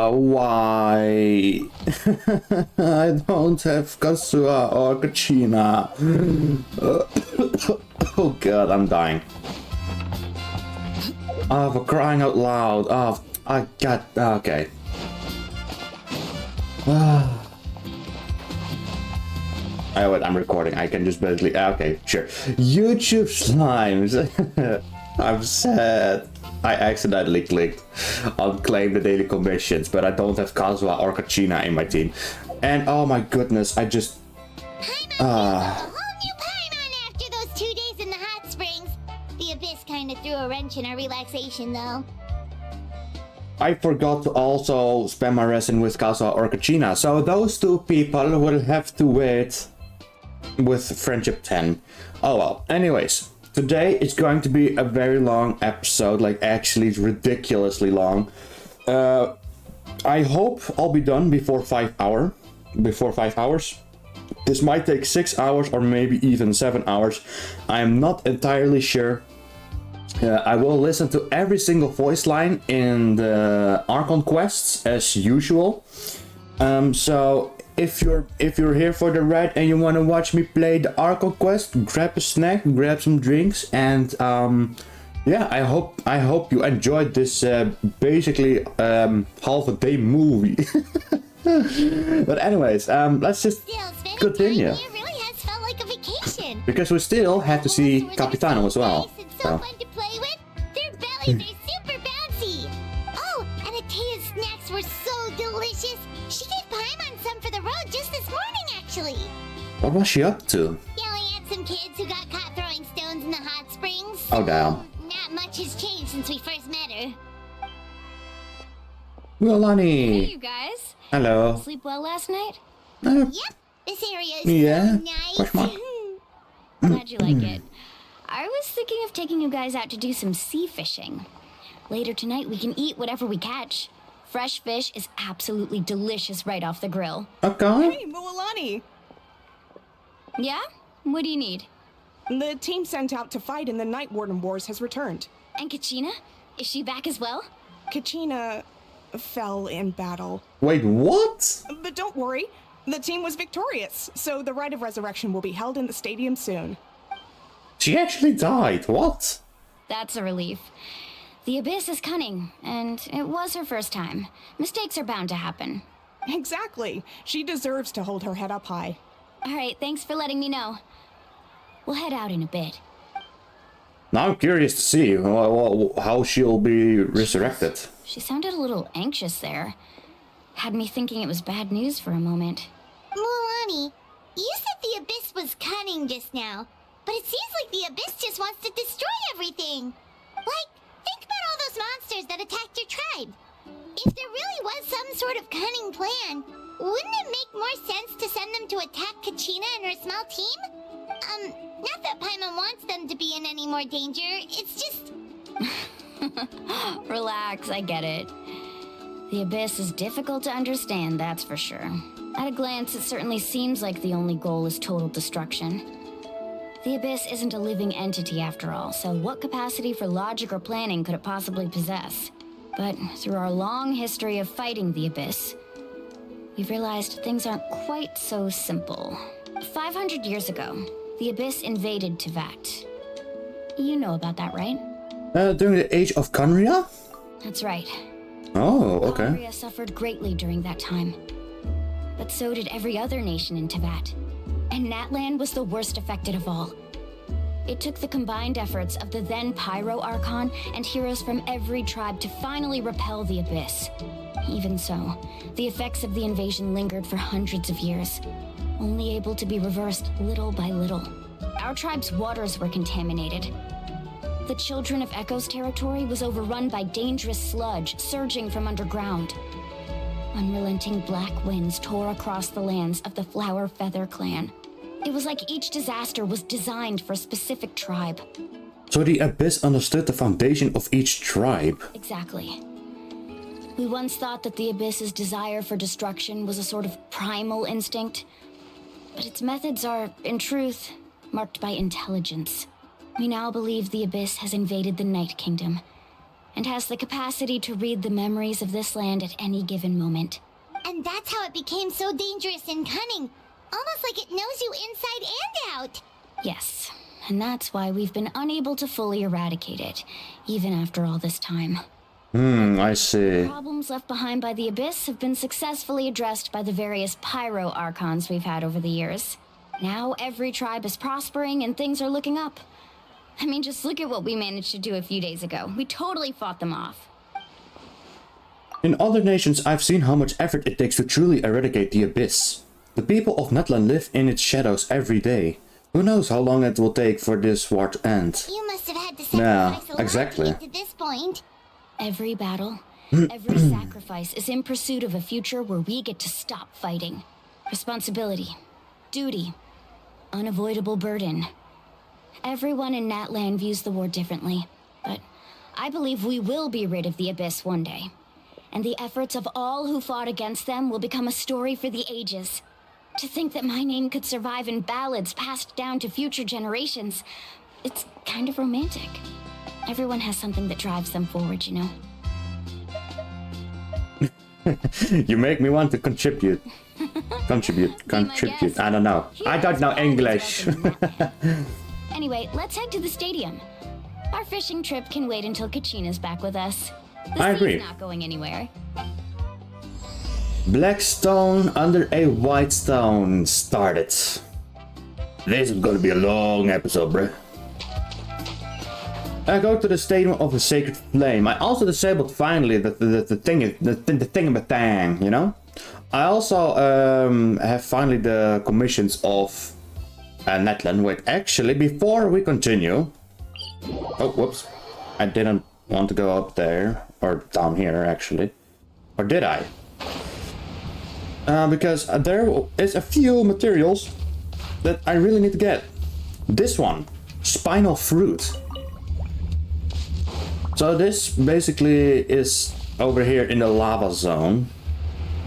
Why? I don't have Kazuha or Kachina. Oh god, I'm dying. Oh, for crying out loud. Oh, I got... Okay. Oh, wait, I'm recording. I can just basically... Okay, sure. YouTube slimes. I'm sad. I accidentally clicked on claim the daily commissions, but I don't have Kazuha or Kachina in my team. And oh my goodness, I just... A whole new Paimon after those 2 days in the hot springs. The Abyss kind of threw a wrench in our relaxation, though. I forgot to also spend my resin with Kazuha or Kachina, so those two people will have to wait with Friendship 10. Oh well, anyways. Today it's going to be a very long episode, like actually ridiculously long. I hope I'll be done before 5 hours. This might take 6 hours or maybe even 7 hours. I am not entirely sure. I will listen to every single voice line in the Archon quests as usual. So if you're here for the ride and you want to watch me play the Archon quest, grab a snack, grab some drinks, and yeah, I hope you enjoyed this basically half a day movie. But anyways, let's just continue. It really has felt like a vacation. Because we still have to see Capitano as well. It's so fun to play with. Their bellies are super bouncy. Oh, and Atea's snacks were so delicious. She gave Paimon some for the road just this morning, actually. What was she up to? Yelling at some kids who got caught throwing stones in the hot springs. Oh damn. Not much has changed since we first met her. Milani. Hey, you guys. Hello. Sleep well last night? Yep, this area is Yeah. so nice. Question mark? Glad you like it. I was thinking of taking you guys out to do some sea fishing. Later tonight, we can eat whatever we catch. Fresh fish is absolutely delicious right off the grill. Okay. Hey, Mualani! Yeah? What do you need? The team sent out to fight in the Night Warden Wars has returned. And Kachina? Is she back as well? Kachina fell in battle. Wait, what? But don't worry, the team was victorious, so the Rite of Resurrection will be held in the stadium soon. She actually died. What? That's a relief. The Abyss is cunning, and it was her first time. Mistakes are bound to happen. Exactly. She deserves to hold her head up high. Alright, thanks for letting me know. We'll head out in a bit. Now I'm curious to see how she'll be resurrected. She sounded a little anxious there. Had me thinking it was bad news for a moment. Mualani, you said the Abyss was cunning just now, but it seems like the Abyss just wants to destroy everything. Like, think about all those monsters that attacked your tribe. If there really was some sort of cunning plan, wouldn't it make more sense to send them to attack Kachina and her small team? Not that Paimon wants them to be in any more danger, it's just... Relax, I get it. The Abyss is difficult to understand, that's for sure. At a glance, it certainly seems like the only goal is total destruction. The Abyss isn't a living entity after all, so what capacity for logic or planning could it possibly possess? But through our long history of fighting the Abyss, we've realized things aren't quite so simple. 500 years ago, the Abyss invaded Tevat. You know about that, right? During the age of Conria? That's right. Oh, okay. Conria suffered greatly during that time. But so did every other nation in Tevat. And Natlan was the worst affected of all. It took the combined efforts of the then Pyro Archon and heroes from every tribe to finally repel the Abyss. Even so, the effects of the invasion lingered for hundreds of years, only able to be reversed little by little. Our tribe's waters were contaminated. The Children of Echo's territory was overrun by dangerous sludge surging from underground. Unrelenting black winds tore across the lands of the Flower Feather clan. It was like each disaster was designed for a specific tribe. So the Abyss understood the foundation of each tribe. Exactly. We once thought that the Abyss's desire for destruction was a sort of primal instinct, but its methods are, in truth, marked by intelligence. We now believe the Abyss has invaded the Night Kingdom, and has the capacity to read the memories of this land at any given moment. And that's how it became so dangerous and cunning. Almost like it knows you inside and out. Yes, and that's why we've been unable to fully eradicate it, even after all this time. I see. Problems left behind by the Abyss have been successfully addressed by the various pyro Archons we've had over the years. Now every tribe is prospering and things are looking up. I mean, just look at what we managed to do a few days ago. We totally fought them off. In other nations, I've seen how much effort it takes to truly eradicate the Abyss. The people of Natlan live in its shadows every day. Who knows how long it will take for this war to end? You must have had to Yeah, sacrifice a lot exactly. to get to this point. Every battle, every sacrifice is in pursuit of a future where we get to stop fighting. Responsibility, duty, unavoidable burden. Everyone in Natlan views the war differently, but I believe we will be rid of the Abyss one day. And the efforts of all who fought against them will become a story for the ages. To think that my name could survive in ballads passed down to future generations, it's kind of romantic. Everyone has something that drives them forward, you know? You make me want to contribute. Contribute. I don't know. I don't know English. Anyway, let's head to the stadium. Our fishing trip can wait until Kachina's back with us. The I sea's agree. not going anywhere. Black stone under a white stone started. This is gonna be a long episode, bruh. I go to the Stadium of the Sacred Flame. I also disabled finally the thing, you know? I also have finally the commissions of Natlan. Wait, actually, before we continue... Oh, whoops. I didn't want to go up there. Or down here, actually. Or did I? Because there is a few materials that I really need to get. This one. Spinal Fruit. So this basically is over here in the lava zone.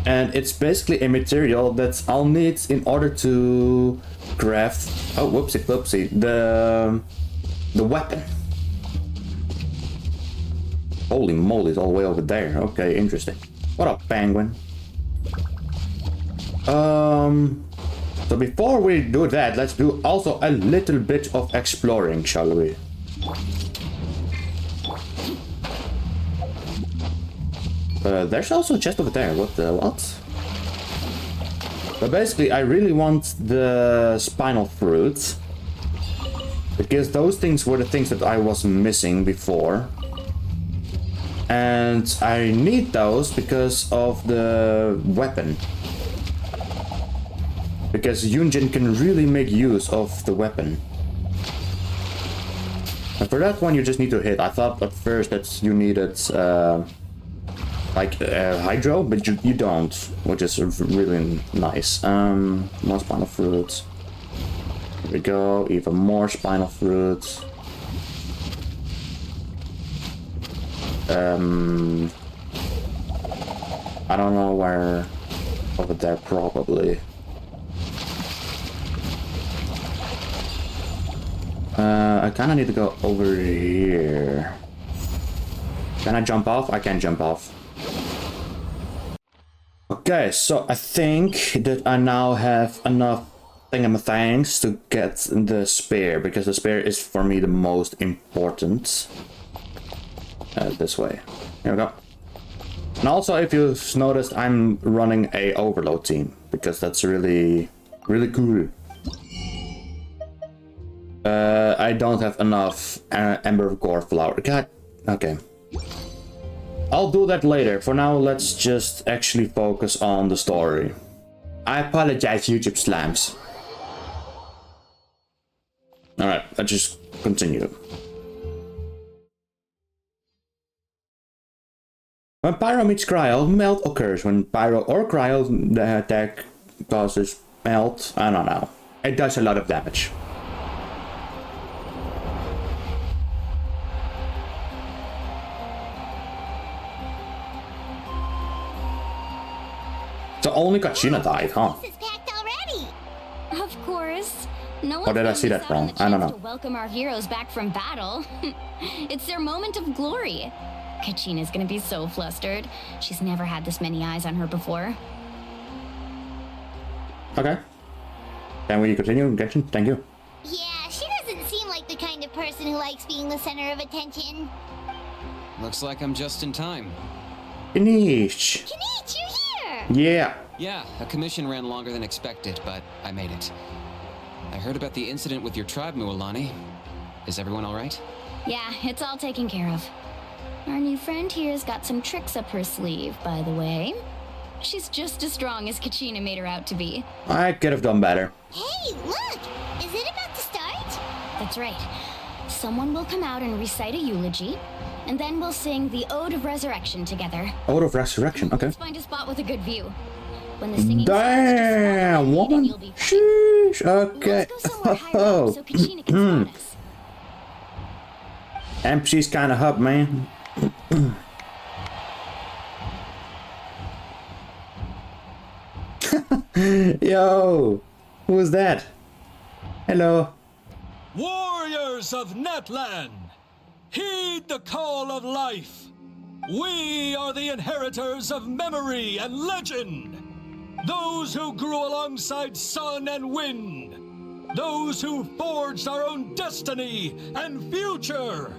And it's basically a material that I'll need in order to craft... Oh, whoopsie. The weapon. Holy moly, it's all the way over there. Okay, interesting. What up, penguin? So before we do that, let's do also a little bit of exploring, shall we? There's also a chest over there. What? But basically, I really want the spinal fruit. Because those things were the things that I was missing before. And I need those because of the weapon. Because Yunjin can really make use of the weapon. And for that one you just need to hit. I thought at first that you needed hydro, but you don't, which is really nice. More spinal fruit. Here we go, even more spinal fruit. I don't know where. Over there, probably. I kind of need to go over here. Can I jump off? I can jump off. Okay, so I think that I now have enough thingamathangs to get the spear, because the spear is for me the most important. This way. Here we go. And also, if you've noticed, I'm running a overload team, because that's really cool. I don't have enough Ember Core Flower. God, okay. I'll do that later. For now, let's just actually focus on the story. I apologize, YouTube slams. Alright, let's just continue. When Pyro meets Cryo, melt occurs. When Pyro or Cryo, the attack causes melt. I don't know. It does a lot of damage. So only Kachina died, huh? This is packed already. Of course. No Or did I see that wrong? I don't know. To welcome our heroes back from battle. It's their moment of glory. Kachina's gonna be so flustered. She's never had this many eyes on her before. Okay. Can we continue, Genshin? Thank you. Yeah, she doesn't seem like the kind of person who likes being the center of attention. Looks like I'm just in time. Finish. Kanich, you're here! Yeah. Yeah, a commission ran longer than expected, but I made it. I heard about the incident with your tribe, Mualani. Is everyone all right? Yeah, it's all taken care of. Our new friend here's got some tricks up her sleeve, by the way. She's just as strong as Kachina made her out to be. I could have done better. Hey, look! Is it about to start? That's right. Someone will come out and recite a eulogy, and then we'll sing the Ode of Resurrection together. Ode of Resurrection, okay. Let's find a spot with a good view. When the singing Damn, woman. you'll be fine. Sheesh, okay. Let's go somewhere higher up so Kachina can spot us. MC's kind of hub, man. Yo, who was that? Hello. Warriors of Natlan, heed the call of life. We are the inheritors of memory and legend. Those who grew alongside sun and wind. Those who forged our own destiny and future.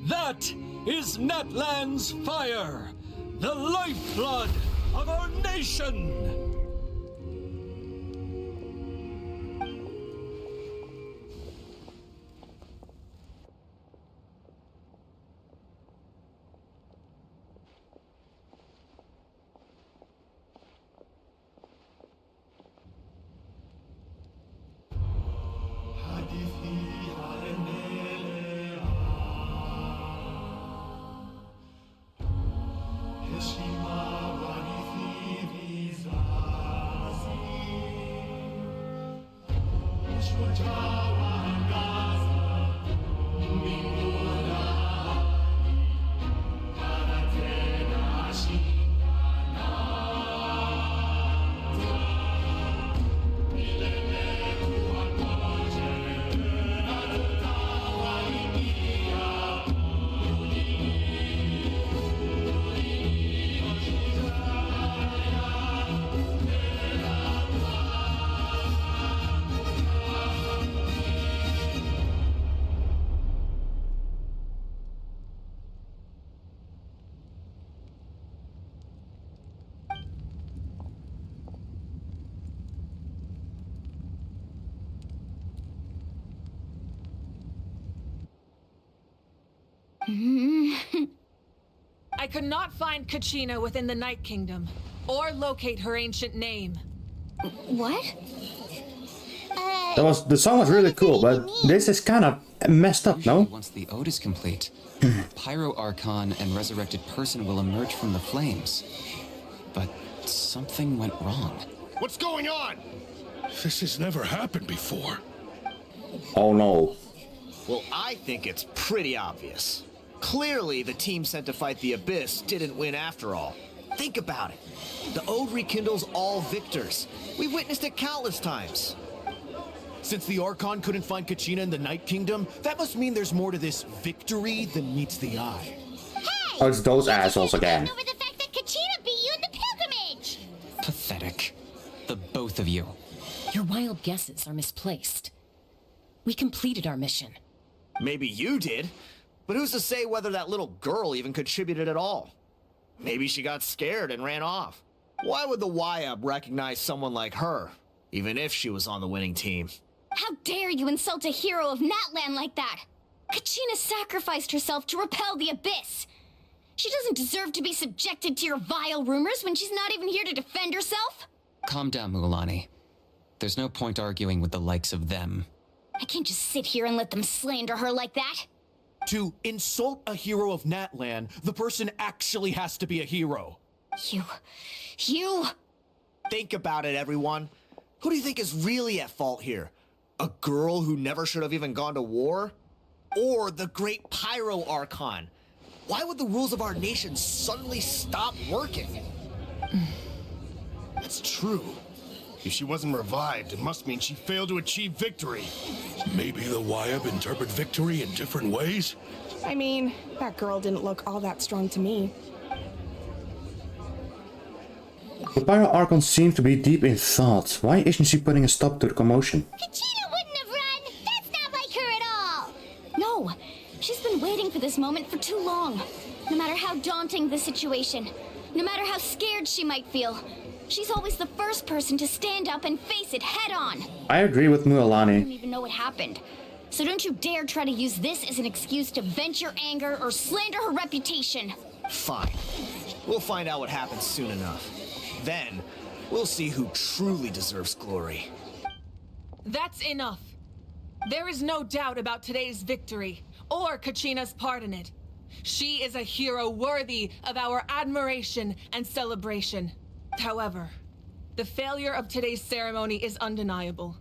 That is Natlan's fire, the lifeblood of our nation. I could not find Kachina within the Night Kingdom, or locate her ancient name. What? The song was really cool, but this is kind of messed up, no? Once the ode is complete, Pyro Archon and resurrected person will emerge from the flames. But something went wrong. What's going on? This has never happened before. Oh no. Well, I think it's pretty obvious. Clearly, the team sent to fight the Abyss didn't win after all. Think about it. The Ode rekindles all victors. We've witnessed it countless times. Since the Archon couldn't find Kachina in the Night Kingdom, that must mean there's more to this victory than meets the eye. Hey! Oh, it's those assholes again. Over the fact that Kachina beat you in the pilgrimage! Pathetic. The both of you. Your wild guesses are misplaced. We completed our mission. Maybe you did, but who's to say whether that little girl even contributed at all? Maybe she got scared and ran off. Why would the YUB recognize someone like her, even if she was on the winning team? How dare you insult a hero of Natlan like that? Kachina sacrificed herself to repel the Abyss. She doesn't deserve to be subjected to your vile rumors when she's not even here to defend herself. Calm down, Mualani. There's no point arguing with the likes of them. I can't just sit here and let them slander her like that. To insult a hero of Natlan, the person actually has to be a hero. You... Think about it, everyone. Who do you think is really at fault here? A girl who never should have even gone to war? Or the great Pyro Archon? Why would the rules of our nation suddenly stop working? It's true. If she wasn't revived, it must mean she failed to achieve victory. Maybe the YUB interpret victory in different ways? I mean, that girl didn't look all that strong to me. The Pyro Archon seems to be deep in thought. Why isn't she putting a stop to the commotion? Kachina wouldn't have run! That's not like her at all! No, she's been waiting for this moment for too long. No matter how daunting the situation, no matter how scared she might feel, she's always the first person to stand up and face it head on. I agree with I don't Mualani. even know what happened. So don't you dare try to use this as an excuse to vent your anger or slander her reputation. Fine. We'll find out what happens soon enough. Then, we'll see who truly deserves glory. That's enough. There is no doubt about today's victory, or Kachina's part in it. She is a hero worthy of our admiration and celebration. However, the failure of today's ceremony is undeniable.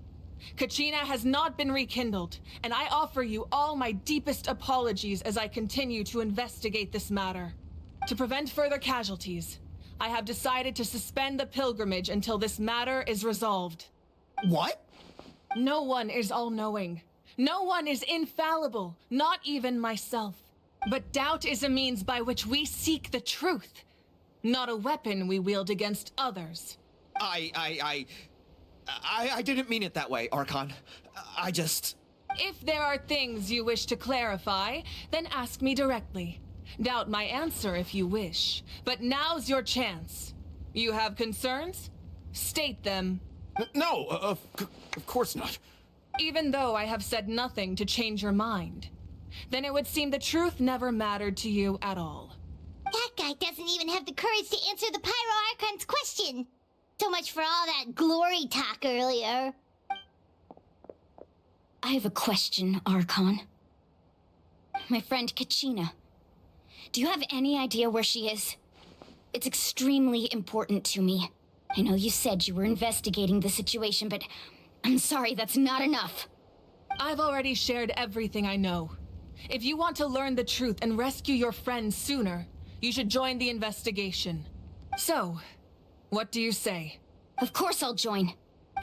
Kachina has not been rekindled, and I offer you all my deepest apologies as I continue to investigate this matter. To prevent further casualties, I have decided to suspend the pilgrimage until this matter is resolved. What? No one is all-knowing. No one is infallible, not even myself. But doubt is a means by which we seek the truth, not a weapon we wield against others. I didn't mean it that way, Archon. I just... If there are things you wish to clarify, then ask me directly. Doubt my answer if you wish, but now's your chance. You have concerns? State them. No, of course not. Even though I have said nothing to change your mind, then it would seem the truth never mattered to you at all. That guy doesn't even have the courage to answer the Pyro Archon's question. So much for all that glory talk earlier. I have a question, Archon. My friend Kachina. Do you have any idea where she is? It's extremely important to me. I know you said you were investigating the situation, but I'm sorry, that's not enough. I've already shared everything I know. If you want to learn the truth and rescue your friends sooner, you should join the investigation. So, what do you say? Of course I'll join.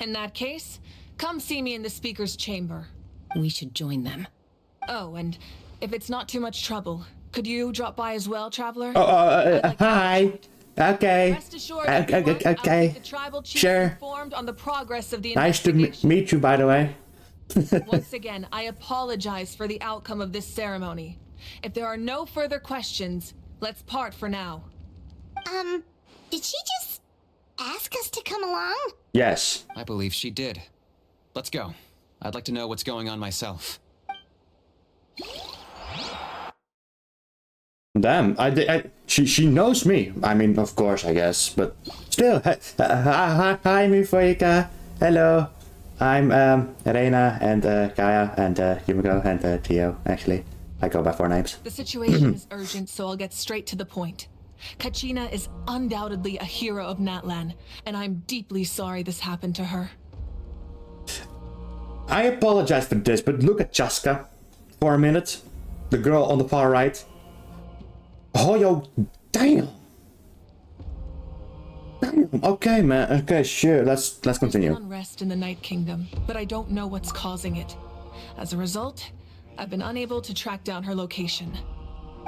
In that case, come see me in the speaker's chamber. We should join them. Oh, and if it's not too much trouble, could you drop by as well, Traveler? Hi. Okay. Rest assured, everyone, I'll Okay. keep the tribal chiefs Sure. informed on the progress of the Nice to investigation. meet you, by the way. Once again, I apologize for the outcome of this ceremony. If there are no further questions, let's part for now. Did she just ask us to come along? Yes. I believe she did. Let's go. I'd like to know what's going on myself. Damn, she knows me. I mean, of course, I guess, but still. Hi, Mifoika. Hello. I'm Reina and Kaya and Yumiko and Tio. Actually, I go by 4 names. The situation is urgent, so I'll get straight to the point. Kachina is undoubtedly a hero of Natlan, and I'm deeply sorry this happened to her. I apologize for this, but look at Chaska for a minute. The girl on the far right. Oh, yo, damn. Damn. Okay, man. Okay, sure. Let's continue. There's unrest in the Night Kingdom, but I don't know what's causing it. As a result, I've been unable to track down her location.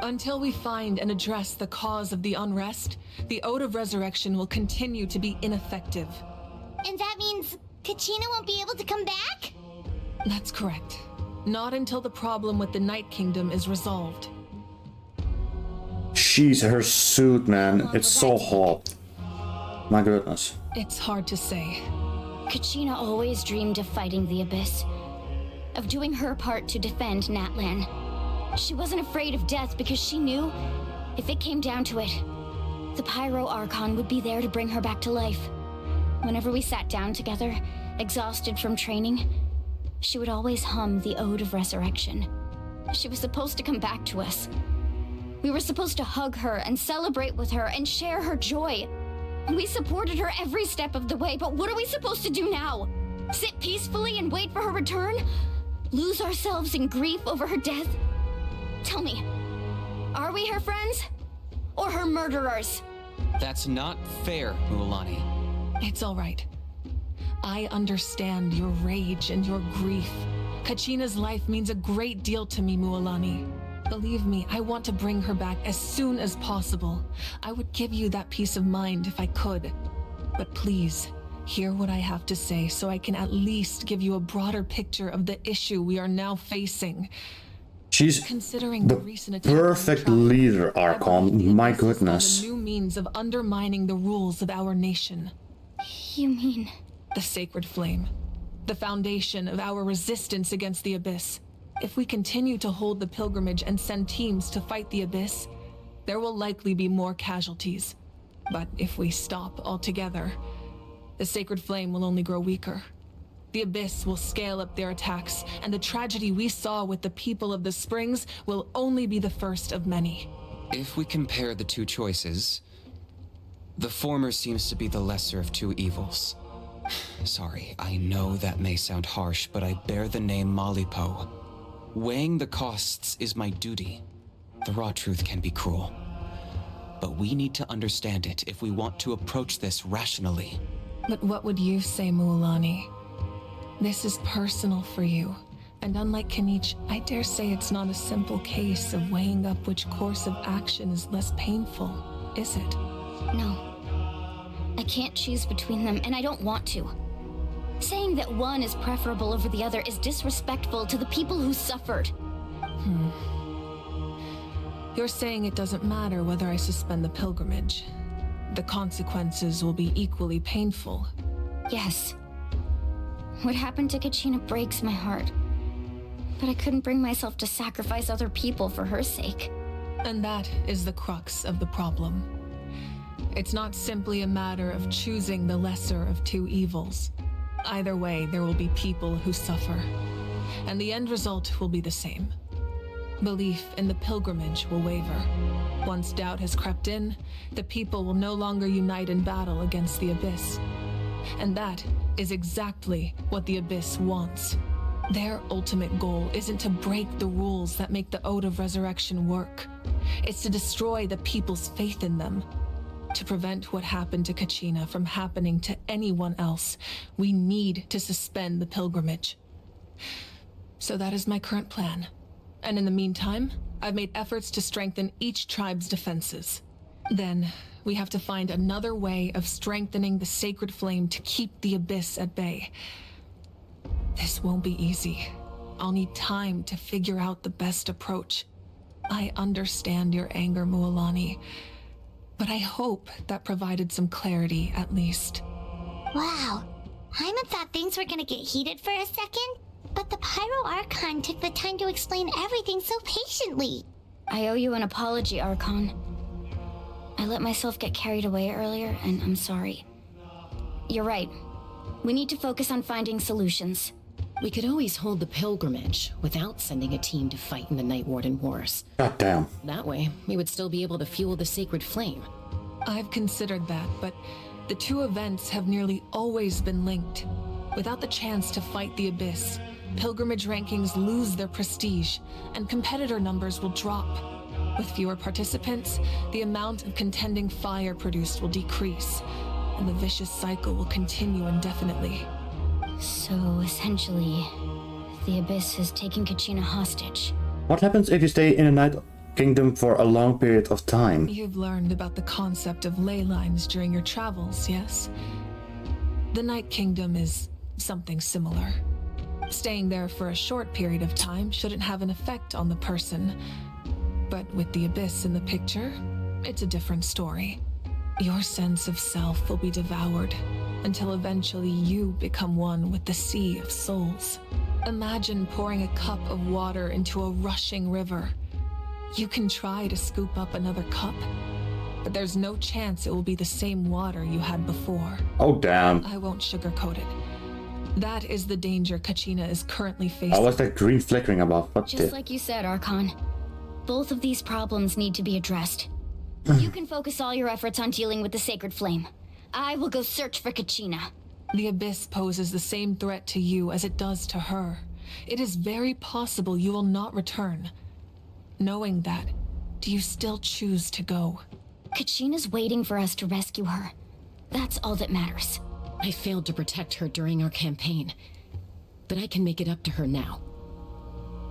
Until we find and address the cause of the unrest, the Ode of Resurrection will continue to be ineffective. And that means Kachina won't be able to come back? That's correct. Not until the problem with the Night Kingdom is resolved. She's her suit, man. It's so hot. My goodness. It's hard to say. Kachina always dreamed of fighting the Abyss, of doing her part to defend Natlan. She wasn't afraid of death because she knew, if it came down to it, the Pyro Archon would be there to bring her back to life. Whenever we sat down together, exhausted from training, she would always hum the Ode of Resurrection. She was supposed to come back to us. We were supposed to hug her and celebrate with her and share her joy. We supported her every step of the way, but what are we supposed to do now? Sit peacefully and wait for her return? Lose ourselves in grief over her death? Tell me, are we her friends? Or her murderers? That's not fair, Mualani. It's all right. I understand your rage and your grief. Kachina's life means a great deal to me, Mualani. Believe me, I want to bring her back as soon as possible. I would give you that peace of mind if I could. But please, hear what I have to say so I can at least give you a broader picture of the issue we are now facing. She's Considering the recent attack perfect on the tribe, leader, I Archon. believe the My Abyss has found goodness. a new means of undermining the rules of our nation. You mean... The sacred flame. The foundation of our resistance against the Abyss. If we continue to hold the pilgrimage and send teams to fight the Abyss, there will likely be more casualties. But if we stop altogether, the sacred flame will only grow weaker. The Abyss will scale up their attacks, and the tragedy we saw with the people of the Springs will only be the first of many. If we compare the two choices, the former seems to be the lesser of two evils. Sorry, I know that may sound harsh, but I bear the name Malipo. Weighing the costs is my duty. The raw truth can be cruel. But we need to understand it if we want to approach this rationally. But what would you say, Mualani? This is personal for you. And unlike Kanich, I dare say it's not a simple case of weighing up which course of action is less painful, is it? No. I can't choose between them, and I don't want to. Saying that one is preferable over the other is disrespectful to the people who suffered. You're saying it doesn't matter whether I suspend the pilgrimage. The consequences will be equally painful. Yes. What happened to Kachina breaks my heart. But I couldn't bring myself to sacrifice other people for her sake. And that is the crux of the problem. It's not simply a matter of choosing the lesser of two evils. Either way, there will be people who suffer. And the end result will be the same. Belief in the pilgrimage will waver. Once doubt has crept in, the people will no longer unite in battle against the Abyss. And that is exactly what the Abyss wants. Their ultimate goal isn't to break the rules that make the Ode of Resurrection work. It's to destroy the people's faith in them. To prevent what happened to Kachina from happening to anyone else, we need to suspend the pilgrimage. So that is my current plan. And in the meantime, I've made efforts to strengthen each tribe's defenses. Then, we have to find another way of strengthening the sacred flame to keep the Abyss at bay. This won't be easy. I'll need time to figure out the best approach. I understand your anger, Mualani, but I hope that provided some clarity at least. Wow. Hyman thought things were gonna get heated for a second, but the Pyro Archon took the time to explain everything so patiently. I owe you an apology, Archon. I let myself get carried away earlier, and I'm sorry. You're right. We need to focus on finding solutions. We could always hold the pilgrimage without sending a team to fight in the Night Warden Wars. God damn. That way, we would still be able to fuel the sacred flame. I've considered that, but the two events have nearly always been linked. Without the chance to fight the Abyss, pilgrimage rankings lose their prestige, and competitor numbers will drop. With fewer participants, the amount of contending fire produced will decrease, and the vicious cycle will continue indefinitely. So, essentially, the Abyss has taken Kachina hostage. What happens if you stay in a Night Kingdom for a long period of time? You've learned about the concept of ley lines during your travels, yes? The Night Kingdom is something similar. Staying there for a short period of time shouldn't have an effect on the person. But with the Abyss in the picture, it's a different story. Your sense of self will be devoured until eventually you become one with the sea of souls. Imagine pouring a cup of water into a rushing river. You can try to scoop up another cup, but there's no chance it will be the same water you had before. Oh damn. I won't sugarcoat it. That is the danger Kachina is currently facing. Oh, what's that green flickering above? What's Just it? like you said, Archon. Both of these problems need to be addressed. You can focus all your efforts on dealing with the sacred flame. I will go search for Kachina. The Abyss poses the same threat to you as it does to her. It is very possible you will not return. Knowing that, do you still choose to go? Kachina's waiting for us to rescue her. That's all that matters. I failed to protect her during our campaign, but I can make it up to her now.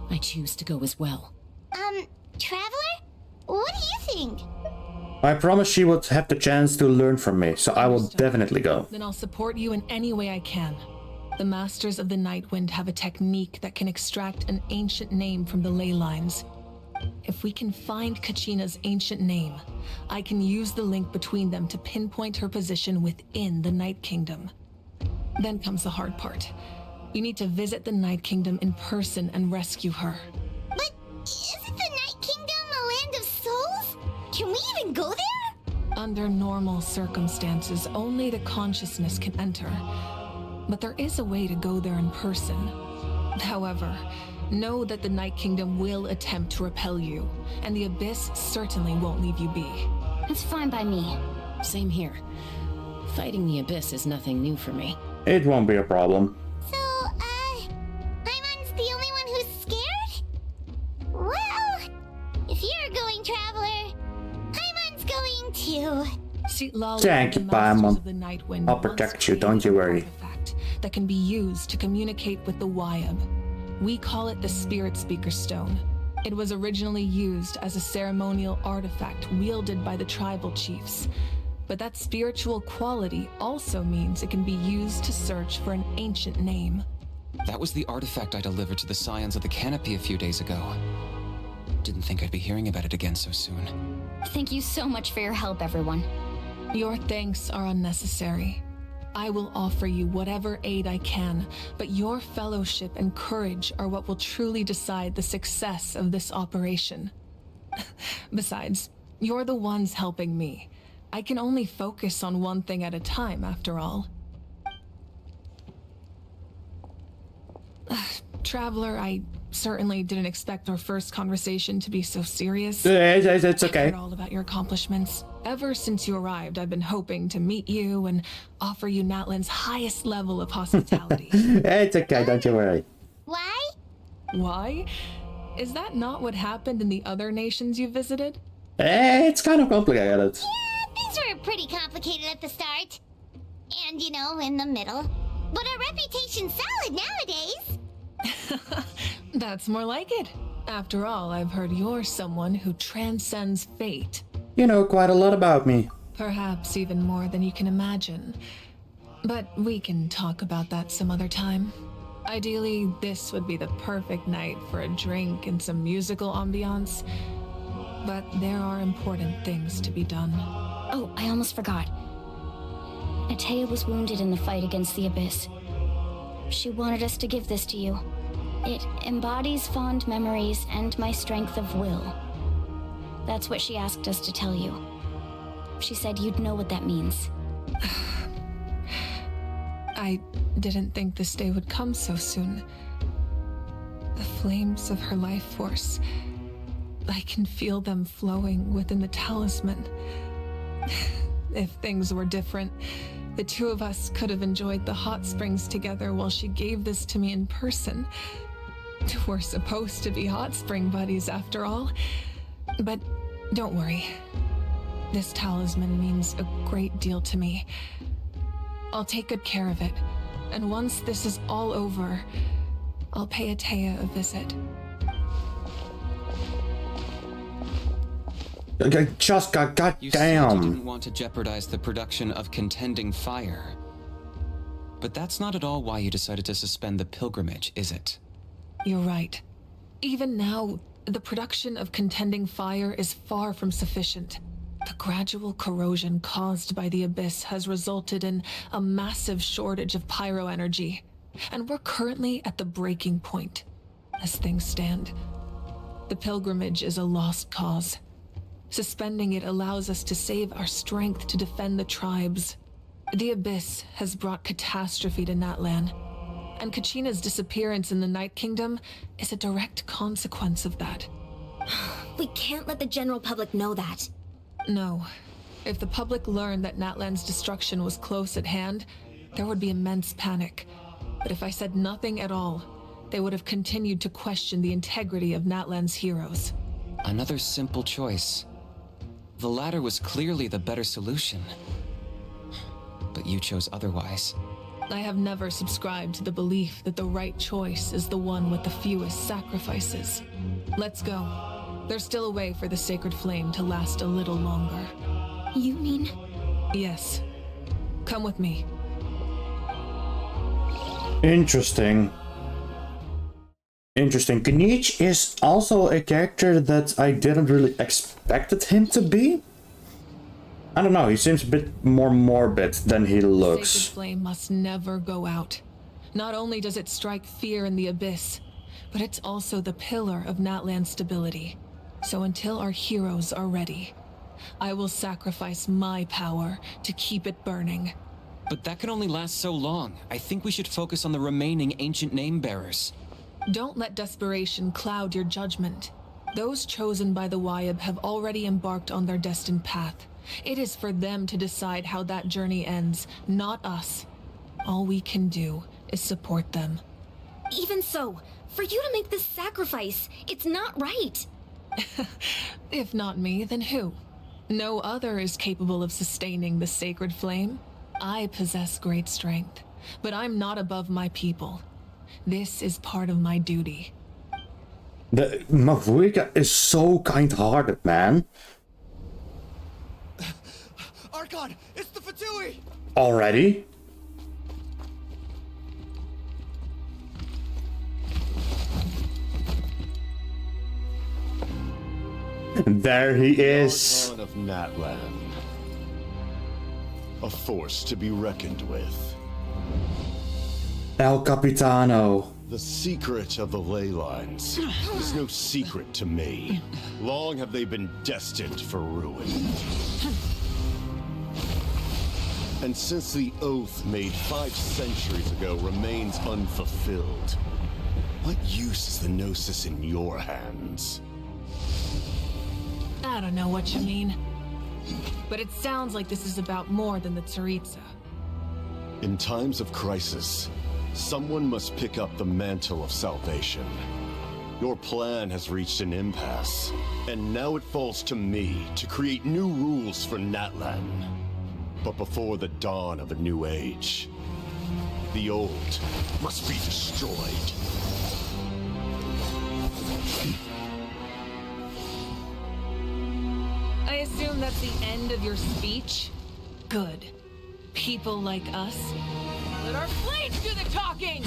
I choose to go as well. Traveler? What do you think? I promised she would have the chance to learn from me, so I will definitely go. Then I'll support you in any way I can. The Masters of the Nightwind have a technique that can extract an ancient name from the ley lines. If we can find Kachina's ancient name, I can use the link between them to pinpoint her position within the Night Kingdom. Then comes the hard part. We need to visit the Night Kingdom in person and rescue her. But isn't the Night Kingdom a land of souls? Can we even go there? Under normal circumstances, only the consciousness can enter. But there is a way to go there in person. However, know that the Night Kingdom will attempt to repel you, and the Abyss certainly won't leave you be. It's fine by me. Same here. Fighting the Abyss is nothing new for me. It won't be a problem. So, Paimon's the only one who's scared? Well, if you're going, Traveler, Paimon's going too. Thank you, Paimon. Paimon. I'll protect you, don't you worry. That can be used to communicate with the Wyab. We call it the Spirit Speaker Stone. It was originally used as a ceremonial artifact wielded by the tribal chiefs. But that spiritual quality also means it can be used to search for an ancient name. That was the artifact I delivered to the Scions of the Canopy a few days ago. Didn't think I'd be hearing about it again so soon. Thank you so much for your help, everyone. Your thanks are unnecessary. I will offer you whatever aid I can, but your fellowship and courage are what will truly decide the success of this operation. Besides, you're the ones helping me. I can only focus on one thing at a time, after all. Traveler, I certainly didn't expect our first conversation to be so serious. It's okay. I've heard all about your accomplishments. Ever since you arrived, I've been hoping to meet you and offer you Natlan's highest level of hospitality. It's okay, don't you worry. Why? Why? Is that not what happened in the other nations you visited? It's kind of complicated. Yeah, things were pretty complicated at the start. And, you know, in the middle. But our reputation's solid nowadays. That's more like it. After all, I've heard you're someone who transcends fate. You know quite a lot about me. Perhaps even more than you can imagine. But we can talk about that some other time. Ideally, this would be the perfect night for a drink and some musical ambiance. But there are important things to be done. Oh, I almost forgot. Atea was wounded in the fight against the Abyss. She wanted us to give this to you. It embodies fond memories and my strength of will. That's what she asked us to tell you. She said you'd know what that means. I didn't think this day would come so soon. The flames of her life force. I can feel them flowing within the talisman. If things were different, the two of us could have enjoyed the hot springs together while she gave this to me in person. We're supposed to be hot spring buddies after all. But don't worry. This talisman means a great deal to me. I'll take good care of it. And once this is all over, I'll pay Atea a visit. Just got goddamn. You said you didn't want to jeopardize the production of Contending Fire. But that's not at all why you decided to suspend the pilgrimage, is it? You're right. Even now, the production of Contending Fire is far from sufficient. The gradual corrosion caused by the Abyss has resulted in a massive shortage of pyro energy, and we're currently at the breaking point. As things stand, the pilgrimage is a lost cause. Suspending it allows us to save our strength to defend the tribes. The Abyss has brought catastrophe to Natlan, and Kachina's disappearance in the Night Kingdom is a direct consequence of that. We can't let the general public know that. No. If the public learned that Natlan's destruction was close at hand, there would be immense panic. But if I said nothing at all, they would have continued to question the integrity of Natlan's heroes. Another simple choice. The latter was clearly the better solution. But you chose otherwise. I have never subscribed to the belief that the right choice is the one with the fewest sacrifices. Let's go. There's still a way for the sacred flame to last a little longer. You mean? Yes. Come with me. Interesting. Interesting. Kniech is also a character that I didn't really expected him to be. I don't know, he seems a bit more morbid than he looks. The sacred flame must never go out. Not only does it strike fear in the abyss, but it's also the pillar of Natlan's stability. So until our heroes are ready, I will sacrifice my power to keep it burning. But that can only last so long. I think we should focus on the remaining ancient name bearers. Don't let desperation cloud your judgment. Those chosen by the Wyeb have already embarked on their destined path. It is for them to decide how that journey ends, not us. All we can do is support them. Even so, for you to make this sacrifice, it's not right. If not me, then who? No other is capable of sustaining the sacred flame. I possess great strength, but I'm not above my people. This is part of my duty. The Mavuika is so kind-hearted, man. Archon, it's the Fatui! Already? There he is. Archon of Natlan. A force to be reckoned with. El Capitano. The secret of the ley lines is no secret to me. Long have they been destined for ruin. And since the oath made 5 centuries ago remains unfulfilled, what use is the Gnosis in your hands? I don't know what you mean. But it sounds like this is about more than the Tsaritsa. In times of crisis, someone must pick up the mantle of salvation. Your plan has reached an impasse, and now it falls to me to create new rules for Natlan. But before the dawn of a new age, the old must be destroyed. I assume that's the end of your speech? Good. People like us, let our blades do the talking!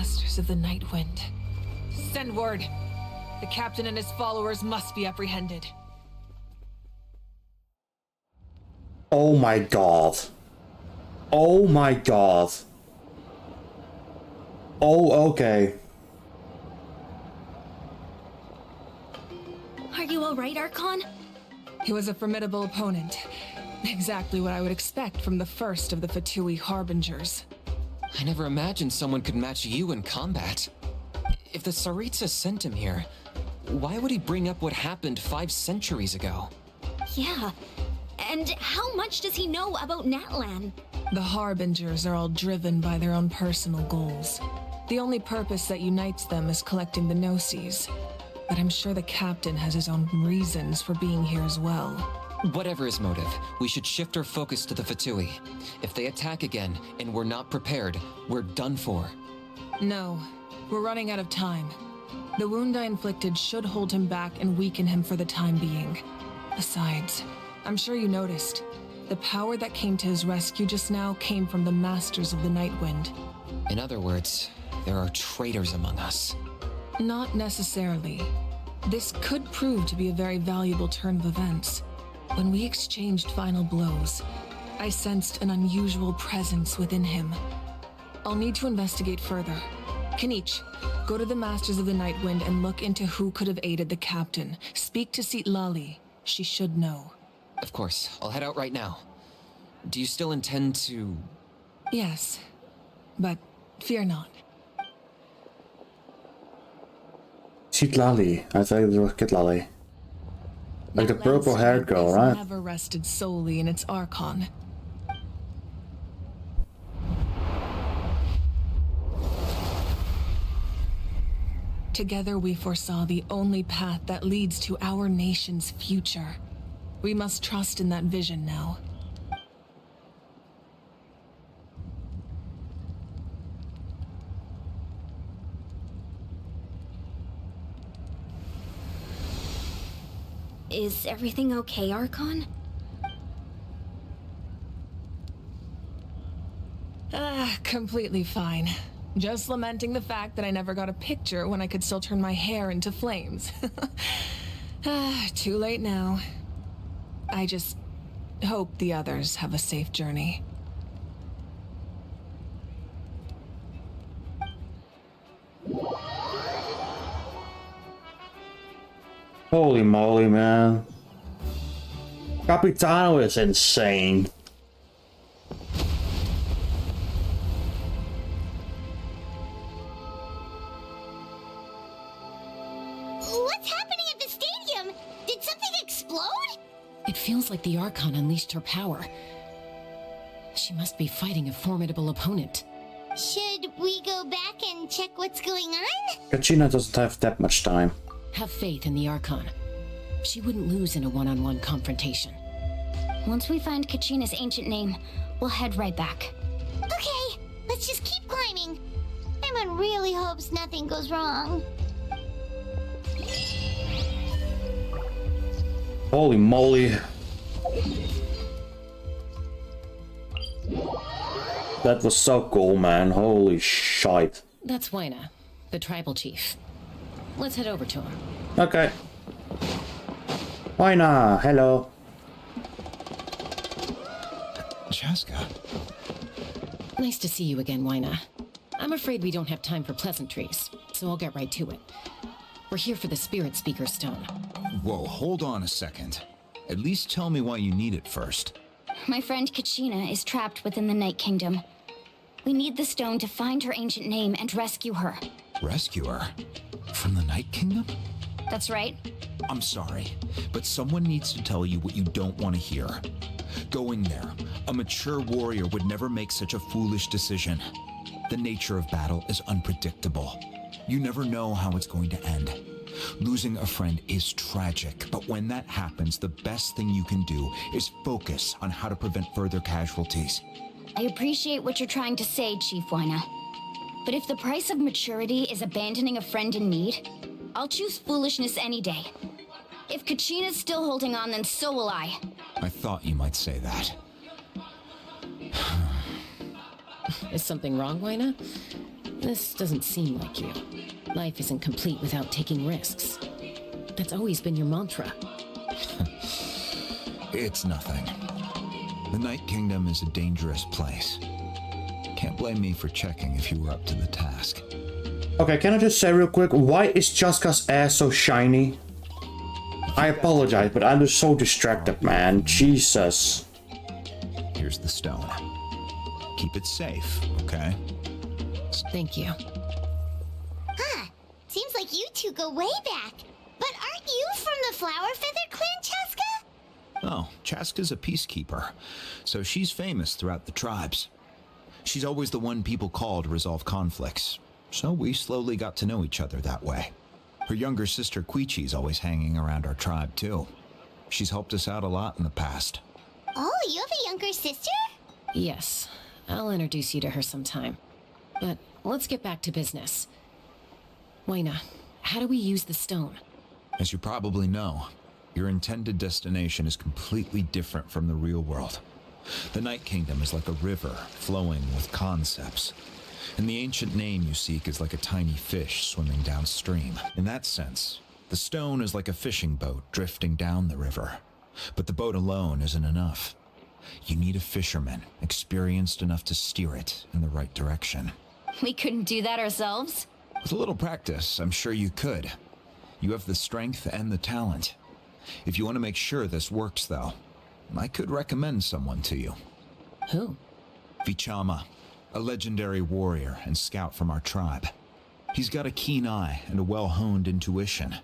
Masters of the Night Wind. Send word. The captain and his followers must be apprehended. Oh my god. Oh my god. Oh, okay. Are you alright, Archon? He was a formidable opponent. Exactly what I would expect from the first of the Fatui Harbingers. I never imagined someone could match you in combat. If the Tsaritsa sent him here, why would he bring up what happened 5 centuries ago? Yeah. And how much does he know about Natlan? The Harbingers are all driven by their own personal goals. The only purpose that unites them is collecting the Gnosis. But I'm sure the captain has his own reasons for being here as well. Whatever his motive, we should shift our focus to the Fatui. If they attack again and we're not prepared, we're done for. No, we're running out of time. The wound I inflicted should hold him back and weaken him for the time being. Besides, I'm sure you noticed, the power that came to his rescue just now came from the Masters of the Night Wind. In other words, there are traitors among us. Not necessarily. This could prove to be a very valuable turn of events. When we exchanged final blows, I sensed an unusual presence within him. I'll need to investigate further. Kanich, go to the Masters of the Night Wind and look into who could have aided the captain. Speak to Citlali. She should know. Of course, I'll head out right now. Do you still intend to... Yes, but fear not. Citlali. I thought it was Citlali. Like the purple-haired girl, right? Never rested solely in its Archon. Together we foresaw the only path that leads to our nation's future. We must trust in that vision now. Is everything okay, Archon? Completely fine. Just lamenting the fact that I never got a picture when I could still turn my hair into flames. Too late now. I just hope the others have a safe journey. Holy moly, man. Capitano is insane. What's happening at the stadium? Did something explode? It feels like the Archon unleashed her power. She must be fighting a formidable opponent. Should we go back and check what's going on? Kachina doesn't have that much time. Have faith in the Archon. She wouldn't lose in a one-on-one confrontation. Once we find Kachina's ancient name, we'll head right back. Okay, let's just keep climbing. Emma really hopes nothing goes wrong. Holy moly. That was so cool, man. Holy shite. That's Wyna, the tribal chief. Let's head over to him. Okay. Why not? Hello. Chaska. Nice to see you again, Wyna. I'm afraid we don't have time for pleasantries, so I'll get right to it. We're here for the Spirit Speaker Stone. Whoa, hold on a second. At least tell me why you need it first. My friend Kachina is trapped within the Night Kingdom. We need the stone to find her ancient name and rescue her. Rescue her? From the Night Kingdom? That's right. I'm sorry, but someone needs to tell you what you don't want to hear. Going there, a mature warrior would never make such a foolish decision. The nature of battle is unpredictable. You never know how it's going to end. Losing a friend is tragic, but when that happens, the best thing you can do is focus on how to prevent further casualties. I appreciate what you're trying to say, Chief Wyna. But if the price of maturity is abandoning a friend in need, I'll choose foolishness any day. If Kachina's still holding on, then so will I. I thought you might say that. Is something wrong, Wyna? This doesn't seem like you. Life isn't complete without taking risks. That's always been your mantra. It's nothing. The Night Kingdom is a dangerous place. Can't blame me for checking if you were up to the task. Okay, can I just say real quick, why is Chaska's ass so shiny? I apologize, but I'm just so distracted, man. Jesus. Here's the stone. Keep it safe, okay? Thank you. Huh. Seems like you two go way back. But aren't you from the Flower Feather Clan, Chaska? Oh, Chaska's a peacekeeper, so she's famous throughout the tribes. She's always the one people call to resolve conflicts, so we slowly got to know each other that way. Her younger sister Quichi's always hanging around our tribe too. She's helped us out a lot in the past. Oh, you have a younger sister? Yes, I'll introduce you to her sometime. But let's get back to business. Waina, how do we use the stone? As you probably know, your intended destination is completely different from the real world. The Night Kingdom is like a river flowing with concepts. And the ancient name you seek is like a tiny fish swimming downstream. In that sense, the stone is like a fishing boat drifting down the river. But the boat alone isn't enough. You need a fisherman experienced enough to steer it in the right direction. We couldn't do that ourselves? With a little practice, I'm sure you could. You have the strength and the talent. If you want to make sure this works, though, I could recommend someone to you. Who? Vichama, a legendary warrior and scout from our tribe. He's got a keen eye and a well-honed intuition.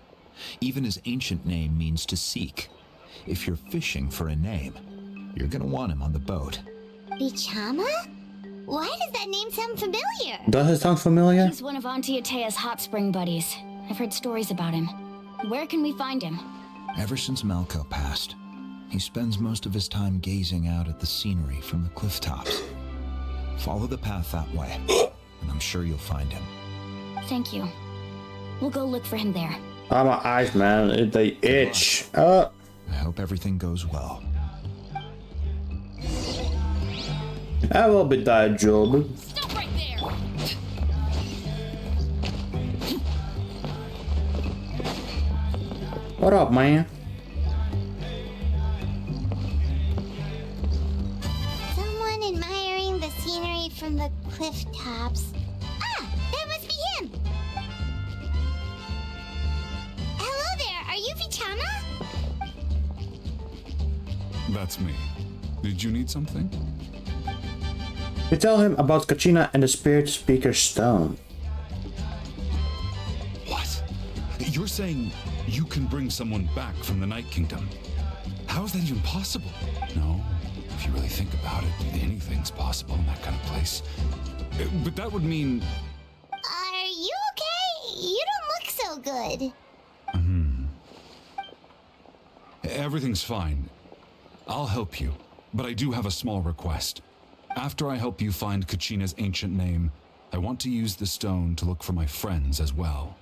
Even his ancient name means to seek. If you're fishing for a name, you're gonna want him on the boat. Bichama? Why does that name sound familiar? Does it sound familiar? He's one of Auntie Atea's hot spring buddies. I've heard stories about him. Where can we find him? Ever since Malco passed, he spends most of his time gazing out at the scenery from the cliff tops. Follow the path that way, and I'm sure you'll find him. Thank you. We'll go look for him there. Oh, my eyes, man. They itch. I hope everything goes well. I will be that job. Stop right there! What up, man? Someone admiring the scenery from the cliff tops. Ah, that must be him! Hello there, are you Vichama? That's me. Did you need something? You tell him about Kachina and the Spirit Speaker Stone. What? You're saying you can bring someone back from the Night Kingdom? How is that even possible? No, if you really think about it, anything's possible in that kind of place. But that would mean... Are you okay? You don't look so good. Everything's fine. I'll help you, but I do have a small request. After I help you find Kachina's ancient name, I want to use the stone to look for my friends as well.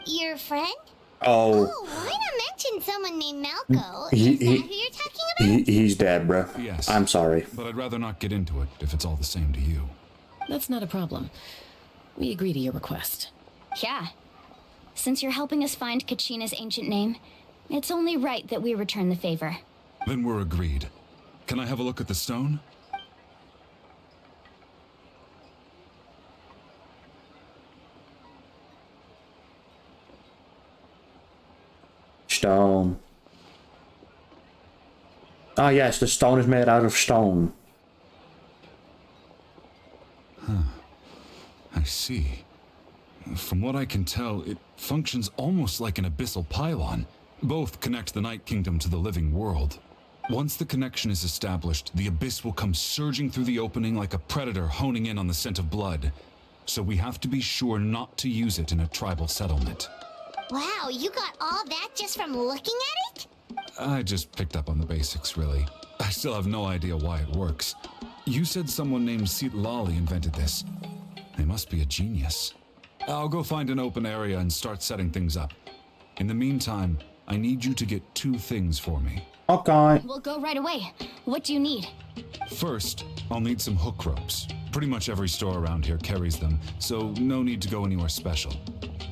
Your friend? Oh. Oh, why not mention someone named Malco? Is that who you're talking about? He's dead, bro. Yes. I'm sorry. But I'd rather not get into it if it's all the same to you. That's not a problem. We agree to your request. Yeah. Since you're helping us find Kachina's ancient name, it's only right that we return the favor. Then we're agreed. Can I have a look at the stone? Stone. Ah, yes, the stone is made out of stone. I see. From what I can tell, it functions almost like an abyssal pylon. Both connect the Night Kingdom to the living world. Once the connection is established, the abyss will come surging through the opening like a predator honing in on the scent of blood. So we have to be sure not to use it in a tribal settlement. Wow, you got all that just from looking at it? I just picked up on the basics, really. I still have no idea why it works. You said someone named Lali invented this. They must be a genius. I'll go find an open area and start setting things up. In the meantime, I need you to get 2 things for me. Okay. We'll go right away. What do you need? First, I'll need some hook ropes. Pretty much every store around here carries them, so no need to go anywhere special.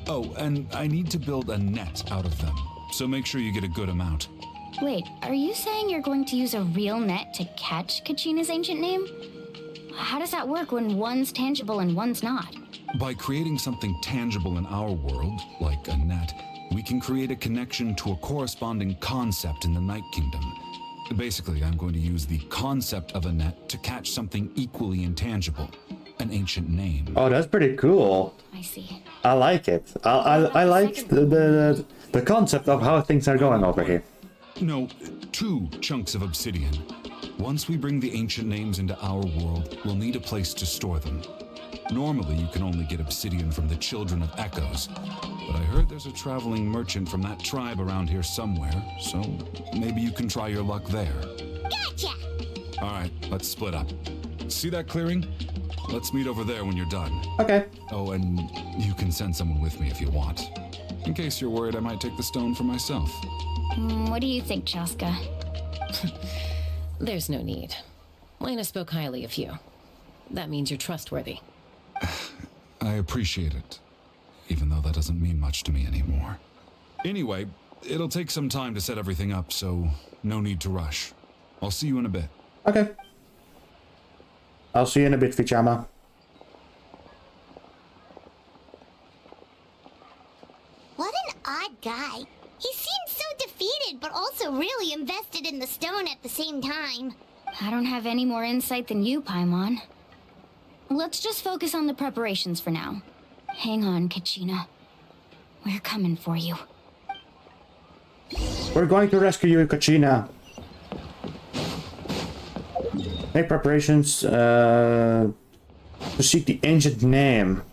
Oh, and I need to build a net out of them, so make sure you get a good amount. Wait, are you saying you're going to use a real net to catch Kachina's ancient name? How does that work when one's tangible and one's not? By creating something tangible in our world, like a net, we can create a connection to a corresponding concept in the Night Kingdom. Basically, I'm going to use the concept of a net to catch something equally intangible, an ancient name. Oh, that's pretty cool. I see. I like it. I like the concept of how things are going over here. No, 2 chunks of obsidian. Once we bring the ancient names into our world, we'll need a place to store them. Normally, you can only get obsidian from the Children of Echoes, but I heard there's a traveling merchant from that tribe around here somewhere, so maybe you can try your luck there. Gotcha! Alright, let's split up. See that clearing? Let's meet over there when you're done. Okay. Oh, and you can send someone with me if you want. In case you're worried I might take the stone for myself. What do you think, Chaska? There's no need. Lena spoke highly of you. That means you're trustworthy. I appreciate it, even though that doesn't mean much to me anymore. Anyway, it'll take some time to set everything up, so no need to rush. I'll see you in a bit. Okay. I'll see you in a bit, Vichama. What an odd guy. He seemed so defeated, but also really invested in the stone at the same time. I don't have any more insight than you, Paimon. Let's just focus on the preparations for now. Hang on, Kachina. We're coming for you. We're going to rescue you, Kachina. Make preparations to seek the ancient name.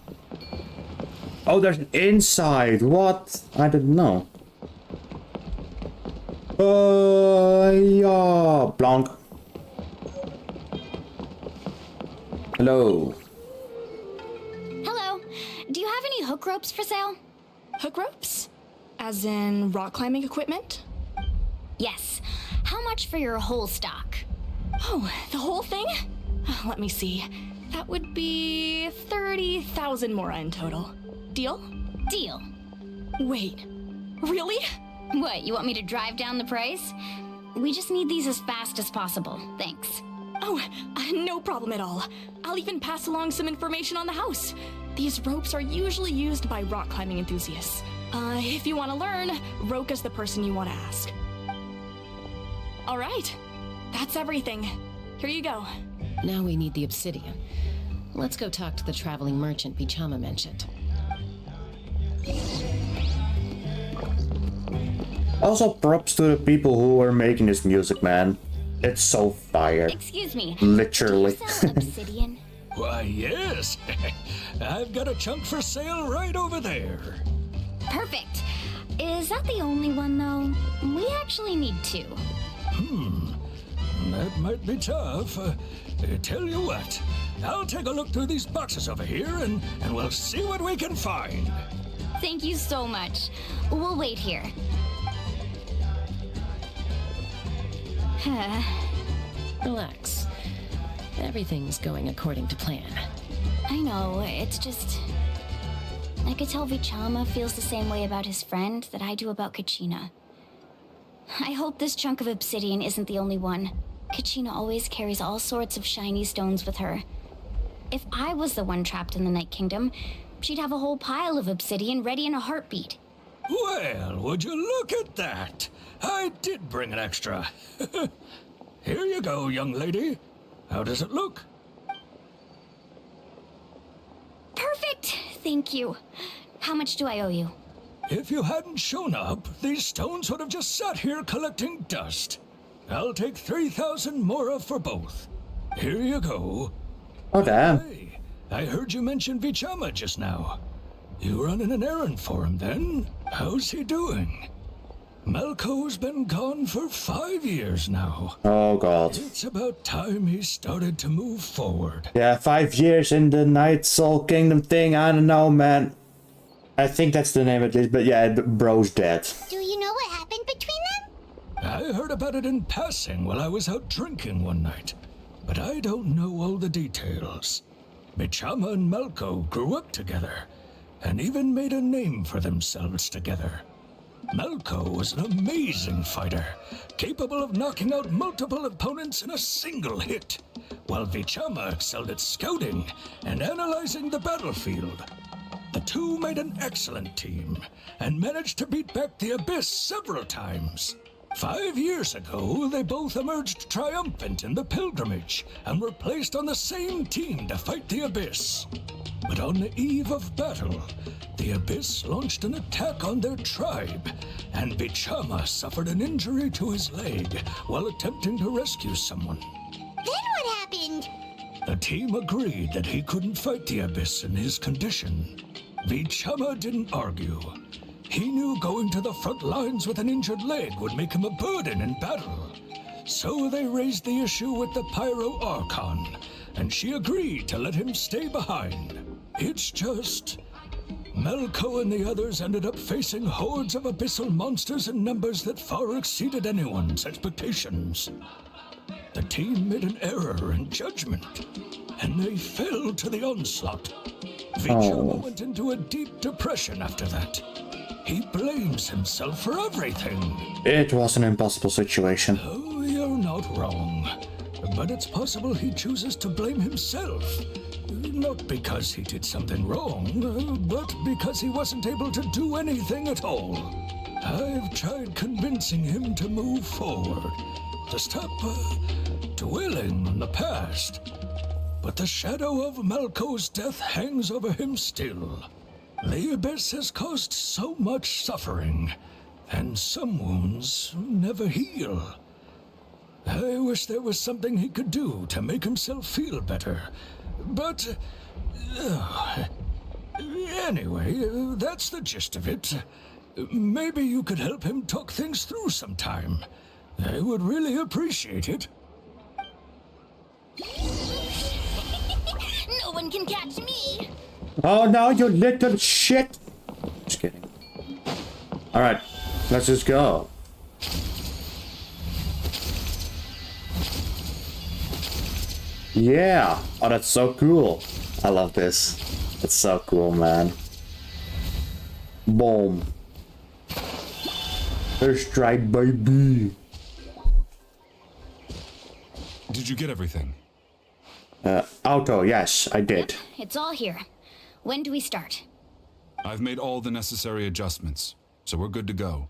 Oh, there's an inside. What? I didn't know. Yeah. Blanc. Hello. Hello. Do you have any hook ropes for sale? Hook ropes? As in rock climbing equipment? Yes. How much for your whole stock? Oh, the whole thing? Let me see. That would be 30,000 mora in total. Deal? Deal. Wait, really? What, you want me to drive down the price? We just need these as fast as possible. Thanks. Oh, no problem at all. I'll even pass along some information on the house. These ropes are usually used by rock climbing enthusiasts. If you want to learn, Roka's the person you want to ask. All right, that's everything. Here you go. Now we need the obsidian. Let's go talk to the traveling merchant Vichama mentioned. Also, props to the people who are making this music, man. It's so fire. Excuse me. Literally. Do you sell obsidian? Why, yes. I've got a chunk for sale right over there. Perfect. Is that the only one, though? We actually need 2. That might be tough. Tell you what, I'll take a look through these boxes over here and we'll see what we can find. Thank you so much. We'll wait here. Relax. Everything's going according to plan. I know, it's just... I could tell Vichama feels the same way about his friend that I do about Kachina. I hope this chunk of obsidian isn't the only one. Kachina always carries all sorts of shiny stones with her. If I was the one trapped in the Night Kingdom, she'd have a whole pile of obsidian ready in a heartbeat. Well, would you look at that? I did bring an extra. Here you go, young lady. How does it look? Perfect! Thank you. How much do I owe you? If you hadn't shown up, these stones would have just sat here collecting dust. I'll take 3,000 mora for both. Here you go. Oh, damn. Hey, I heard you mention Vichama just now. You running an errand for him then? How's he doing? Malco's been gone for 5 years now. Oh, God. It's about time he started to move forward. Yeah, 5 years in the Night Soul Kingdom thing. I don't know, man. I think that's the name at least, but yeah, bro's dead. Do you know what happened I heard about it in passing while I was out drinking one night, but I don't know all the details. Vichama and Malko grew up together, and even made a name for themselves together. Malko was an amazing fighter, capable of knocking out multiple opponents in a single hit, while Vichama excelled at scouting and analyzing the battlefield. The two made an excellent team, and managed to beat back the Abyss several times. 5 years ago, they both emerged triumphant in the pilgrimage, and were placed on the same team to fight the Abyss. But on the eve of battle, the Abyss launched an attack on their tribe, and Vichama suffered an injury to his leg while attempting to rescue someone. Then what happened? The team agreed that he couldn't fight the Abyss in his condition. Vichama didn't argue. He knew going to the front lines with an injured leg would make him a burden in battle. So they raised the issue with the Pyro Archon, and she agreed to let him stay behind. It's just... Malko and the others ended up facing hordes of abyssal monsters in numbers that far exceeded anyone's expectations. The team made an error in judgment, and they fell to the onslaught. Vichama went into a deep depression after that. He blames himself for everything. It was an impossible situation. Oh, you're not wrong. But it's possible he chooses to blame himself. Not because he did something wrong, but because he wasn't able to do anything at all. I've tried convincing him to move forward, to stop dwelling on the past. But the shadow of Malko's death hangs over him still. The Abyss has caused so much suffering, and some wounds never heal. I wish there was something he could do to make himself feel better. But... anyway, that's the gist of it. Maybe you could help him talk things through sometime. I would really appreciate it. No one can catch me! Oh no, you little shit! Just kidding. Alright, let's just go. Yeah! Oh, that's so cool. I love this. It's so cool, man. Boom. First try, baby. Did you get everything? Auto, yes, I did. It's all here. When do we start? I've made all the necessary adjustments, so we're good to go.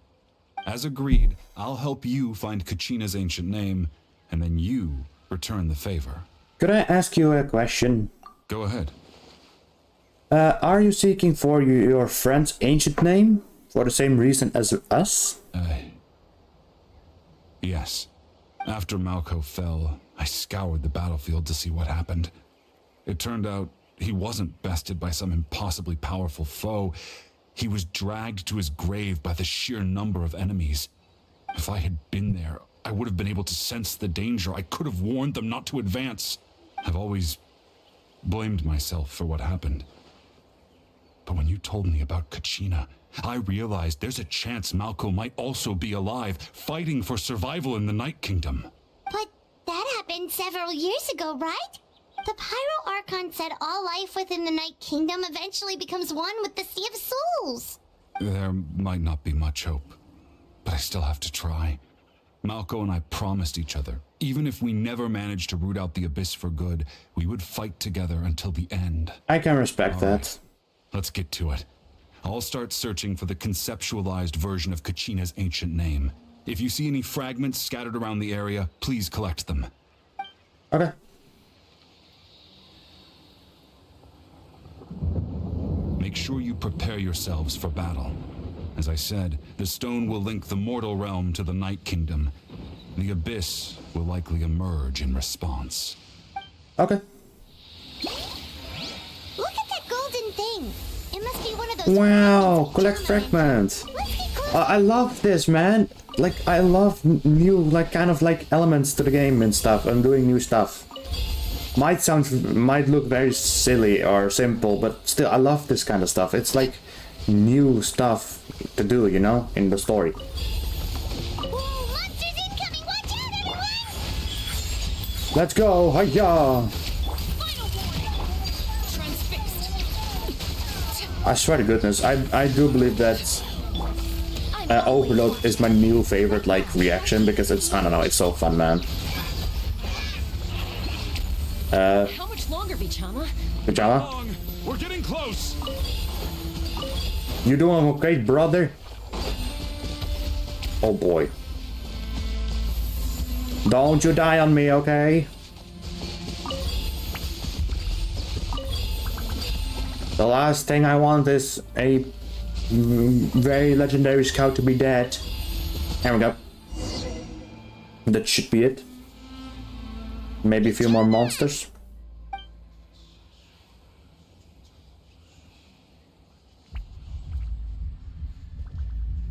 As agreed, I'll help you find Kachina's ancient name, and then you return the favor. Could I ask you a question? Go ahead. Are you seeking for your friend's ancient name? For the same reason as us? Yes. After Malko fell, I scoured the battlefield to see what happened. It turned out he wasn't bested by some impossibly powerful foe. He was dragged to his grave by the sheer number of enemies. If I had been there, I would have been able to sense the danger. I could have warned them not to advance. I've always blamed myself for what happened. But when you told me about Kachina, I realized there's a chance Malko might also be alive, fighting for survival in the Night Kingdom. But that happened several years ago, right? The Pyro Archon said all life within the Night Kingdom eventually becomes one with the Sea of Souls. There might not be much hope, but I still have to try. Malko and I promised each other, even if we never managed to root out the Abyss for good, we would fight together until the end. I can respect that. Right, let's get to it. I'll start searching for the conceptualized version of Kachina's ancient name. If you see any fragments scattered around the area, please collect them. Okay. Make sure you prepare yourselves for battle. As I said, the stone will link the mortal realm to the Night Kingdom. The Abyss will likely emerge in response. Okay. Look at that golden thing. It must be one of those... Wow, collect fragments. I love this, man. Like, I love new, like, kind of like elements to the game and stuff, and doing new stuff. Might look very silly or simple, but still, I love this kind of stuff. It's like new stuff to do, you know, in the story. Whoa, monsters Let's go! Hiya! I swear to goodness, I do believe that Overload is my new favorite like reaction because it's, I don't know, it's so fun, man. How much longer, Vichama? Vichama? We're getting close. You doing okay, brother? Oh boy. Don't you die on me, okay? The last thing I want is a very legendary scout to be dead. There we go. That should be it. Maybe a few more monsters.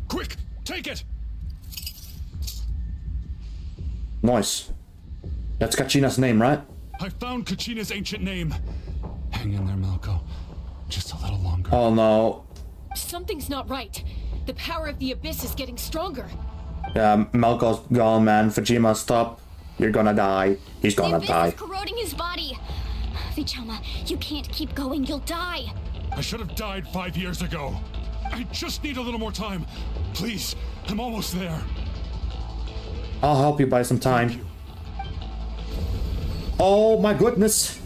Quick, take it! Nice. That's Kachina's name, right? I found Kachina's ancient name. Hang in there, Malco. Just a little longer. Oh no. Something's not right. The power of the Abyss is getting stronger. Yeah, Malco's gone, man. Fujima, stop. You're gonna die. He's gonna the die. Abyss is corroding his body. Vichama, you can't keep going. You'll die. I should have died 5 years ago. I just need a little more time. Please, I'm almost there. I'll help you buy some time. Oh my goodness.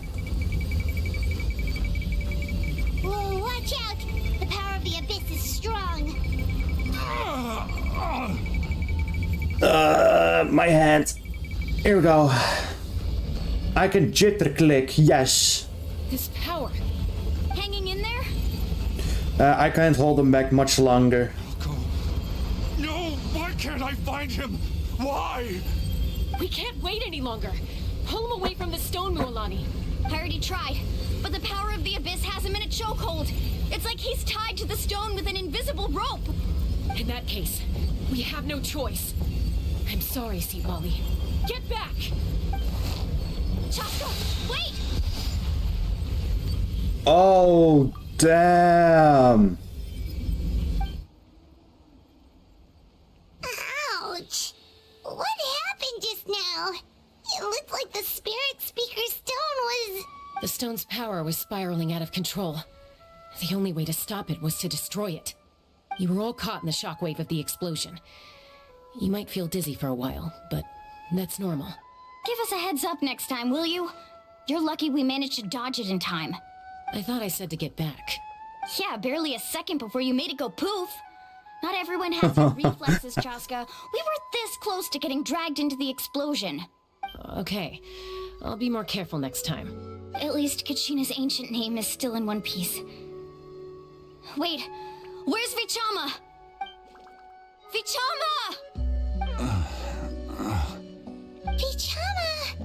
Whoa, watch out! The power of the Abyss is strong. My hand. Here we go. I can jitter click, yes. This power. Hanging in there? I can't hold him back much longer. No, why can't I find him? Why? We can't wait any longer. Pull him away from the stone, Mualani. I already tried, but the power of the Abyss has him in a chokehold. It's like he's tied to the stone with an invisible rope. In that case, we have no choice. I'm sorry, Sea Molly. Get back! Chaska, wait! Oh, damn. Ouch! What happened just now? It looked like the spirit speaker's stone was... The stone's power was spiraling out of control. The only way to stop it was to destroy it. You were all caught in the shockwave of the explosion. You might feel dizzy for a while, but that's normal. Give us a heads up next time, will you? You're lucky we managed to dodge it in time. I thought I said to get back. Yeah, barely a second before you made it go poof. Not everyone has your reflexes, Chaska. We were this close to getting dragged into the explosion. Okay, I'll be more careful next time. At least Kachina's ancient name is still in one piece. Wait, where's Vichama? Vichama! Vichama!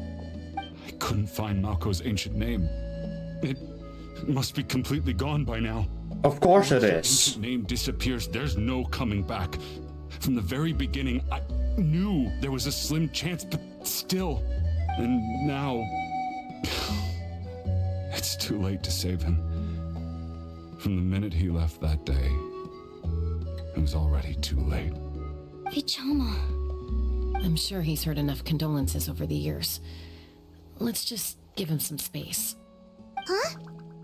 I couldn't find Malco's ancient name. It must be completely gone by now. Of course it Once is. the ancient name disappears, there's no coming back. From the very beginning, I knew there was a slim chance, but still. And now... it's too late to save him. From the minute he left that day, it was already too late. Vichama. I'm sure he's heard enough condolences over the years. Let's just give him some space. Huh?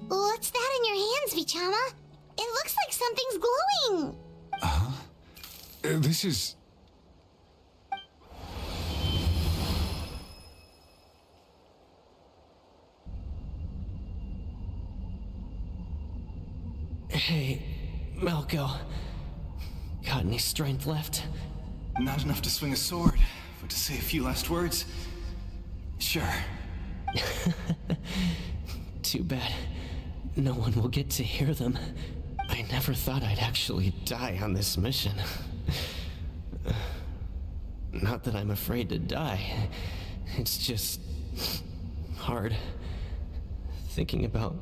What's that in your hands, Vichama? It looks like something's glowing. This is... Hey, Malco. Got any strength left? Not enough to swing a sword, but to say a few last words? Sure. Too bad. No one will get to hear them. I never thought I'd actually die on this mission. Not that I'm afraid to die. It's just... hard. Thinking about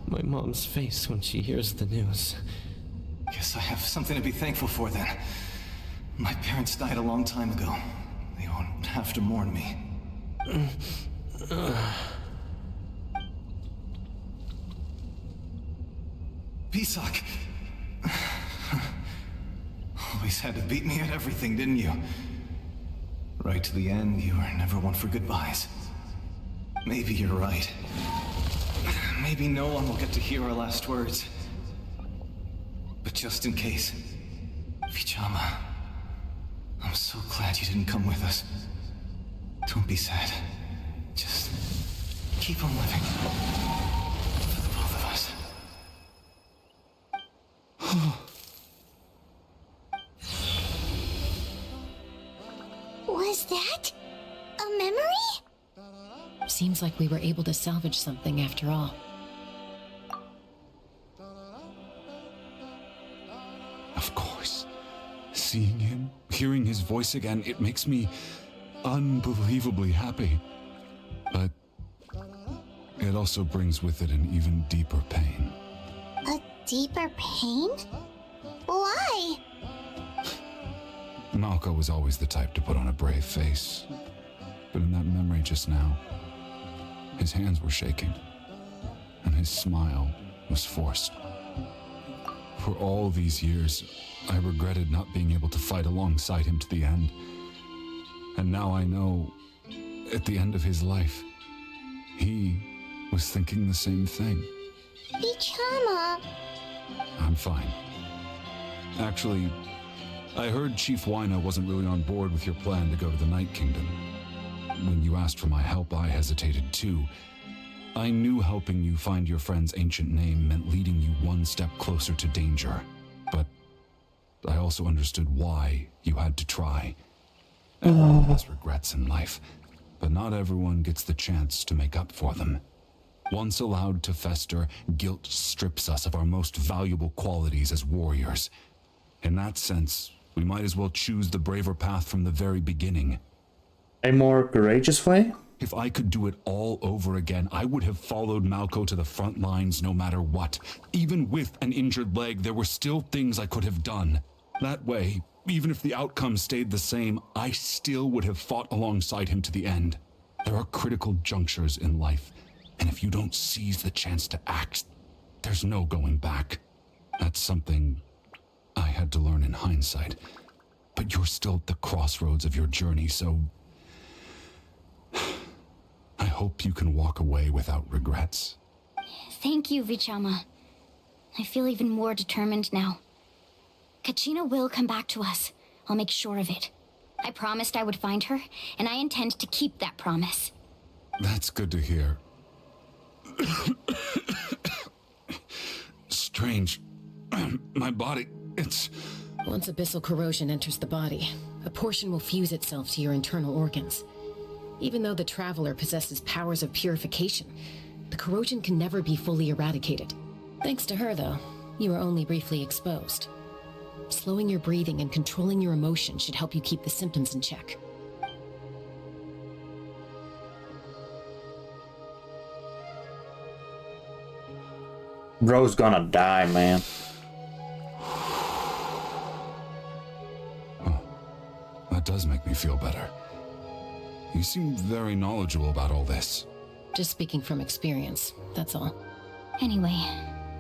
my mom's face when she hears the news. Guess I have something to be thankful for then. My parents died a long time ago. They won't have to mourn me. Pisak! Always had to beat me at everything, didn't you? Right to the end, you were never one for goodbyes. Maybe you're right. Maybe no one will get to hear our last words. But just in case, Vichama, I'm so glad you didn't come with us. Don't be sad. Just keep on living. For the both of us. Was that a memory? Seems like we were able to salvage something after all. Of course. Seeing him, hearing his voice again, it makes me unbelievably happy. But it also brings with it an even deeper pain. A deeper pain? Why? Malco was always the type to put on a brave face. But in that memory just now, his hands were shaking, and his smile was forced. For all these years, I regretted not being able to fight alongside him to the end. And now I know, at the end of his life, he was thinking the same thing. Vichama. I'm fine. Actually, I heard Chief Wyna wasn't really on board with your plan to go to the Night Kingdom. When you asked for my help, I hesitated too. I knew helping you find your friend's ancient name meant leading you one step closer to danger. But I also understood why you had to try. Everyone has regrets in life, but not everyone gets the chance to make up for them. Once allowed to fester, guilt strips us of our most valuable qualities as warriors. In that sense, we might as well choose the braver path from the very beginning. A more courageous way? If I could do it all over again, I would have followed Malco to the front lines no matter what. Even with an injured leg, there were still things I could have done. That way, even if the outcome stayed the same, I still would have fought alongside him to the end. There are critical junctures in life, and if you don't seize the chance to act, there's no going back. That's something I had to learn in hindsight. But you're still at the crossroads of your journey, so I hope you can walk away without regrets. Thank you, Vichama. I feel even more determined now. Kachina will come back to us. I'll make sure of it. I promised I would find her, and I intend to keep that promise. That's good to hear. Strange. My body, it's... Once abyssal corrosion enters the body, a portion will fuse itself to your internal organs. Even though the Traveler possesses powers of purification, the corrosion can never be fully eradicated. Thanks to her, though, you are only briefly exposed. Slowing your breathing and controlling your emotions should help you keep the symptoms in check. Bro's gonna die, man. Oh, that does make me feel better. You seem very knowledgeable about all this. Just speaking from experience, that's all. Anyway,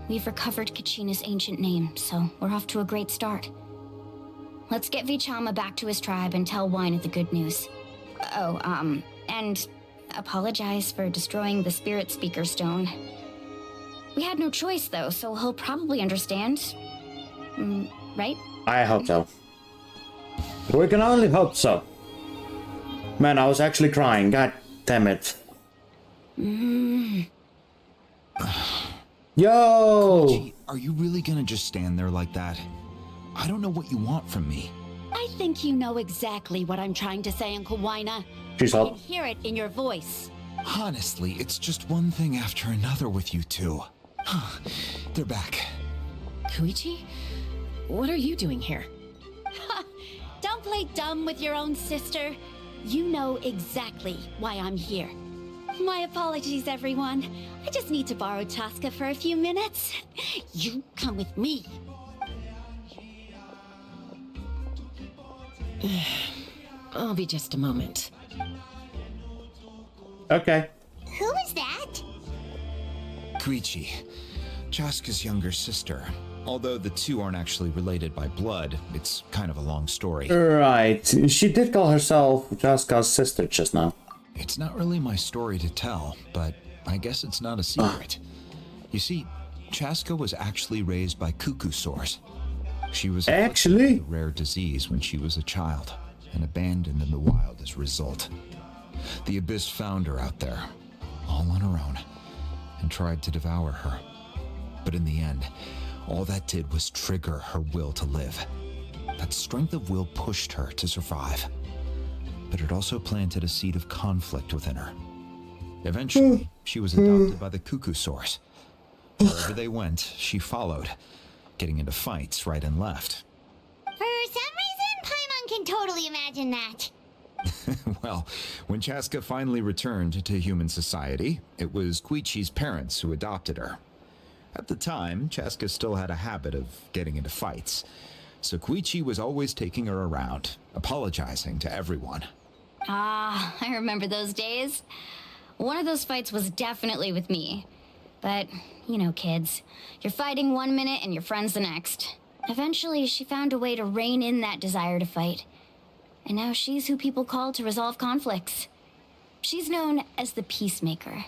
we've recovered Kachina's ancient name, so we're off to a great start. Let's get Vichama back to his tribe and tell Wyna the good news. Oh, and apologize for destroying the Spirit Speaker Stone. We had no choice, though, so he'll probably understand. Right? I hope so. We can only hope so. Man, I was actually crying. God damn it. Yo! Koichi, are you really gonna just stand there like that? I don't know what you want from me. I think you know exactly what I'm trying to say, Uncle Wyna. She's I up. can hear it in your voice. Honestly, it's just one thing after another with you two. They're back. Koichi? What are you doing here? Don't play dumb with your own sister. You know exactly why I'm here. My apologies, everyone. I just need to borrow Tosca for a few minutes. You come with me. I'll be just a moment. Okay. Who is that? Koichi, Jaska's younger sister. Although the two aren't actually related by blood, it's kind of a long story. Right. She did call herself Jaska's sister just now. It's not really my story to tell, but I guess it's not a secret. You see, Chaska was actually raised by cuckoo sores. She was afflicted with a rare disease when she was a child and abandoned in the wild as a result. The Abyss found her out there, all on her own, and tried to devour her. But in the end, all that did was trigger her will to live. That strength of will pushed her to survive. But it also planted a seed of conflict within her. Eventually, she was adopted by the cuckoo source. Wherever they went, she followed, getting into fights right and left. For some reason, Paimon can totally imagine that. Well, when Chaska finally returned to human society, it was Koichi's parents who adopted her. At the time, Chaska still had a habit of getting into fights, so Koichi was always taking her around, apologizing to everyone. Ah, I remember those days. One of those fights was definitely with me. But, you know, kids. You're fighting one minute and your friend's the next. Eventually, she found a way to rein in that desire to fight. And now she's who people call to resolve conflicts. She's known as the Peacemaker.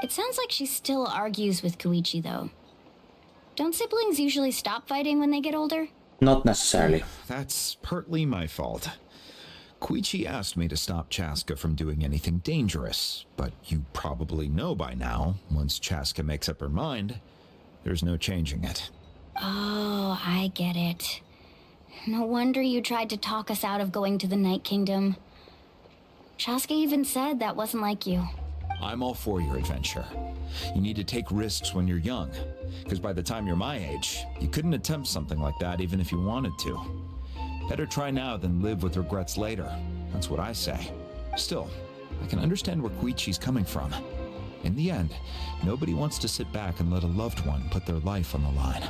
It sounds like she still argues with Koichi, though. Don't siblings usually stop fighting when they get older? Not necessarily. That's partly my fault. Koichi asked me to stop Chaska from doing anything dangerous, but you probably know by now, once Chaska makes up her mind, there's no changing it. Oh, I get it. No wonder you tried to talk us out of going to the Night Kingdom. Chaska even said that wasn't like you. I'm all for your adventure. You need to take risks when you're young, because by the time you're my age, you couldn't attempt something like that even if you wanted to. Better try now than live with regrets later. That's what I say. Still, I can understand where Koichi's coming from. In the end, nobody wants to sit back and let a loved one put their life on the line.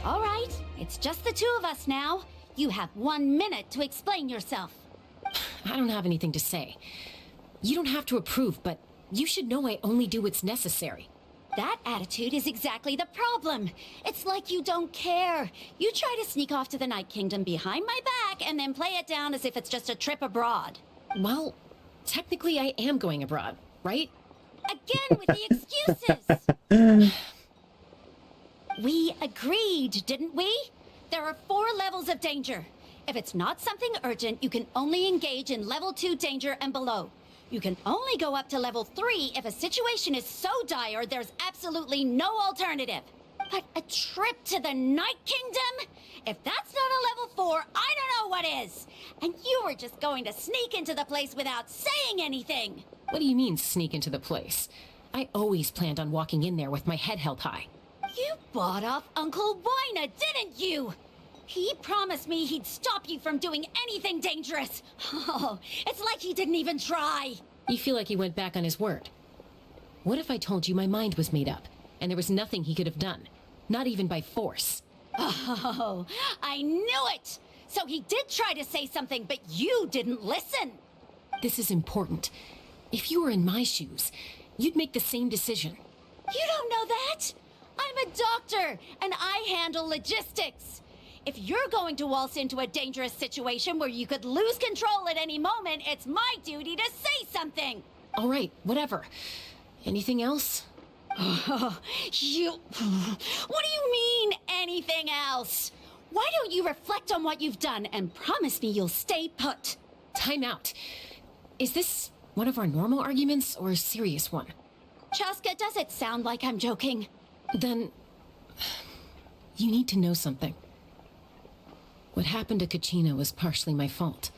All right, it's just the two of us now. You have 1 minute to explain yourself. I don't have anything to say. You don't have to approve, but you should know I only do what's necessary. That attitude is exactly the problem. It's like you don't care. You try to sneak off to the Night Kingdom behind my back and then play it down as if it's just a trip abroad. Well, technically I am going abroad, right? Again with the excuses! We agreed, didn't we? There are 4 levels of danger. If it's not something urgent, you can only engage in level 2 danger and below. You can only go up to level 3 if a situation is so dire there's absolutely no alternative. But a trip to the Night Kingdom? If that's not a level 4, I don't know what is. And you were just going to sneak into the place without saying anything. What do you mean, sneak into the place? I always planned on walking in there with my head held high. You bought off Uncle Wina, didn't you? He promised me he'd stop you from doing anything dangerous. Oh, it's like he didn't even try. You feel like he went back on his word. What if I told you my mind was made up, and there was nothing he could have done? Not even by force. Oh, I knew it! So he did try to say something, but you didn't listen. This is important. If you were in my shoes, you'd make the same decision. You don't know that? I'm a doctor, and I handle logistics. If you're going to waltz into a dangerous situation where you could lose control at any moment, it's my duty to say something. All right, whatever. Anything else? What do you mean, anything else? Why don't you reflect on what you've done and promise me you'll stay put? Time out. Is this one of our normal arguments or a serious one? Chaska, does it sound like I'm joking? Then you need to know something. What happened to Kachina was partially my fault.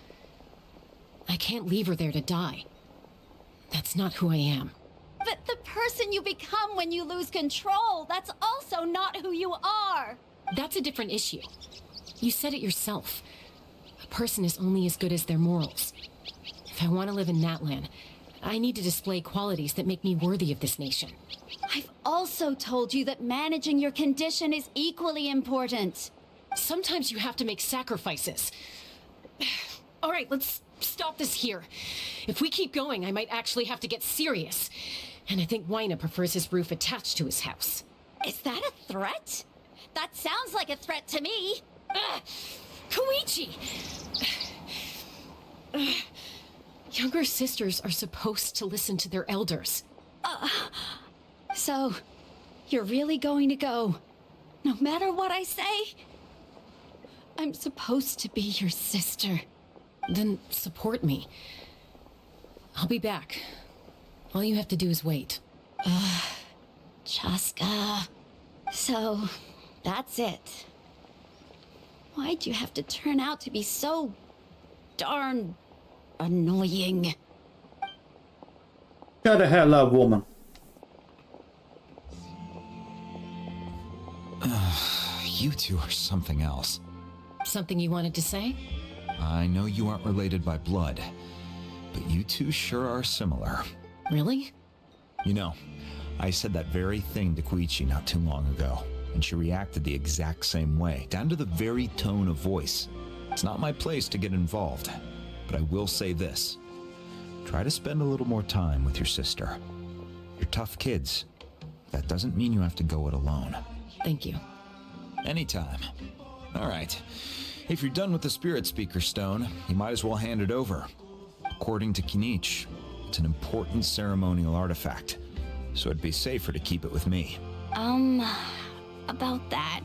I can't leave her there to die. That's not who I am. But the person you become when you lose control, that's also not who you are. That's a different issue. You said it yourself. A person is only as good as their morals. If I want to live in Natlan, I need to display qualities that make me worthy of this nation. I've also told you that managing your condition is equally important. Sometimes you have to make sacrifices. All right, let's stop this here. If we keep going, I might actually have to get serious. And I think Wina prefers his roof attached to his house. Is that a threat? That sounds like a threat to me. Koichi! Younger sisters are supposed to listen to their elders. So, you're really going to go, no matter what I say? I'm supposed to be your sister. Then support me. I'll be back. All you have to do is wait. Chaska. So, that's it. Why'd you have to turn out to be so darn annoying? Shut the hell up, woman. You two are something else. Something you wanted to say? I know you aren't related by blood, but you two sure are similar. Really? You know, I said that very thing to Koichi not too long ago, and she reacted the exact same way, down to the very tone of voice. It's not my place to get involved, but I will say this. Try to spend a little more time with your sister. You're tough kids. That doesn't mean you have to go it alone. Thank you. Anytime. All right. If you're done with the Spirit Speaker Stone, you might as well hand it over. According to Kinich, it's an important ceremonial artifact, so it'd be safer to keep it with me. About that.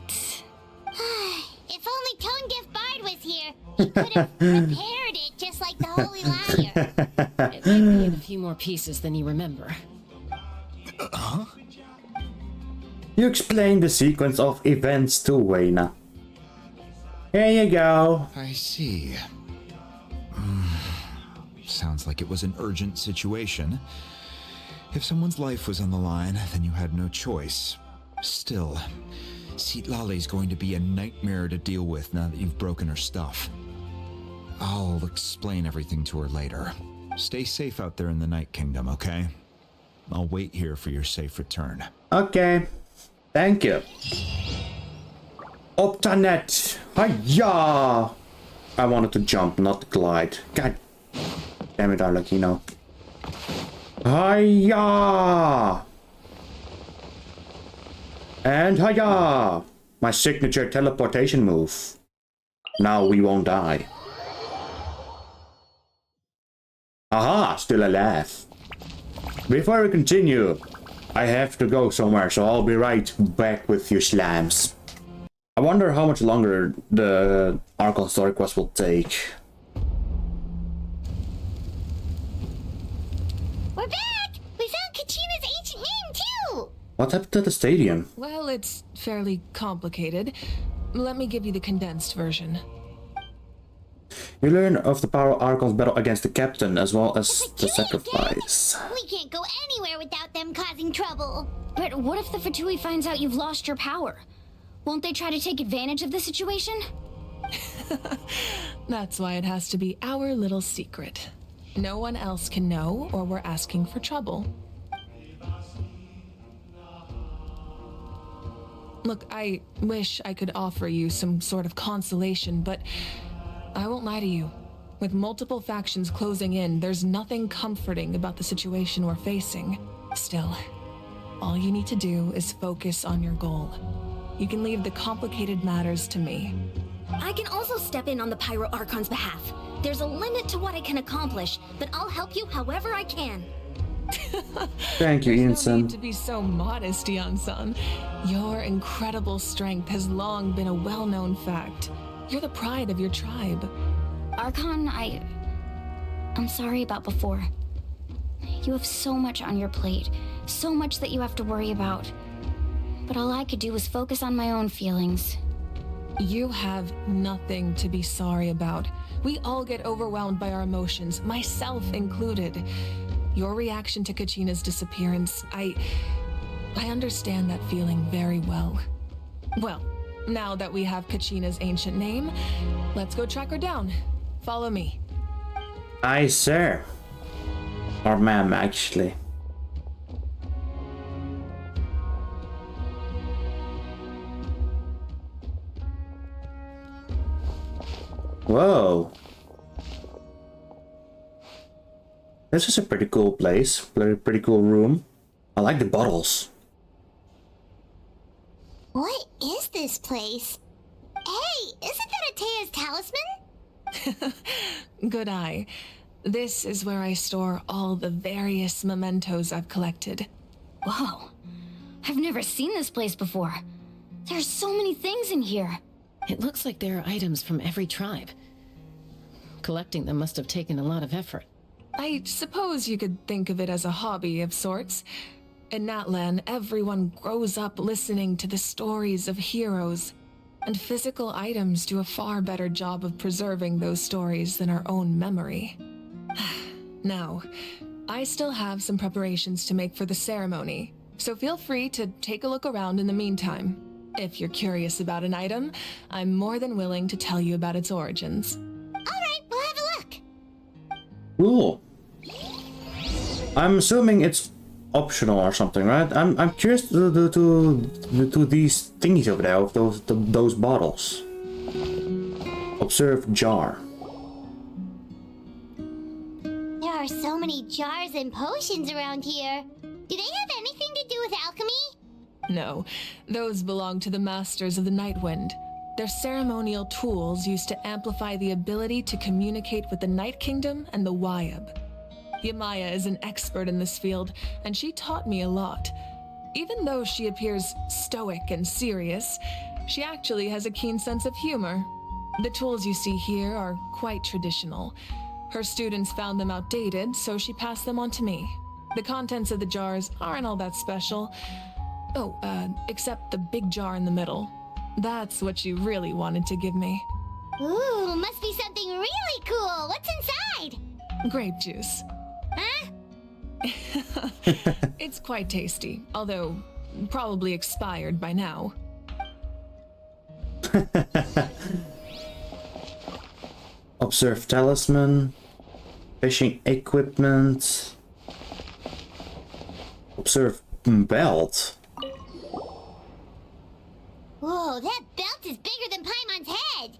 If only Tonegif Bard was here, he could have prepared it just like the Holy Liar. It might be in a few more pieces than you remember. Huh? You explained the sequence of events to Wayna. Here you go. I see. Sounds like it was an urgent situation. If someone's life was on the line, then you had no choice. Still, Citlali's going to be a nightmare to deal with now that you've broken her stuff. I'll explain everything to her later. Stay safe out there in the Night Kingdom, okay? I'll wait here for your safe return. Okay. Thank you. Optanet! Hiya! I wanted to jump, not glide. God damn it, Arlecchino. Hiya! And hiya! My signature teleportation move. Now we won't die. Aha! Still alive. Before we continue, I have to go somewhere, so I'll be right back with you slams. I wonder how much longer the Archon story quest will take. We're back! We found Kachina's ancient name, too! What happened to the stadium? Well, it's fairly complicated. Let me give you the condensed version. You learn of the power of Archon's battle against the captain, as well as the sacrifice. We can't go anywhere without them causing trouble. But what if the Fatui finds out you've lost your power? Won't they try to take advantage of the situation? That's why it has to be our little secret. No one else can know, or we're asking for trouble. Look, I wish I could offer you some sort of consolation, but I won't lie to you. With multiple factions closing in, there's nothing comforting about the situation we're facing. Still, all you need to do is focus on your goal. You can leave the complicated matters to me. I can also step in on the Pyro Archon's behalf. There's a limit to what I can accomplish, but I'll help you however I can. Thank you, There's no Ian-san. need to be so modest, Ian-san. Your incredible strength has long been a well-known fact. You're the pride of your tribe. Archon, I'm sorry about before. You have so much on your plate, so much that you have to worry about. But all I could do was focus on my own feelings. You have nothing to be sorry about. We all get overwhelmed by our emotions, myself included. Your reaction to Kachina's disappearance, I understand that feeling very well. Well, now that we have Kachina's ancient name, let's go track her down. Follow me. Aye, sir. Or ma'am, actually. Whoa. This is a pretty cool place. Pretty cool room. I like the bottles. What is this place? Hey, isn't that Atea's talisman? Good eye. This is where I store all the various mementos I've collected. Whoa. I've never seen this place before. There's so many things in here. It looks like there are items from every tribe. Collecting them must have taken a lot of effort. I suppose you could think of it as a hobby of sorts. In Natlan, everyone grows up listening to the stories of heroes, and physical items do a far better job of preserving those stories than our own memory. Now, I still have some preparations to make for the ceremony, so feel free to take a look around in the meantime. If you're curious about an item, I'm more than willing to tell you about its origins. Alright, we'll have a look. Cool. I'm assuming it's optional or something, right? I'm curious to these thingies over there, of those bottles. Observe jar. There are so many jars and potions around here. Do they have anything to do with alchemy? No, those belong to the Masters of the Nightwind. They're ceremonial tools used to amplify the ability to communicate with the Night Kingdom and the Wyab. Yamaya is an expert in this field, and she taught me a lot. Even though she appears stoic and serious, she actually has a keen sense of humor. The tools you see here are quite traditional. Her students found them outdated, so she passed them on to me. The contents of the jars aren't all that special. Oh, except the big jar in the middle. That's what she really wanted to give me. Ooh, must be something really cool. What's inside? Grape juice. Huh? It's quite tasty, although probably expired by now. Observe talisman. Fishing equipment. Observe belt. Whoa, that belt is bigger than Paimon's head!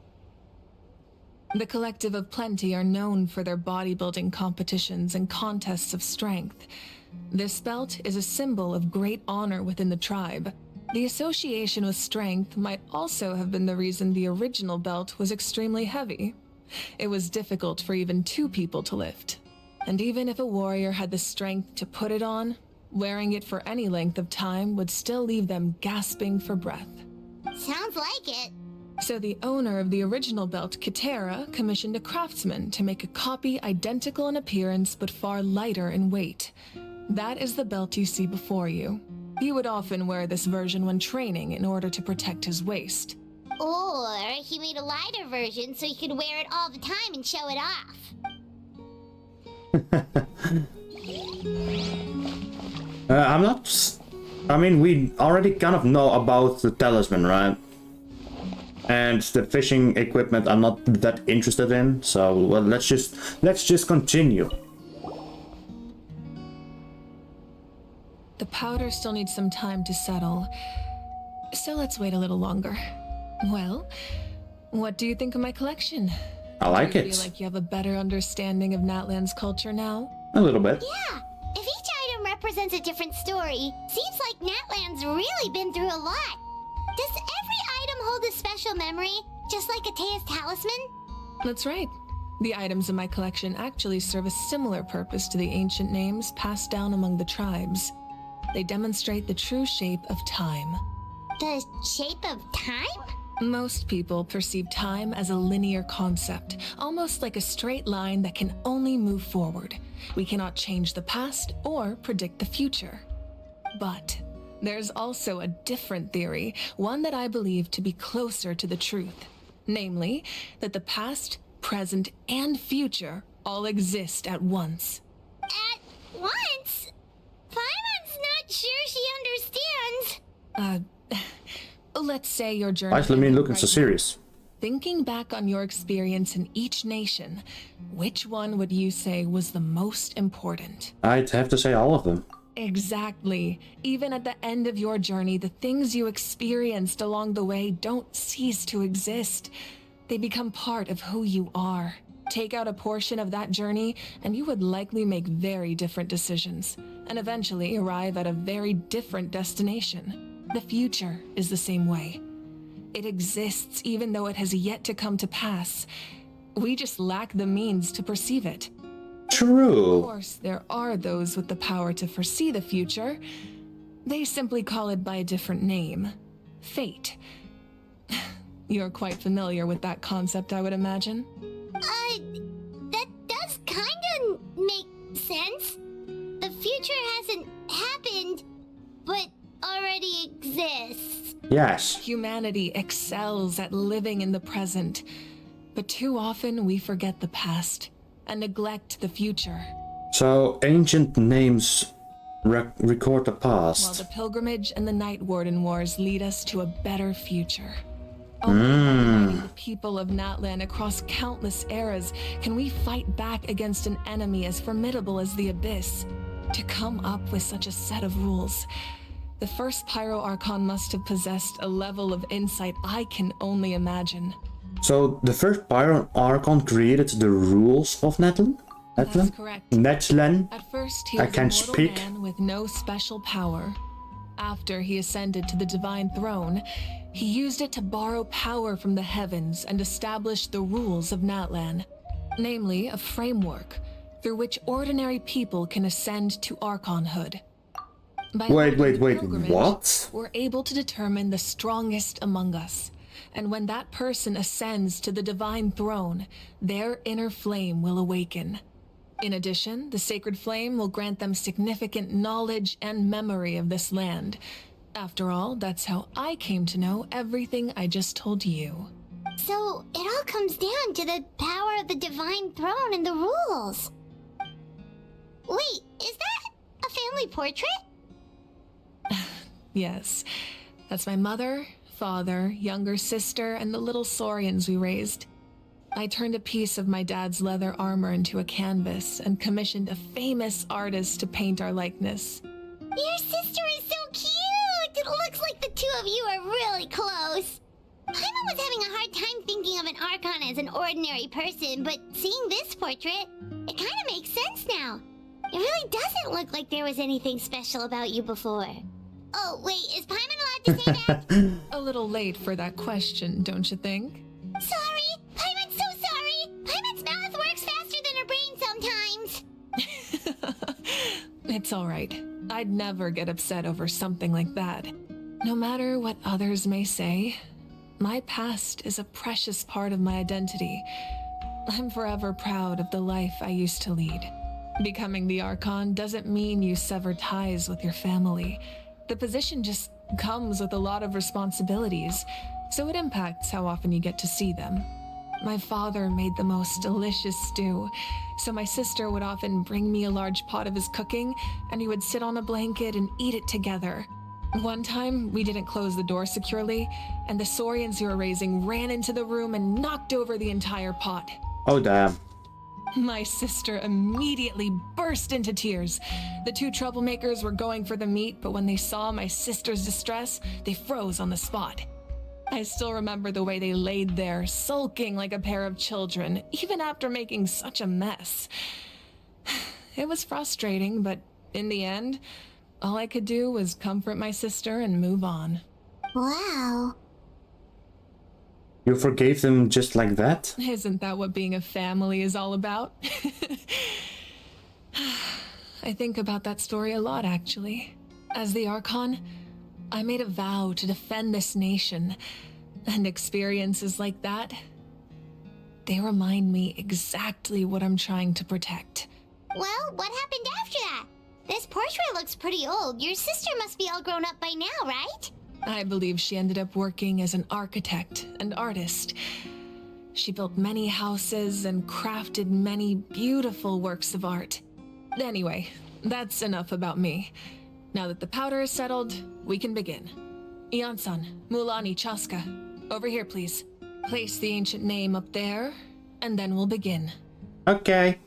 The Collective of Plenty are known for their bodybuilding competitions and contests of strength. This belt is a symbol of great honor within the tribe. The association with strength might also have been the reason the original belt was extremely heavy. It was difficult for even 2 people to lift. And even if a warrior had the strength to put it on, wearing it for any length of time would still leave them gasping for breath. Sounds like it. So the owner of the original belt, Kitera, commissioned a craftsman to make a copy identical in appearance but far lighter in weight. That is the belt you see before you. He would often wear this version when training in order to protect his waist. Or he made a lighter version so he could wear it all the time and show it off. I mean, we already kind of know about the talisman, right? And the fishing equipment I'm not that interested in, so well, let's just continue. The powder still needs some time to settle, so let's wait a little longer. Well, what do you think of my collection? I like it. Do you feel like you have a better understanding of Natlan's culture now? A little bit. Yeah, if each item represents a different story, seems like Natlan's really been through a lot. Does every item hold a special memory, just like Atea's talisman? That's right. The items in my collection actually serve a similar purpose to the ancient names passed down among the tribes. They demonstrate the true shape of time. The shape of time? Most people perceive time as a linear concept, almost like a straight line that can only move forward. We cannot change the past or predict the future. But there's also a different theory, one that I believe to be closer to the truth. Namely, that the past, present, and future all exist at once. At once? Paimon's not sure she understands. Let's say your journey... Why is Lamine looking so serious? Thinking back on your experience in each nation, which one would you say was the most important? I'd have to say all of them. Exactly. Even at the end of your journey, the things you experienced along the way don't cease to exist. They become part of who you are. Take out a portion of that journey, and you would likely make very different decisions, and eventually arrive at a very different destination. The future is the same way. It exists even though it has yet to come to pass. We just lack the means to perceive it. True. Of course, there are those with the power to foresee the future. They simply call it by a different name. Fate. You're quite familiar with that concept, I would imagine. That does kinda make sense. The future hasn't happened, but already exists. Yes. Humanity excels at living in the present, but too often we forget the past and neglect the future. So ancient names record the past. While the pilgrimage and the Night Warden Wars lead us to a better future. Only by uniting the people of Natlan across countless eras can we fight back against an enemy as formidable as the Abyss. To come up with such a set of rules, the first Pyro Archon must have possessed a level of insight I can only imagine. So the first Pyro Archon created the rules of Natlan? That's correct. Natlan? At first, he I was a can't mortal speak. man with no special power. After he ascended to the Divine Throne, he used it to borrow power from the heavens and establish the rules of Natlan, namely a framework through which ordinary people can ascend to Archonhood. By Wait, holding the wait, pilgrimage, what? We're able to determine the strongest among us, and when that person ascends to the Divine Throne, their inner flame will awaken. In addition, the sacred flame will grant them significant knowledge and memory of this land. After all, that's how I came to know everything I just told you. So it all comes down to the power of the Divine Throne and the rules. Wait, is that a family portrait? Yes, that's my mother, father, younger sister, and the little saurians we raised. I turned a piece of my dad's leather armor into a canvas and commissioned a famous artist to paint our likeness. Your sister is so cute! It looks like the two of you are really close. Paimon was having a hard time thinking of an Archon as an ordinary person, but seeing this portrait, it kind of makes sense now. It really doesn't look like there was anything special about you before. Oh, wait, is Paimon allowed to say that? A little late for that question, don't you think? Sorry! Paimon's so sorry! Paimon's mouth works faster than her brain sometimes! It's all right. I'd never get upset over something like that. No matter what others may say, my past is a precious part of my identity. I'm forever proud of the life I used to lead. Becoming the Archon doesn't mean you sever ties with your family. The position just comes with a lot of responsibilities, so it impacts how often you get to see them. My father made the most delicious stew, so my sister would often bring me a large pot of his cooking, and we would sit on a blanket and eat it together. One time, we didn't close the door securely, and the saurians we were raising ran into the room and knocked over the entire pot. Oh damn. My sister immediately burst into tears. The two troublemakers were going for the meat, but when they saw my sister's distress, they froze on the spot. I still remember the way they laid there, sulking like a pair of children, even after making such a mess. It was frustrating, but in the end, all I could do was comfort my sister and move on. Wow. You forgave them just like that? Isn't that what being a family is all about? I think about that story a lot, actually. As the Archon, I made a vow to defend this nation, and experiences like that, they remind me exactly what I'm trying to protect. Well, what happened after that? This portrait looks pretty old. Your sister must be all grown up by now, right? I believe she ended up working as an architect and artist. She built many houses and crafted many beautiful works of art. Anyway, that's enough about me. Now that the powder is settled, we can begin. Ian-san, Mulani, Chaska, over here please. Place the ancient name up there, and then we'll begin. Okay.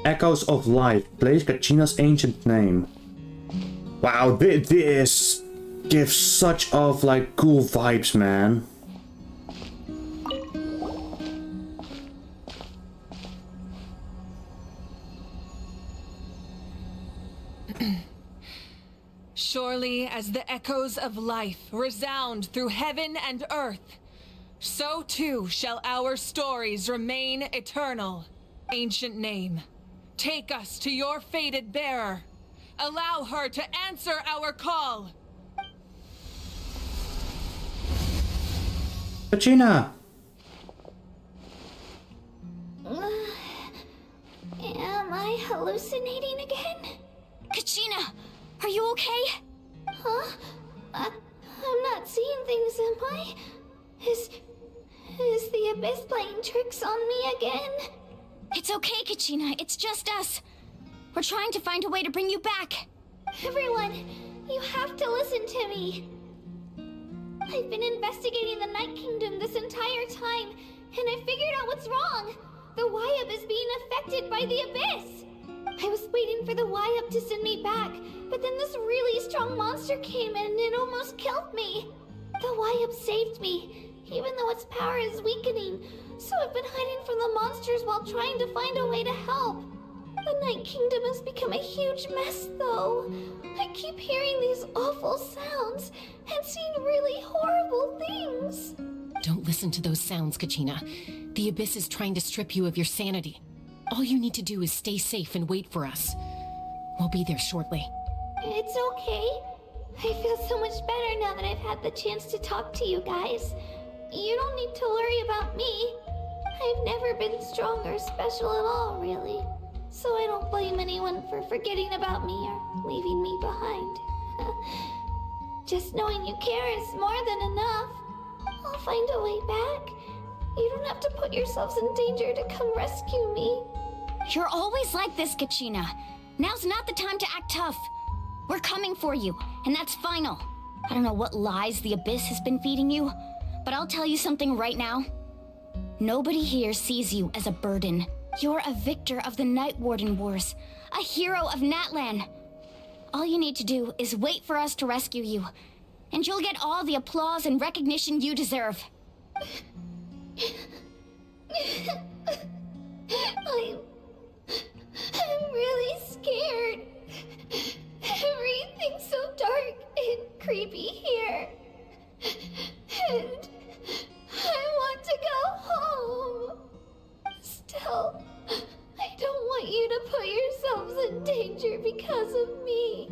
Echoes of Life. Place Kachina's ancient name. Wow, this gives such of like cool vibes, man. Surely as the echoes of life resound through heaven and earth, so too shall our stories remain eternal. Ancient name, take us to your fated bearer. Allow her to answer our call. Regina! Am I hallucinating again? Kachina, are you okay? Huh? I'm not seeing things, am I? Is the Abyss playing tricks on me again? It's okay, Kachina. It's just us. We're trying to find a way to bring you back. Everyone, you have to listen to me. I've been investigating the Night Kingdom this entire time, and I figured out what's wrong. The Wyab is being affected by the Abyss. I was waiting for the Wyab to send me back, but then this really strong monster came in and it almost killed me. The Wyab saved me, even though its power is weakening, so I've been hiding from the monsters while trying to find a way to help. The Night Kingdom has become a huge mess, though. I keep hearing these awful sounds and seeing really horrible things. Don't listen to those sounds, Kachina. The Abyss is trying to strip you of your sanity. All you need to do is stay safe and wait for us. We'll be there shortly. It's okay. I feel so much better now that I've had the chance to talk to you guys. You don't need to worry about me. I've never been strong or special at all, really. So I don't blame anyone for forgetting about me or leaving me behind. Just knowing you care is more than enough. I'll find a way back. You don't have to put yourselves in danger to come rescue me. You're always like this, Kachina. Now's not the time to act tough. We're coming for you, and that's final. I don't know what lies the Abyss has been feeding you, but I'll tell you something right now. Nobody here sees you as a burden. You're a victor of the Night Warden Wars, a hero of Natlan. All you need to do is wait for us to rescue you, and you'll get all the applause and recognition you deserve. I'm really scared. Everything's so dark and creepy here. And I want to go home. Still, I don't want you to put yourselves in danger because of me.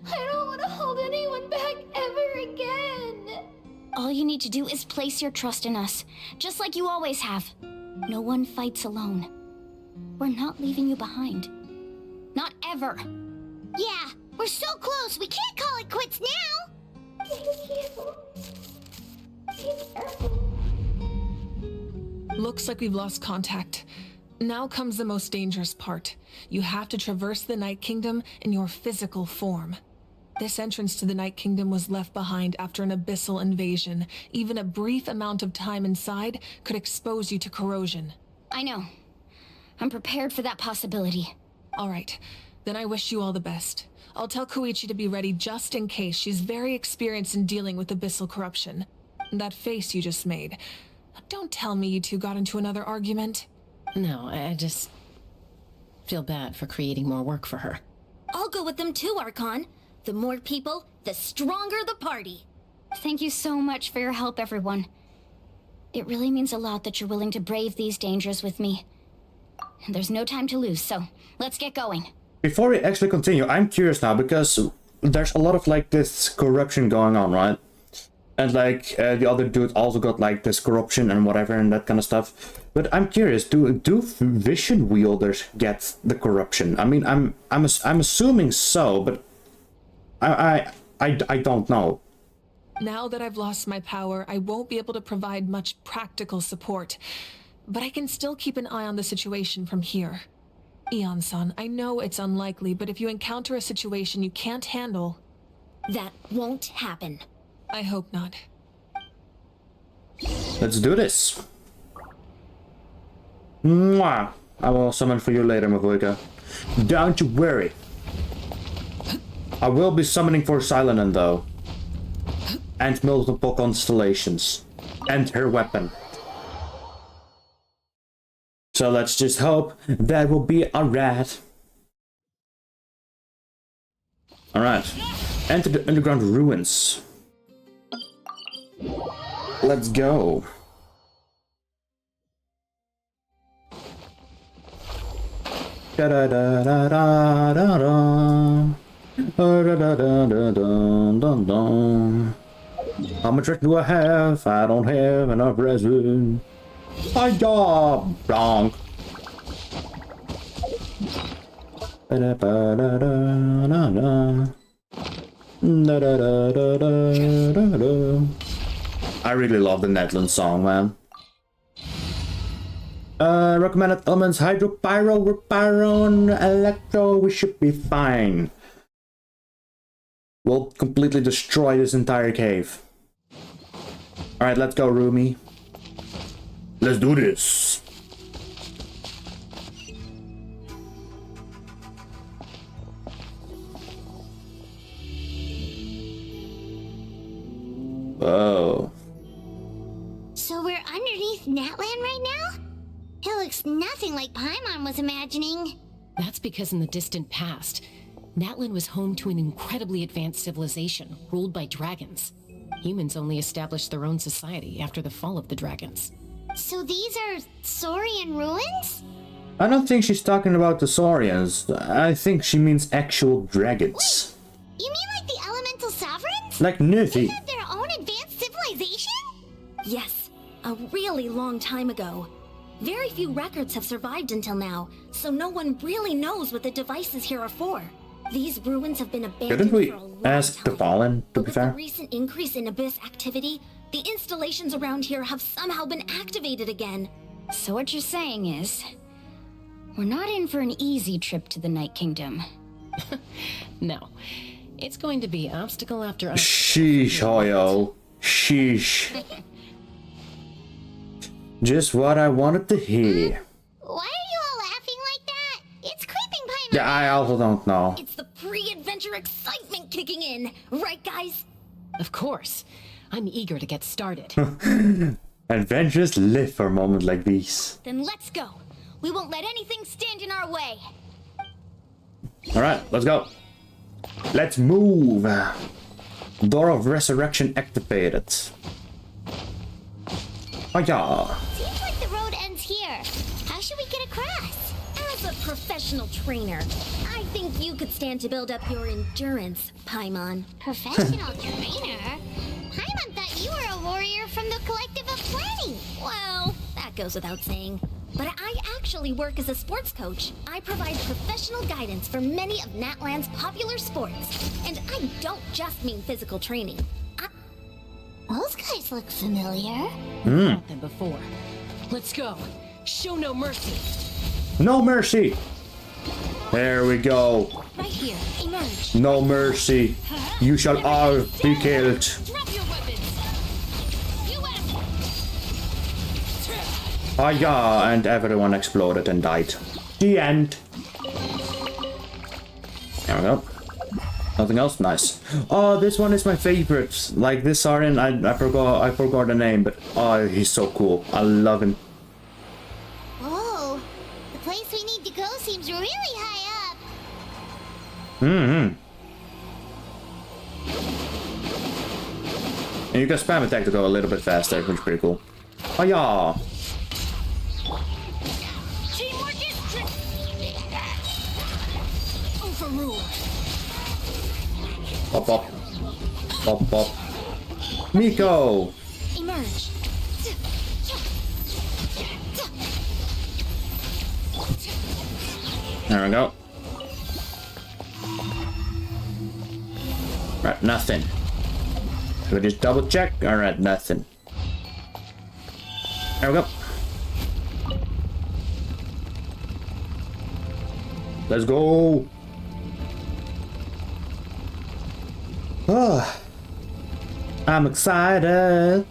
I don't want to hold anyone back ever again. All you need to do is place your trust in us, just like you always have. No one fights alone. We're not leaving you behind. Not ever. Yeah, we're so close, we can't call it quits now. Thank you. Be careful. Looks like we've lost contact. Now comes the most dangerous part. You have to traverse the Night Kingdom in your physical form. This entrance to the Night Kingdom was left behind after an abyssal invasion. Even a brief amount of time inside could expose you to corrosion. I know. I'm prepared for that possibility. All right, then I wish you all the best. I'll tell Koichi to be ready just in case. She's very experienced in dealing with abyssal corruption. That face you just made. Don't tell me you two got into another argument. No, I just feel bad for creating more work for her. I'll go with them too, Archon. The more people, the stronger the party. Thank you so much for your help, everyone. It really means a lot that you're willing to brave these dangers with me. And there's no time to lose, so let's get going. Before we actually continue, I'm curious now because there's a lot of like this corruption going on, right? And like the other dude also got like this corruption and whatever and that kind of stuff. But I'm curious, do vision wielders get the corruption? I mean, I'm assuming so, but I don't know. Now that I've lost my power, I won't be able to provide much practical support. But I can still keep an eye on the situation from here. Eon-san, I know it's unlikely, but if you encounter a situation you can't handle... That won't happen. I hope not. Let's do this. Mwah! I will summon for you later, Mavuika. Don't you worry. I will be summoning for Silenan though. And multiple constellations. And her weapon. So let's just hope that will be a rat. Alright. Enter the underground ruins. Let's go. Da da da da da da da. Da da da da da da da. How much rest do I have? I don't have enough resin. My job, wrong. Da da da da da da. Da da da da da da. I really love the Natlan song, man. Recommended elements: hydro, pyro, pyro, and electro. We should be fine. We'll completely destroy this entire cave. Alright, let's go, Rumi. Let's do this. Whoa. So we're underneath Natlan right now? It looks nothing like Paimon was imagining. That's because in the distant past, Natlan was home to an incredibly advanced civilization ruled by dragons. Humans only established their own society after the fall of the dragons. So these are Saurian ruins? I don't think she's talking about the Saurians. I think she means actual dragons. Wait, you mean like the elemental sovereigns? Like Nuthi. They have their own advanced civilization? Yes, a really long time ago. Very few records have survived until now, so no one really knows what the devices here are for. These ruins have been abandoned Couldn't we for a long ask the Fallen, to be With fair? the recent increase in Abyss activity, the installations around here have somehow been activated again. So what you're saying is, we're not in for an easy trip to the Night Kingdom. No. It's going to be obstacle after Sheesh, Hoyo. Sheesh. Just what I wanted to hear. Why are you all laughing like that? It's creeping, Paimon. Yeah, I also don't know. It's the pre-adventure excitement kicking in, right guys? Of course. I'm eager to get started. Adventures live for moments like these. Then let's go. We won't let anything stand in our way. Alright, let's go. Let's move. Door of Resurrection activated. Oh yeah. Seems like the road ends here. How should we get across? As a professional trainer, I think you could stand to build up your endurance, Paimon. Professional trainer? Paimon thought you were a warrior from the Collective of Planning. Well, that goes without saying. But I actually work as a sports coach. I provide professional guidance for many of Natlan's popular sports. And I don't just mean physical training. Those guys look familiar. Fought them before. Let's go. Show no mercy. No mercy. There we go. Right here, emerge. No mercy. You shall all be killed. Drop your weapons. Ah yeah, and everyone exploded and died. The end. There we go. Nothing else? Nice. Oh, this one is my favorite. Like this Saurian, I forgot the name, but oh, he's so cool. I love him. Whoa, the place we need to go seems really high up. And you can spam attack to go a little bit faster, which is pretty cool. Oh yeah. Overruled. Pop pop. Pop pop. Miko! Emerge. There we go. Right, nothing. Should we just double check? Alright, nothing. There we go. Let's go. Oh, I'm excited.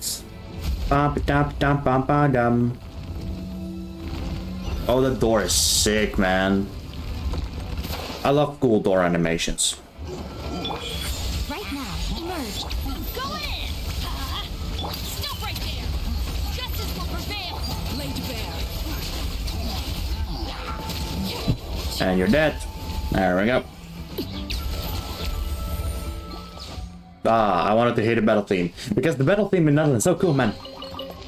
Bum-ba-dum-bum-bum-bum. Oh, the door is sick, man. I love cool door animations. Right now, emerge. Go in! Stop right there! Justice will prevail! Laid bare. And you're dead. There we go. I wanted to hear the battle theme. Because the battle theme in Natlan is so cool, man.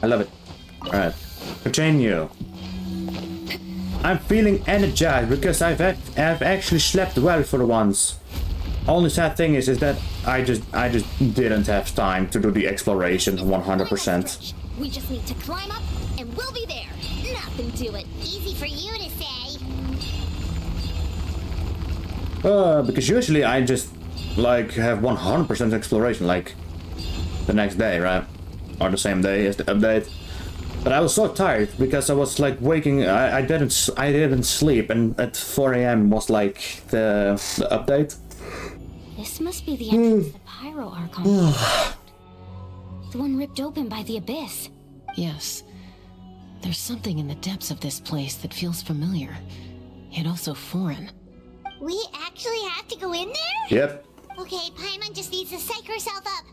I love it. Alright. Continue. I'm feeling energized because I've actually slept well for once. Only sad thing is that I just didn't have time to do the exploration 100%. We just need to climb up and we'll be there. Nothing to it. Easy for you to say. Because usually I just like have 100% exploration like the next day, right? Or the same day as the update. But I was so tired because I was like waking. I didn't sleep, and at 4 AM was like the update. This must be the entrance to the Pyro Archon. The one ripped open by the Abyss. Yes. There's something in the depths of this place that feels familiar, yet also foreign. We actually have to go in there? Yep. Okay, Paimon just needs to psych herself up.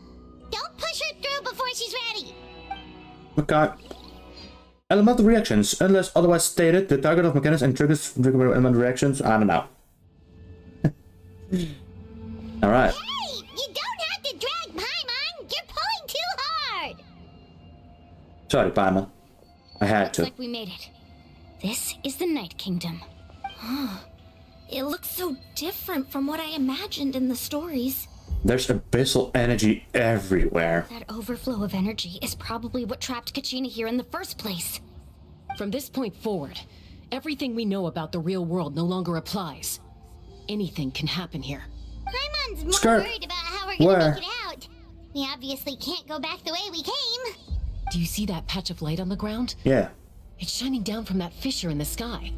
Don't push her through before she's ready. Okay. Elemental reactions, unless otherwise stated, the target of mechanics and triggers elemental reactions. I don't know. Alright. Hey! You don't have to drag Paimon! You're pulling too hard! Sorry, Paimon. I had to. Looks like we made it. This is the Night Kingdom. It looks so different from what I imagined in the stories. There's abyssal energy everywhere. That overflow of energy is probably what trapped Kachina here in the first place. From this point forward, everything we know about the real world no longer applies. Anything can happen here. Paimon's more worried about how we're gonna make it out. We obviously can't go back the way we came. Do you see that patch of light on the ground? Yeah. It's shining down from that fissure in the sky.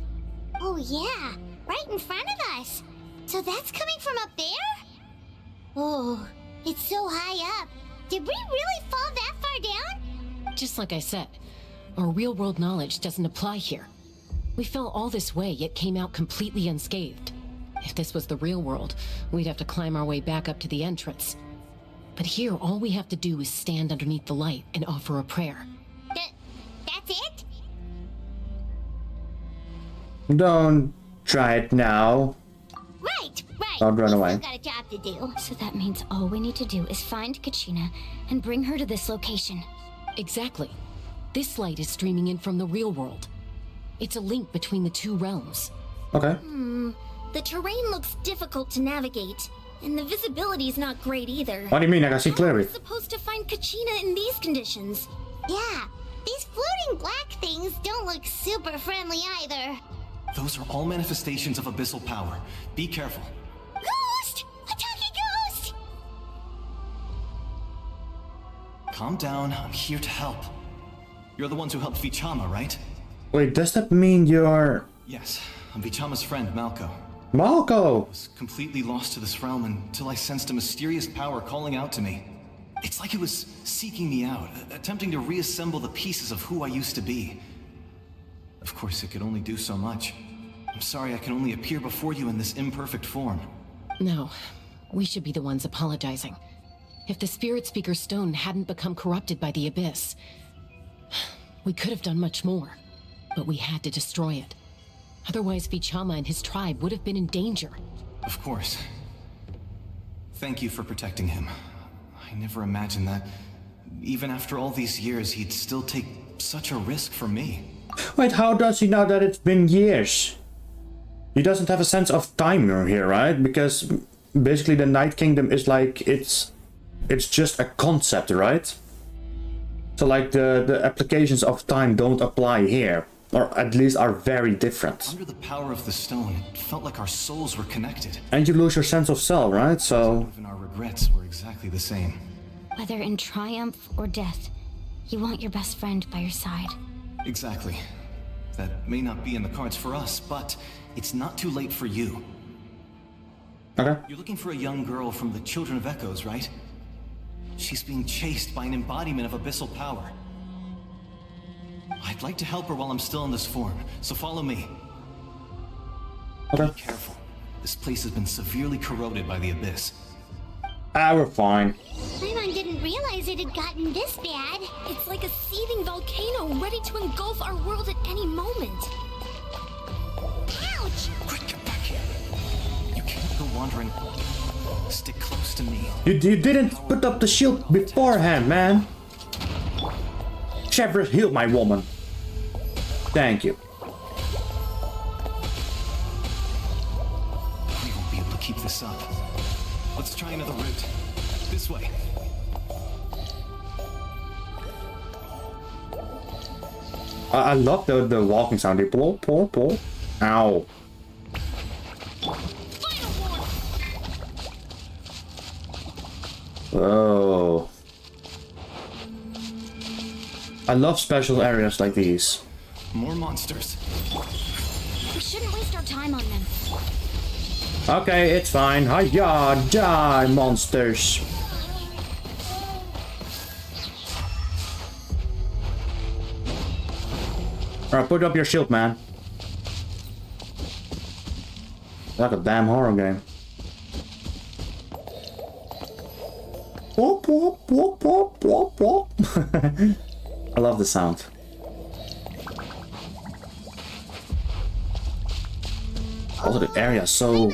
Oh yeah, right in front of us. So that's coming from up there? Oh, it's so high up. Did we really fall that far down? Just like I said, our real-world knowledge doesn't apply here. We fell all this way, yet came out completely unscathed. If this was the real world, we'd have to climb our way back up to the entrance. But here, all we have to do is stand underneath the light and offer a prayer. That's it? Don't try it now. Right. Don't run away. We've got a job to do. So that means all we need to do is find Kachina and bring her to this location. Exactly. This light is streaming in from the real world. It's a link between the two realms. Okay. The terrain looks difficult to navigate, and the visibility's not great either. What do you mean? I can see clearly. How are we supposed to find Kachina in these conditions? Yeah, these floating black things don't look super friendly either. Those are all manifestations of abyssal power. Be careful. Ghost! A talking ghost! Calm down, I'm here to help. You're the ones who helped Vichama, right? Wait, does that mean you're... Yes, I'm Vichama's friend, Malko. Malko! I was completely lost to this realm until I sensed a mysterious power calling out to me. It's like it was seeking me out, attempting to reassemble the pieces of who I used to be. Of course, it could only do so much. I'm sorry I can only appear before you in this imperfect form. No, we should be the ones apologizing. If the Spirit Speaker Stone hadn't become corrupted by the Abyss, we could have done much more. But we had to destroy it. Otherwise, Vichama and his tribe would have been in danger. Of course. Thank you for protecting him. I never imagined that, even after all these years, he'd still take such a risk for me. Wait, how does he know that it's been years? He doesn't have a sense of time here, right? Because basically the Night Kingdom is like, it's just a concept, right? So like the applications of time don't apply here, or at least are very different. Under the power of the stone, it felt like our souls were connected. And you lose your sense of self, right? So even our regrets were exactly the same. Whether in triumph or death, you want your best friend by your side. Exactly. That may not be in the cards for us, but it's not too late for you. Okay. You're looking for a young girl from the Children of Echoes, right? She's being chased by an embodiment of abyssal power. I'd like to help her while I'm still in this form, so follow me. Okay. Be careful. This place has been severely corroded by the Abyss. We're fine. Paimon didn't realize it had gotten this bad. It's like a seething volcano ready to engulf our world at any moment. Ouch! Quick, get back here. You can't go wandering. Stick close to me. You didn't put up the shield beforehand, man. Shepard, heal my woman. Thank you. We won't be able to keep this up. Let's try another route. This way. I love the walking sound. They pull. Ow. Oh. I love special areas like these. More monsters. We shouldn't waste our time on them. Okay, it's fine. Hiya, die, monsters. Alright, put up your shield, man. Like a damn horror game. Whoop, whoop, whoop, whoop, whoop, whoop. I love the sound. Also, the area is so...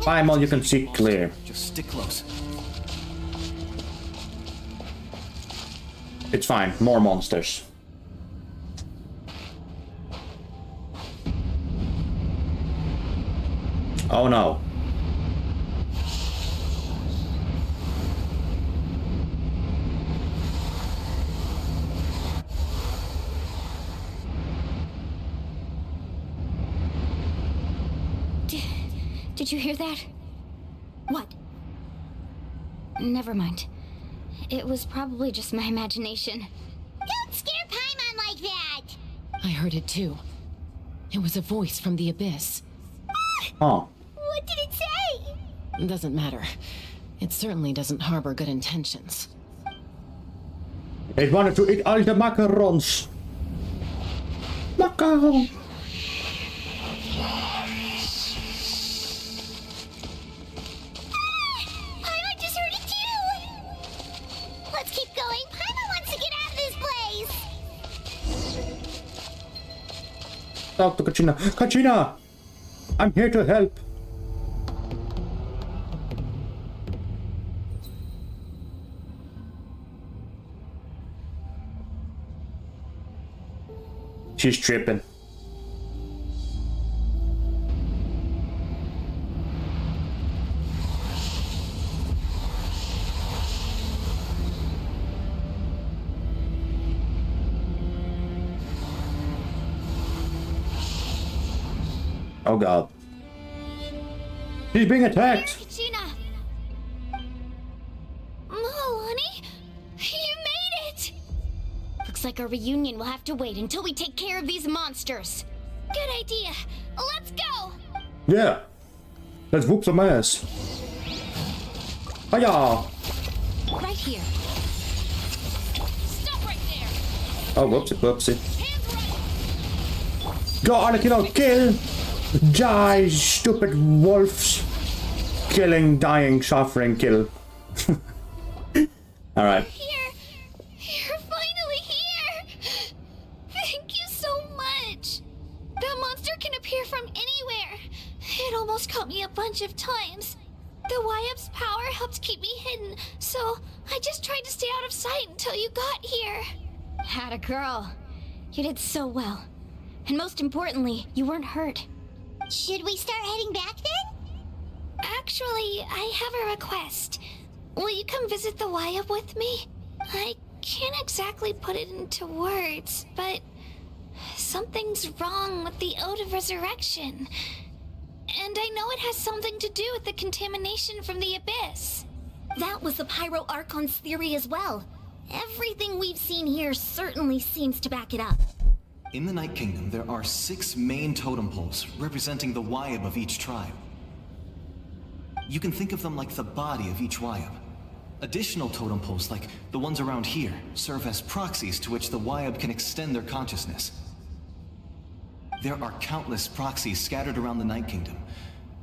Fine, well, you can see clear. Just stick close. It's fine. More monsters. Oh no. Did you hear that? What? Never mind. It was probably just my imagination. Don't scare Paimon like that! I heard it too. It was a voice from the abyss. Oh. What did it say? Doesn't matter. It certainly doesn't harbor good intentions. It wanted to eat all the macarons. Macaron. Paimon just heard it too! Let's keep going. Paimon wants to get out of this place! Talk to Kachina. Kachina! I'm here to help. She's tripping. Oh god. He's being attacked! Gina! Milani? You made it! Looks like our reunion will have to wait until we take care of these monsters. Good idea. Let's go! Yeah. Let's whoop some ass. Hiya! Right here. Stop right there! Oh, whoopsie, whoopsie. Go on, kill! Die, stupid wolves! Killing, dying, suffering, kill. Alright. You're finally here! Thank you so much! That monster can appear from anywhere. It almost caught me a bunch of times. The Wyap's power helped keep me hidden, so I just tried to stay out of sight until you got here. Had a girl. You did so well. And most importantly, you weren't hurt. Should we start heading back then? Actually, I have a request. Will you come visit the Wyap with me? I can't exactly put it into words, but something's wrong with the Ode of Resurrection. And I know it has something to do with the contamination from the Abyss. That was the Pyro Archon's theory as well. Everything we've seen here certainly seems to back it up. In the Night Kingdom, there are 6 main totem poles representing the Wyap of each tribe. You can think of them like the body of each Wyap. Additional totem poles, like the ones around here, serve as proxies to which the Wyap can extend their consciousness. There are countless proxies scattered around the Night Kingdom.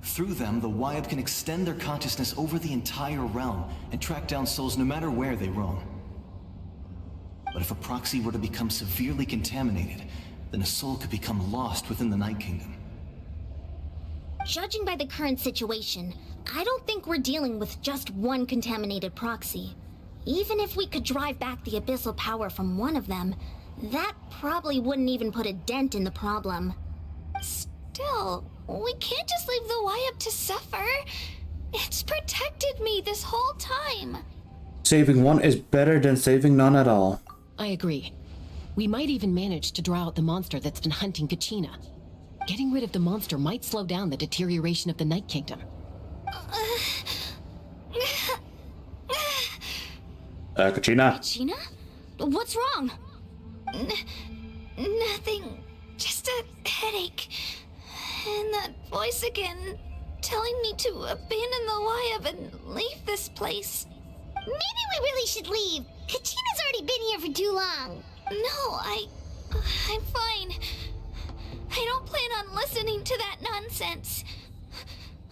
Through them, the Wyap can extend their consciousness over the entire realm and track down souls no matter where they roam. But if a proxy were to become severely contaminated, then a soul could become lost within the Night Kingdom. Judging by the current situation, I don't think we're dealing with just one contaminated proxy. Even if we could drive back the abyssal power from one of them, that probably wouldn't even put a dent in the problem. Still, we can't just leave the Y up to suffer. It's protected me this whole time. Saving one is better than saving none at all. I agree. We might even manage to draw out the monster that's been hunting Kachina. Getting rid of the monster might slow down the deterioration of the Night Kingdom. Kachina? Kachina? What's wrong? Nothing. Just a headache. And that voice again, telling me to abandon the Wayab and leave this place. Maybe we really should leave. Kachina's already been here for too long. No, I'm fine. I don't plan on listening to that nonsense.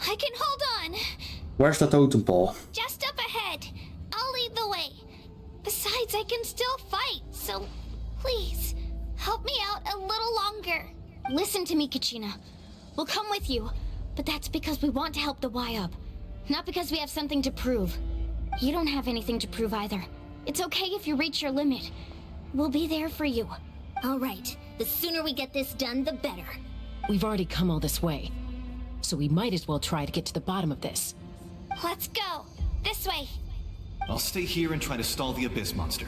I can hold on. Where's the totem pole? Just up ahead. I'll lead the way. Besides, I can still fight, so please, help me out a little longer. Listen to me, Kachina. We'll come with you, but that's because we want to help the Wayab, not because we have something to prove. You don't have anything to prove either. It's okay if you reach your limit. We'll be there for you. All right. The sooner we get this done, the better. We've already come all this way, so we might as well try to get to the bottom of this. Let's go. This way. I'll stay here and try to stall the Abyss monster.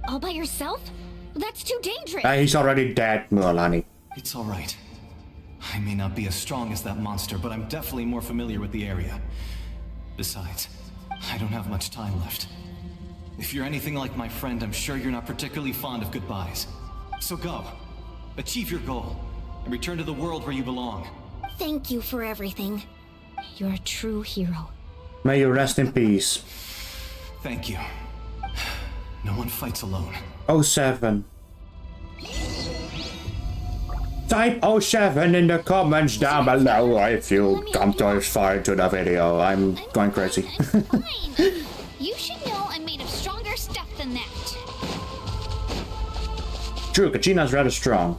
All by yourself? That's too dangerous. He's already dead, Mualani. It's all right. I may not be as strong as that monster, but I'm definitely more familiar with the area. Besides, I don't have much time left. If you're anything like my friend, I'm sure you're not particularly fond of goodbyes. So go. Achieve your goal, and return to the world where you belong. Thank you for everything. You're a true hero. May you rest in peace. Thank you. No one fights alone. 07. Type 07 in the comments down below if you come too far into the video. I'm going crazy. I'm fine. You should know I'm made of stronger stuff than that. True, Kachina's rather strong.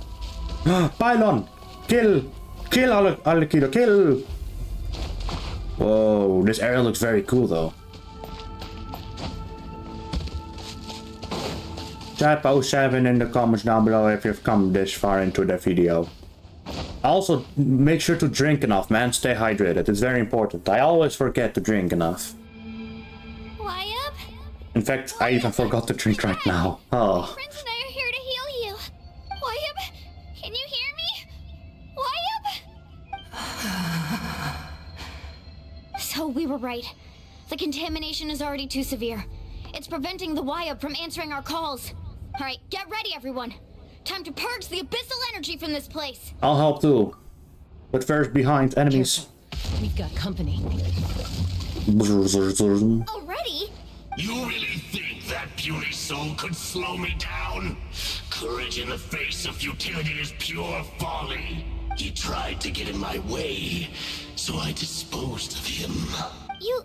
Pylon! Kill! Kill Alkido, kill! Whoa, this area looks very cool though. Type 07 in the comments down below if you've come this far into the video. Also, make sure to drink enough, man. Stay hydrated. It's very important. I always forget to drink enough. Wayab? In fact, I even forgot to drink right now. Oh. Friends and I are here to heal you. Wayab, can you hear me? Wayab? So we were right. The contamination is already too severe. It's preventing the Wayab from answering our calls. All right, get ready, everyone. Time to purge the abyssal energy from this place. I'll help too. But first, behind enemies. Careful. We've got company. Already? You really think that puny soul could slow me down? Courage in the face of futility is pure folly. He tried to get in my way, so I disposed of him. You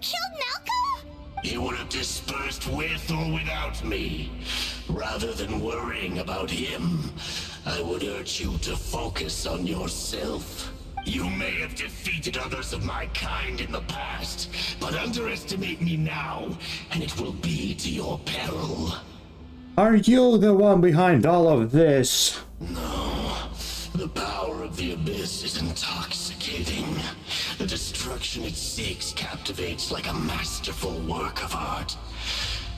killed Malco? He would have dispersed with or without me. Rather than worrying about him, I would urge you to focus on yourself. You may have defeated others of my kind in the past, but underestimate me now, and it will be to your peril. Are you the one behind all of this? No. The power of the Abyss is intoxicating. The destruction it seeks captivates like a masterful work of art.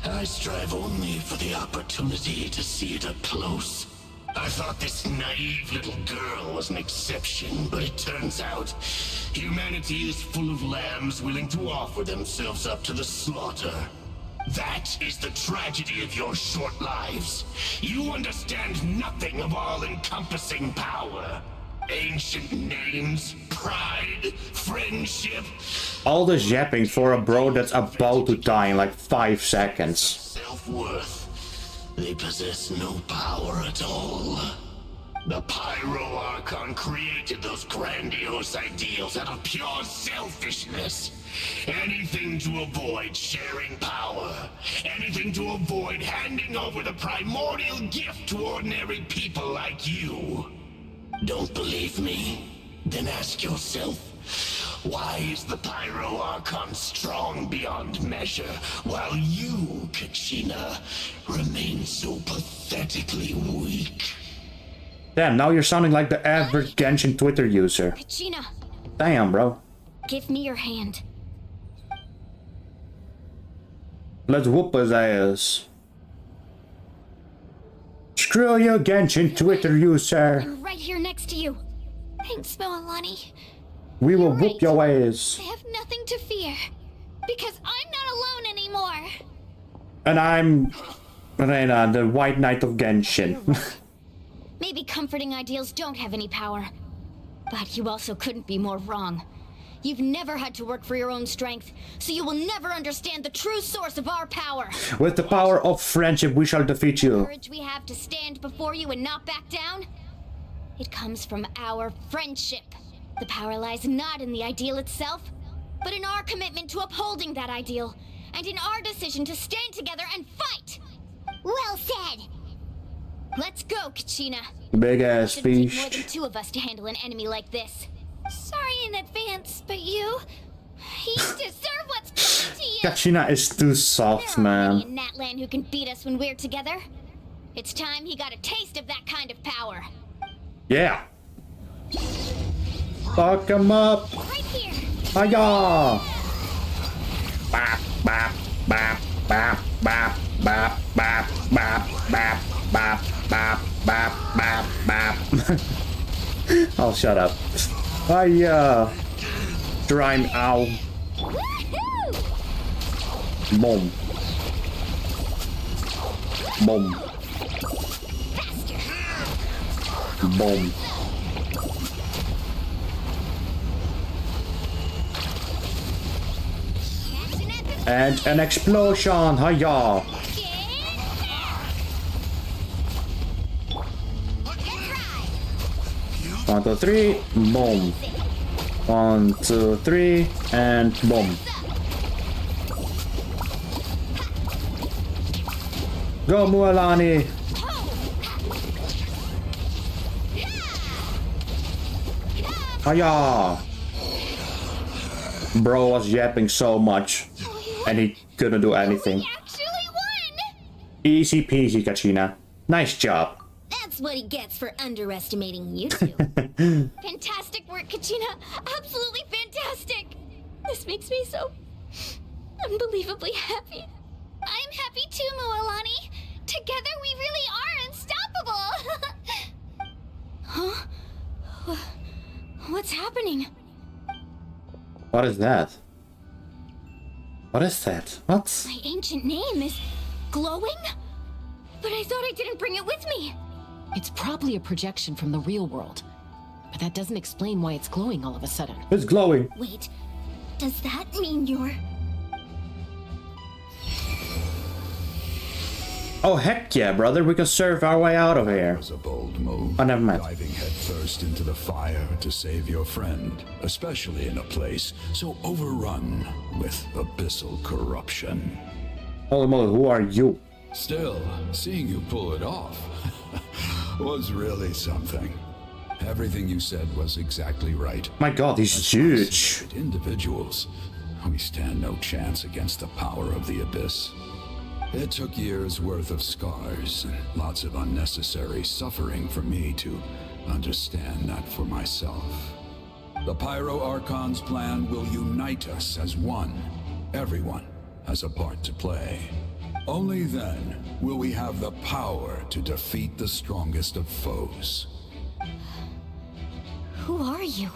I strive only for the opportunity to see it up close. I thought this naive little girl was an exception, but it turns out humanity is full of lambs willing to offer themselves up to the slaughter. That is the tragedy of your short lives. You understand nothing of all-encompassing power. Ancient names, pride, friendship. All this yapping for a bro that's about to die in like 5 seconds. Self-worth. They possess no power at all. The Pyro Archon created those grandiose ideals out of pure selfishness. Anything to avoid sharing power. Anything to avoid handing over the primordial gift to ordinary people like you. Don't believe me? Then ask yourself, why is the Pyro Archon strong beyond measure, while you, Kachina, remain so pathetically weak? Damn, now you're sounding like the average Genshin Twitter user. Kachina, Damn, bro. give me your hand. Let's whoop his ass. Screw you, Genshin Twitter user. I'm right here next to you. Thanks, Moalani. We will whoop your ass. I have nothing to fear. Because I'm not alone anymore. And I'm Reina, the White Knight of Genshin. Maybe comforting ideals don't have any power. But you also couldn't be more wrong. You've never had to work for your own strength, so you will never understand the true source of our power. With the power of friendship, we shall defeat you. The courage we have to stand before you and not back down, it comes from our friendship. The power lies not in the ideal itself, but in our commitment to upholding that ideal, and in our decision to stand together and fight. Well said. Let's go, Kachina. Big ass Shouldn't take more speech. than two of us to handle an enemy like this. Sorry in advance, but you deserve what's coming to you. Kachina is too soft, There aren't man. many in Natlan who can beat us when we're together. It's time he got a taste of that kind of power. Yeah. Fuck him up. Right here. Hiya. Bap, bap, bap, bap, bap, bap, bap, bap, bap, bap, bap, bap, bap, bap. Oh, shut up. Hiya. Shrine owl. Boom. Boom. Boom. And an explosion. Hiya. 1, 2, 3. Boom. 1, 2, 3, and boom. Go, Moalani. Hiya. Bro was yapping so much, and he couldn't do anything. Easy peasy, Kachina. Nice job. That's what he gets for underestimating you two. Fantastic work, Kachina. Absolutely fantastic. This makes me so unbelievably happy. I'm happy too, Moalani. Together we really are unstoppable. Huh? What's happening? What is that? What is that? What? My ancient name is glowing? But I thought I didn't bring it with me. It's probably a projection from the real world. But that doesn't explain why it's glowing all of a sudden. It's glowing. Wait, does that mean you're... Oh, heck yeah, brother. We can surf our way out of here. It was a bold move. Oh, never mind. Diving headfirst into the fire to save your friend, especially in a place so overrun with abyssal corruption. Holy moly, who are you? Still, seeing you pull it off was really something. Everything you said was exactly right. My god, he's huge. Individuals, we stand no chance against the power of the abyss. It took years worth of scars and lots of unnecessary suffering for me to understand that for myself. The Pyro Archon's plan will unite us as one. Everyone has a part to play. Only then will we have the power to defeat the strongest of foes. Who are you?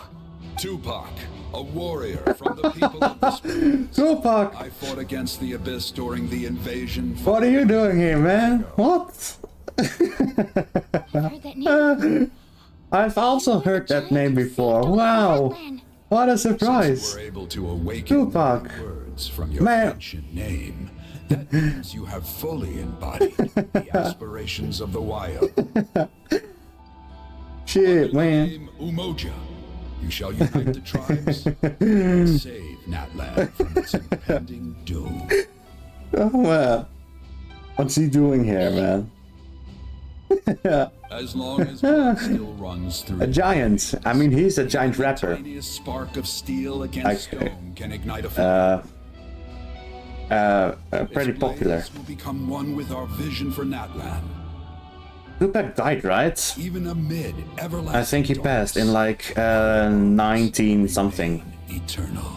Tupac, a warrior from the people of the spirits. Tupac! I fought against the Abyss during the invasion. What are you doing here, man? What? I've also heard that name before. Wow! What a surprise! Since you were able to awaken Tupac! Words from your ancient name, that means you have fully embodied the aspirations of the wild. Shit, man. Umoja. You shall unite the tribes and save Natlan from its impending doom. Oh, man. What's he doing here, man? As long as blood still runs through A giant. I mean, he's a giant rapper. the tiniest spark of steel against stone can ignite a fire. Pretty popular. Will become one with our vision for Natlan. Tupac died, right? Even amid everlasting I think he passed in like 19 something. Eternal.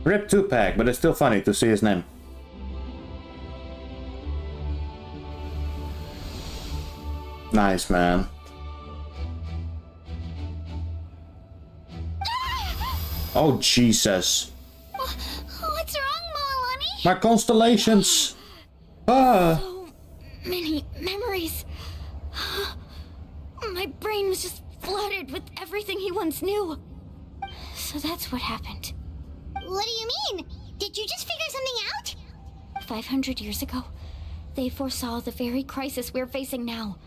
Rip Tupac, but it's still funny to see his name. Nice, man. Oh, Jesus. What's wrong, Milani? My constellations! Ah! So many memories. My brain was just flooded with everything he once knew. So that's what happened. What do you mean? Did you just figure something out? 500 years ago, they foresaw the very crisis we're facing now.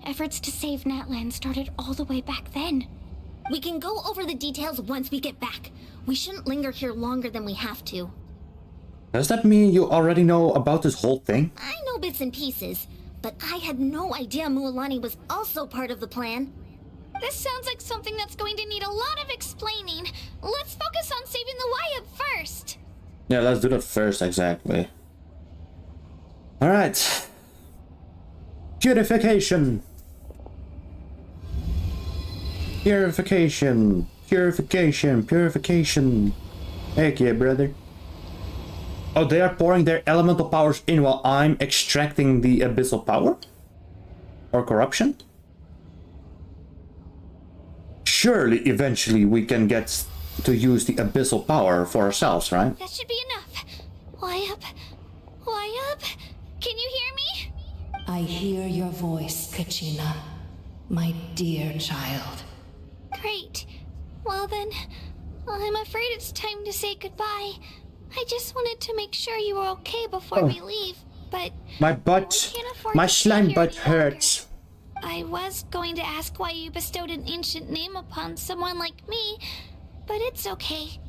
Efforts to save Natlan started all the way back then. We can go over the details once we get back. We shouldn't linger here longer than we have to. Does that mean you already know about this whole thing? I know bits and pieces, but I had no idea Mualani was also part of the plan. This sounds like something that's going to need a lot of explaining. Let's focus on saving the Wyatt first. Yeah, let's do that first, exactly. Alright. Purification. Purification. Purification. Purification. Heck yeah, brother. Oh, they are pouring their elemental powers in while I'm extracting the abyssal power? Or corruption? Surely, eventually, we can get to use the abyssal power for ourselves, right? That should be enough. Wyatt? Wyatt? Can you hear me? I hear your voice, Kachina. My dear child. Great. Well then, I'm afraid it's time to say goodbye. I just wanted to make sure you were okay before we leave, but... My butt, my slime butt hurts. I was going to ask why you bestowed an ancient name upon someone like me, but it's okay.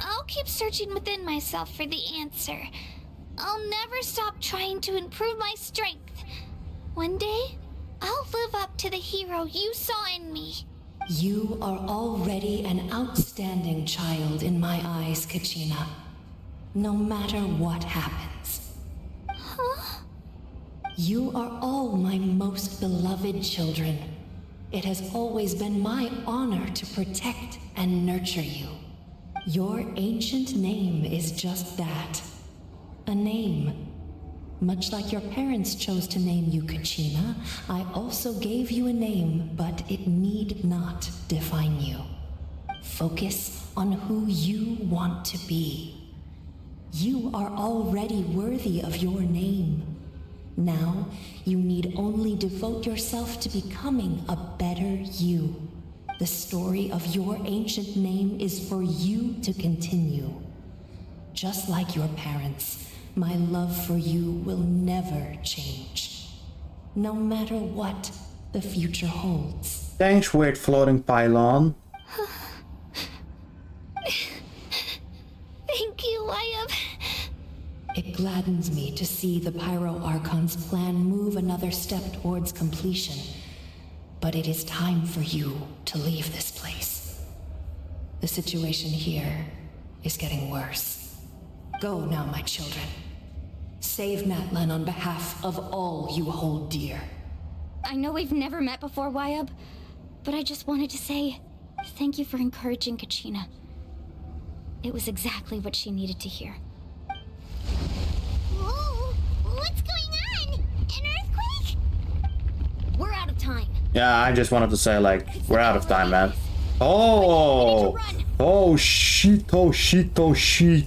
I'll keep searching within myself for the answer. I'll never stop trying to improve my strength. One day, I'll live up to the hero you saw in me. You are already an outstanding child in my eyes, Kachina. No matter what happens. Huh? You are all my most beloved children. It has always been my honor to protect and nurture you. Your ancient name is just that. A name. Much like your parents chose to name you Kachina, I also gave you a name, but it need not define you. Focus on who you want to be. You are already worthy of your name. Now, you need only devote yourself to becoming a better you. The story of your ancient name is for you to continue. Just like your parents, my love for you will never change. No matter what the future holds. Thanks, weird floating pylon. Thank you, Wyatt. It gladdens me to see the Pyro Archon's plan move another step towards completion. But it is time for you to leave this place. The situation here is getting worse. Go now, my children. Save Natlan on behalf of all you hold dear. I know we've never met before, Wyatt, but I just wanted to say thank you for encouraging Kachina. It was exactly what she needed to hear. Whoa! What's going on? An earthquake? We're out of time. Yeah, I just wanted to say, like, we're out of time, man. Oh! Oh, shit, oh, shit, oh, shit.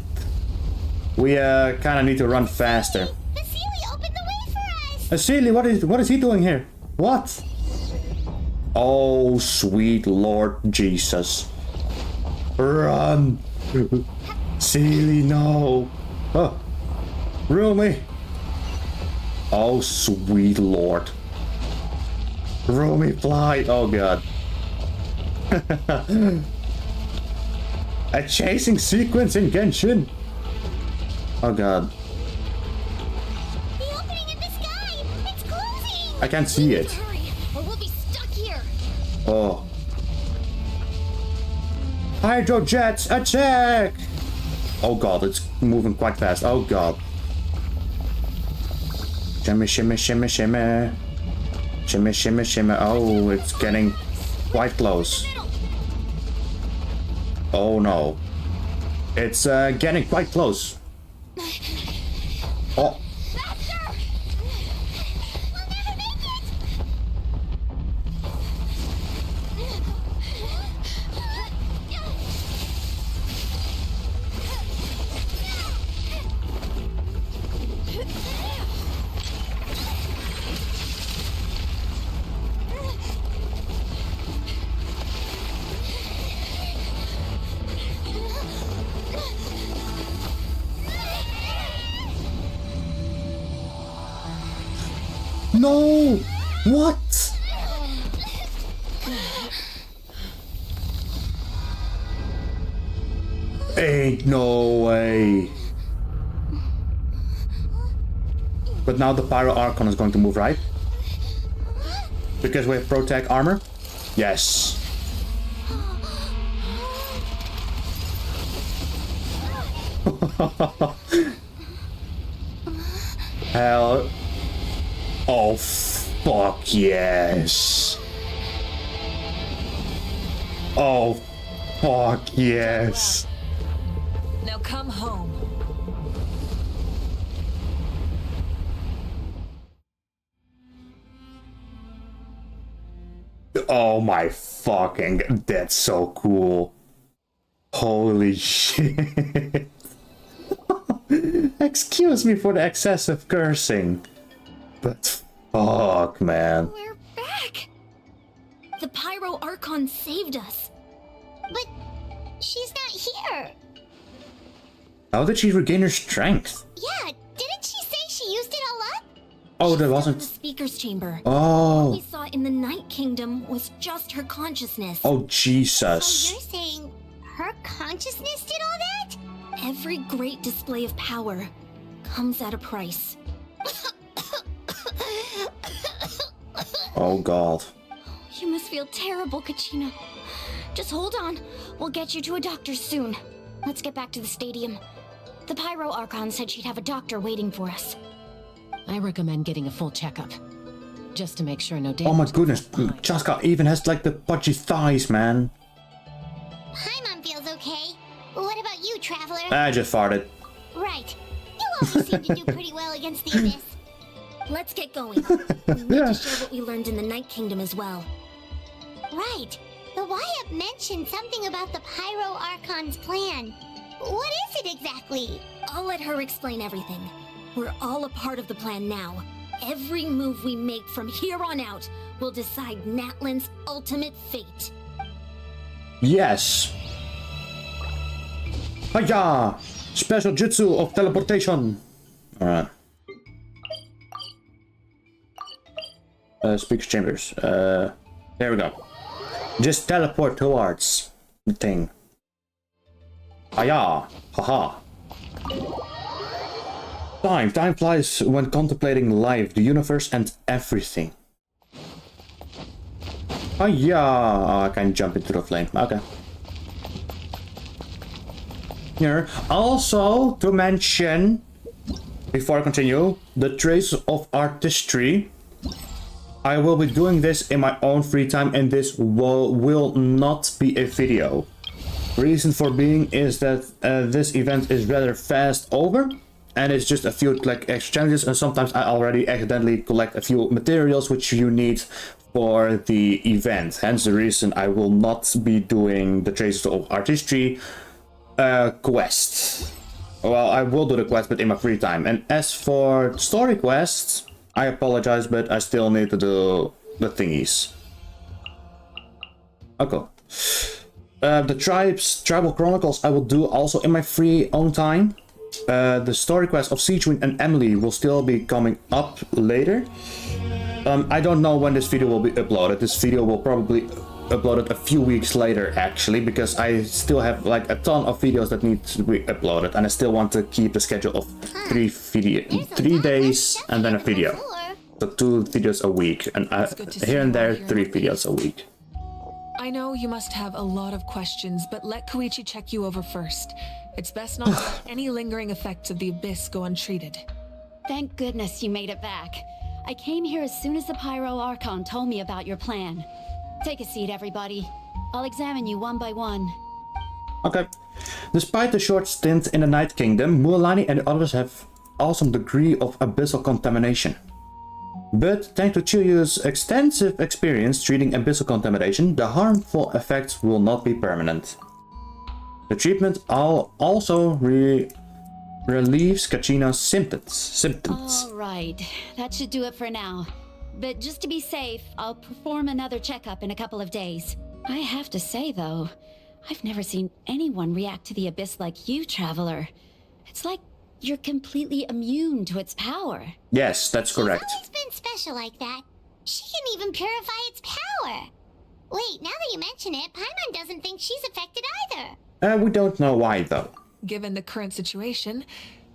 We, kinda need to run faster. Vasily opened the way for us! Vasily, what is he doing here? What? Oh, sweet Lord Jesus. Run! Silly, no! Oh, Rumi! Oh, sweet Lord. Rumi, fly! Oh, God. A chasing sequence in Genshin! Oh, God. The I can't see it. Hurry, or we'll be stuck here. Oh. Hydro jets, attack! Oh god, it's moving quite fast. Oh god. Shimmy, shimmy, shimmy, shimmy. Shimmy, shimmy, shimmy. Oh, it's getting quite close. Oh no. It's getting quite close. Oh. No! What? Ain't no way. But now the Pyro Archon is going to move, right? Because we have Protect armor? Yes. Hell. Oh, fuck yes. Oh, fuck yes. Now come home. Oh my fucking, that's so cool. Holy shit. Excuse me for the excessive cursing. But fuck, man. We're back. The Pyro Archon saved us. But she's not here. How did she regain her strength? Yeah, didn't she say she used it all up? Oh, that The wasn't... speaker's chamber. Oh. What we saw in the Night Kingdom was just her consciousness. Oh, So Jesus. you're saying her consciousness did all that? Every great display of power comes at a price. Oh, God. You must feel terrible, Kachina. Just hold on. We'll get you to a doctor soon. Let's get back to the stadium. The Pyro Archon said she'd have a doctor waiting for us. I recommend getting a full checkup. Just to make sure no damage. Oh my goodness. Chaska even has like the pudgy thighs, man. Paimon feels okay. What about you, Traveler? I just farted. Right. You always seem to do pretty well against the Abyss. Let's get going. We need to share what we learned in the Night Kingdom as well. Right. The Wyatt mentioned something about the Pyro Archon's plan. What is it exactly? I'll let her explain everything. We're all a part of the plan now. Every move we make from here on out will decide Natlan's ultimate fate. Yes. Hiya! Special jutsu of teleportation. Alright. Speaker chambers. There we go. Just teleport towards the thing. Hiya! Haha. Time flies when contemplating life, the universe, and everything. Oh yeah, I can jump into the flame. Okay. Here, also to mention, before I continue, the trace of artistry. I will be doing this in my own free time, and this will not be a video. Reason for being is that this event is rather fast over. And it's just a few like exchanges, and sometimes I already accidentally collect a few materials which you need for the event. Hence the reason I will not be doing the Traces of Artistry quest. Well, I will do the quest, but in my free time. And as for story quests, I apologize, but I still need to do the thingies. Okay. The Tribal Chronicles I will do also in my free own time. The story quest of Siegewin and Emily will still be coming up later. I don't know when this video will be uploaded. This video will probably uploaded a few weeks later, actually, because I still have like a ton of videos that need to be uploaded, and I still want to keep the schedule of 3 days and then a video. So 2 videos a week, and here and there 3 videos a week. I know you must have a lot of questions, but let Koichi check you over first. It's best not to let any lingering effects of the Abyss go untreated. Thank goodness you made it back. I came here as soon as the Pyro Archon told me about your plan. Take a seat, everybody. I'll examine you one by one. Okay. Despite the short stint in the Night Kingdom, Mualani and the others have awesome degree of abyssal contamination. But thanks to Chiyu's extensive experience treating abyssal contamination, the harmful effects will not be permanent. The treatment also relieves Kachina's symptoms. All right, that should do it for now. But just to be safe, I'll perform another checkup in a couple of days. I have to say, though, I've never seen anyone react to the Abyss like you, Traveler. It's like you're completely immune to its power. Yes, that's correct. She's always been special like that. She can even purify its power. Wait, now that you mention it, Paimon doesn't think she's affected either. We don't know why, though. Given the current situation,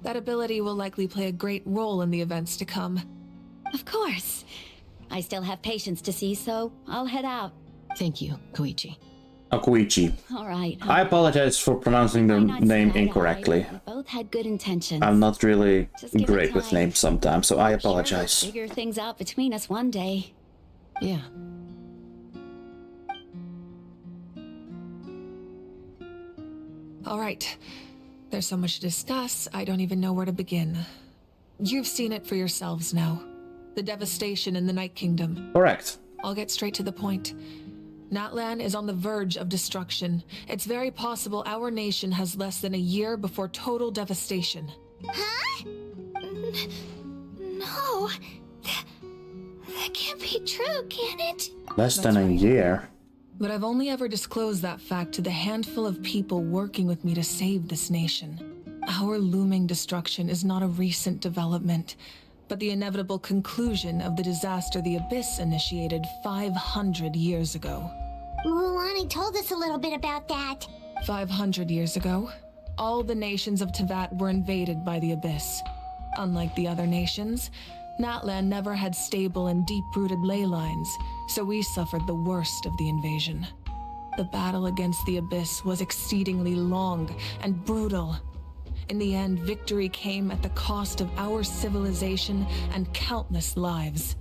that ability will likely play a great role in the events to come. Of course. I still have patients to see, so I'll head out. Thank you, Koichi. Koichi. All right. I apologize for pronouncing the name incorrectly. We both had good intentions. I'm not really great with names sometimes, so I apologize. Sure, we'll figure things out between us one day. Yeah. All right. There's so much to discuss, I don't even know where to begin. You've seen it for yourselves now. The devastation in the Night Kingdom. Correct. I'll get straight to the point. Natlan is on the verge of destruction. It's very possible our nation has less than a year before total devastation. Huh? No. That can't be true, can it? Less than a year. But I've only ever disclosed that fact to the handful of people working with me to save this nation. Our looming destruction is not a recent development, but the inevitable conclusion of the disaster the Abyss initiated 500 years ago. Mualani told us a little bit about that. 500 years ago, all the nations of Teyvat were invaded by the Abyss. Unlike the other nations, Natlan never had stable and deep-rooted ley lines, so we suffered the worst of the invasion. The battle against the Abyss was exceedingly long and brutal. In the end, victory came at the cost of our civilization and countless lives.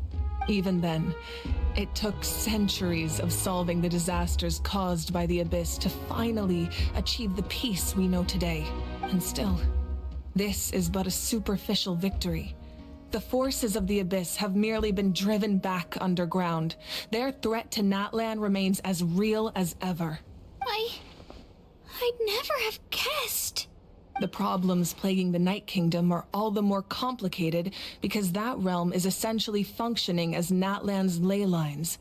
Even then, it took centuries of solving the disasters caused by the Abyss to finally achieve the peace we know today. And still, this is but a superficial victory. The forces of the Abyss have merely been driven back underground. Their threat to Natlan remains as real as ever. I'd never have guessed. The problems plaguing the Night Kingdom are all the more complicated because that realm is essentially functioning as Natlan's ley lines.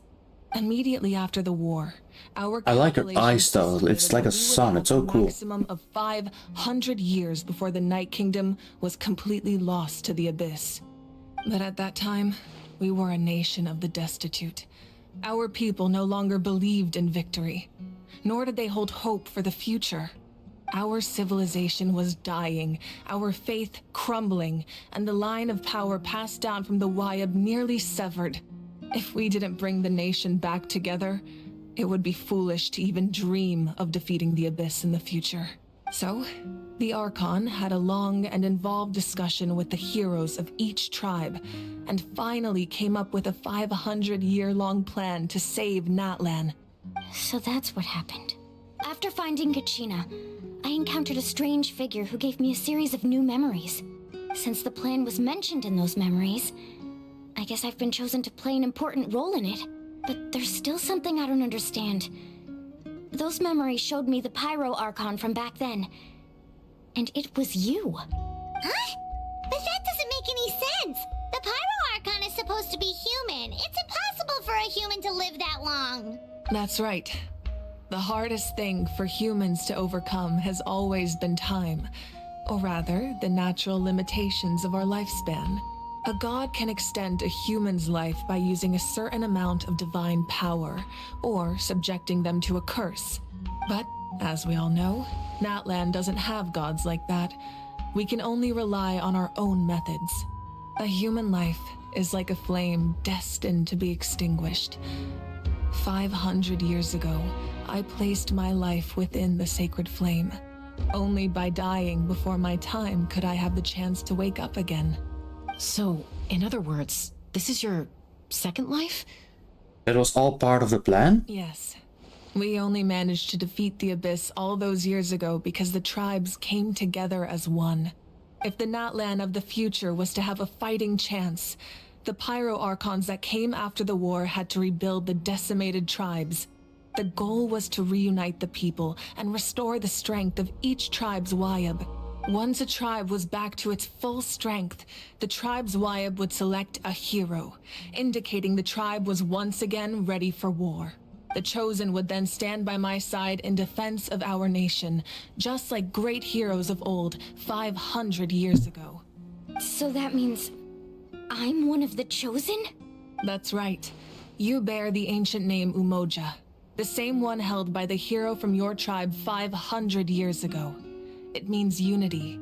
Immediately after the war, our I like her eyes though, it's like a sun, it's so cool. Maximum of 500 years before the Night Kingdom was completely lost to the Abyss. But at that time, we were a nation of the destitute. Our people no longer believed in victory, nor did they hold hope for the future. Our civilization was dying, our faith crumbling, and the line of power passed down from the Wayab nearly severed. If we didn't bring the nation back together, it would be foolish to even dream of defeating the Abyss in the future. So, the Archon had a long and involved discussion with the heroes of each tribe, and finally came up with a 500-year-long plan to save Natlan. So that's what happened. After finding Kachina, I encountered a strange figure who gave me a series of new memories. Since the plan was mentioned in those memories, I guess I've been chosen to play an important role in it. But there's still something I don't understand. Those memories showed me the Pyro Archon from back then. And it was you. Huh? But that doesn't make any sense. The Pyro Archon is supposed to be human. It's impossible for a human to live that long. That's right. The hardest thing for humans to overcome has always been time, or rather, the natural limitations of our lifespan. A god can extend a human's life by using a certain amount of divine power, or subjecting them to a curse. But, as we all know, Natlan doesn't have gods like that. We can only rely on our own methods. A human life is like a flame destined to be extinguished. 500 years ago, I placed my life within the sacred flame. Only by dying before my time could I have the chance to wake up again. So, in other words, this is your second life? That was all part of the plan? Yes. We only managed to defeat the Abyss all those years ago because the tribes came together as one. If the Natlan of the future was to have a fighting chance, the Pyro Archons that came after the war had to rebuild the decimated tribes. The goal was to reunite the people and restore the strength of each tribe's Wayab. Once a tribe was back to its full strength, the tribe's Wayab would select a hero, indicating the tribe was once again ready for war. The Chosen would then stand by my side in defense of our nation, just like great heroes of old 500 years ago. So that means I'm one of the Chosen? That's right. You bear the ancient name Umoja, the same one held by the hero from your tribe 500 years ago. It means unity.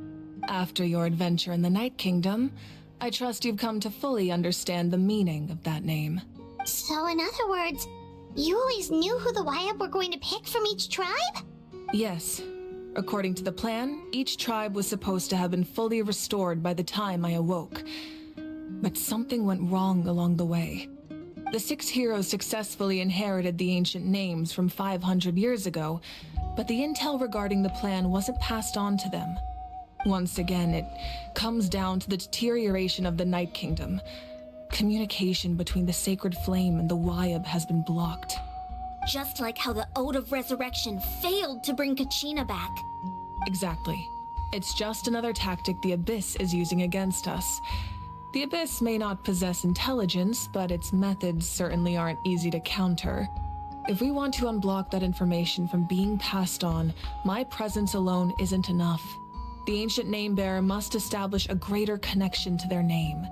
After your adventure in the Night Kingdom, I trust you've come to fully understand the meaning of that name. So in other words, you always knew who the Wayab were going to pick from each tribe? Yes. According to the plan, each tribe was supposed to have been fully restored by the time I awoke. But something went wrong along the way. The 6 heroes successfully inherited the ancient names from 500 years ago, but the intel regarding the plan wasn't passed on to them. Once again, it comes down to the deterioration of the Night Kingdom. Communication between the Sacred Flame and the Wayab has been blocked. Just like how the Ode of Resurrection failed to bring Kachina back. Exactly. It's just another tactic the Abyss is using against us. The Abyss may not possess intelligence, but its methods certainly aren't easy to counter. If we want to unblock that information from being passed on, my presence alone isn't enough. The ancient name-bearer must establish a greater connection to their name.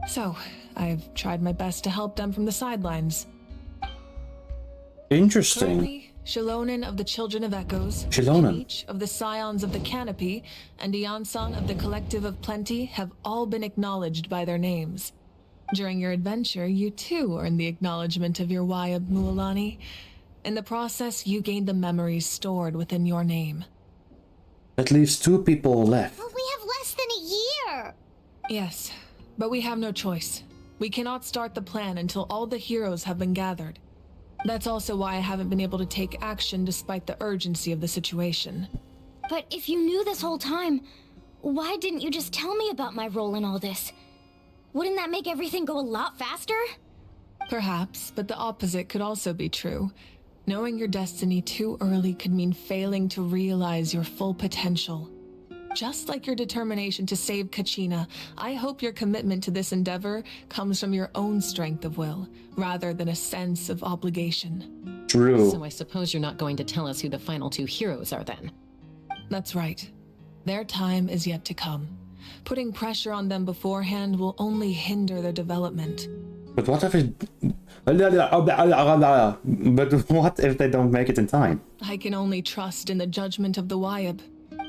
So, I've tried my best to help them from the sidelines. Interesting. Currently, Shilonen of the Children of Echoes, Each of the Scions of the Canopy, and Iansan of the Collective of Plenty have all been acknowledged by their names. During your adventure, you too earned the acknowledgement of your Wayab, Mualani. In the process, you gained the memories stored within your name. That leaves 2 people left. But we have less than a year! Yes, but we have no choice. We cannot start the plan until all the heroes have been gathered. That's also why I haven't been able to take action despite the urgency of the situation. But if you knew this whole time, why didn't you just tell me about my role in all this? Wouldn't that make everything go a lot faster? Perhaps, but the opposite could also be true. Knowing your destiny too early could mean failing to realize your full potential. Just like your determination to save Kachina, I hope your commitment to this endeavor comes from your own strength of will, rather than a sense of obligation. True. So I suppose you're not going to tell us who the final 2 heroes are then? That's right. Their time is yet to come. Putting pressure on them beforehand will only hinder their development. But what if it... But what if they don't make it in time? I can only trust in the judgment of the Wayab.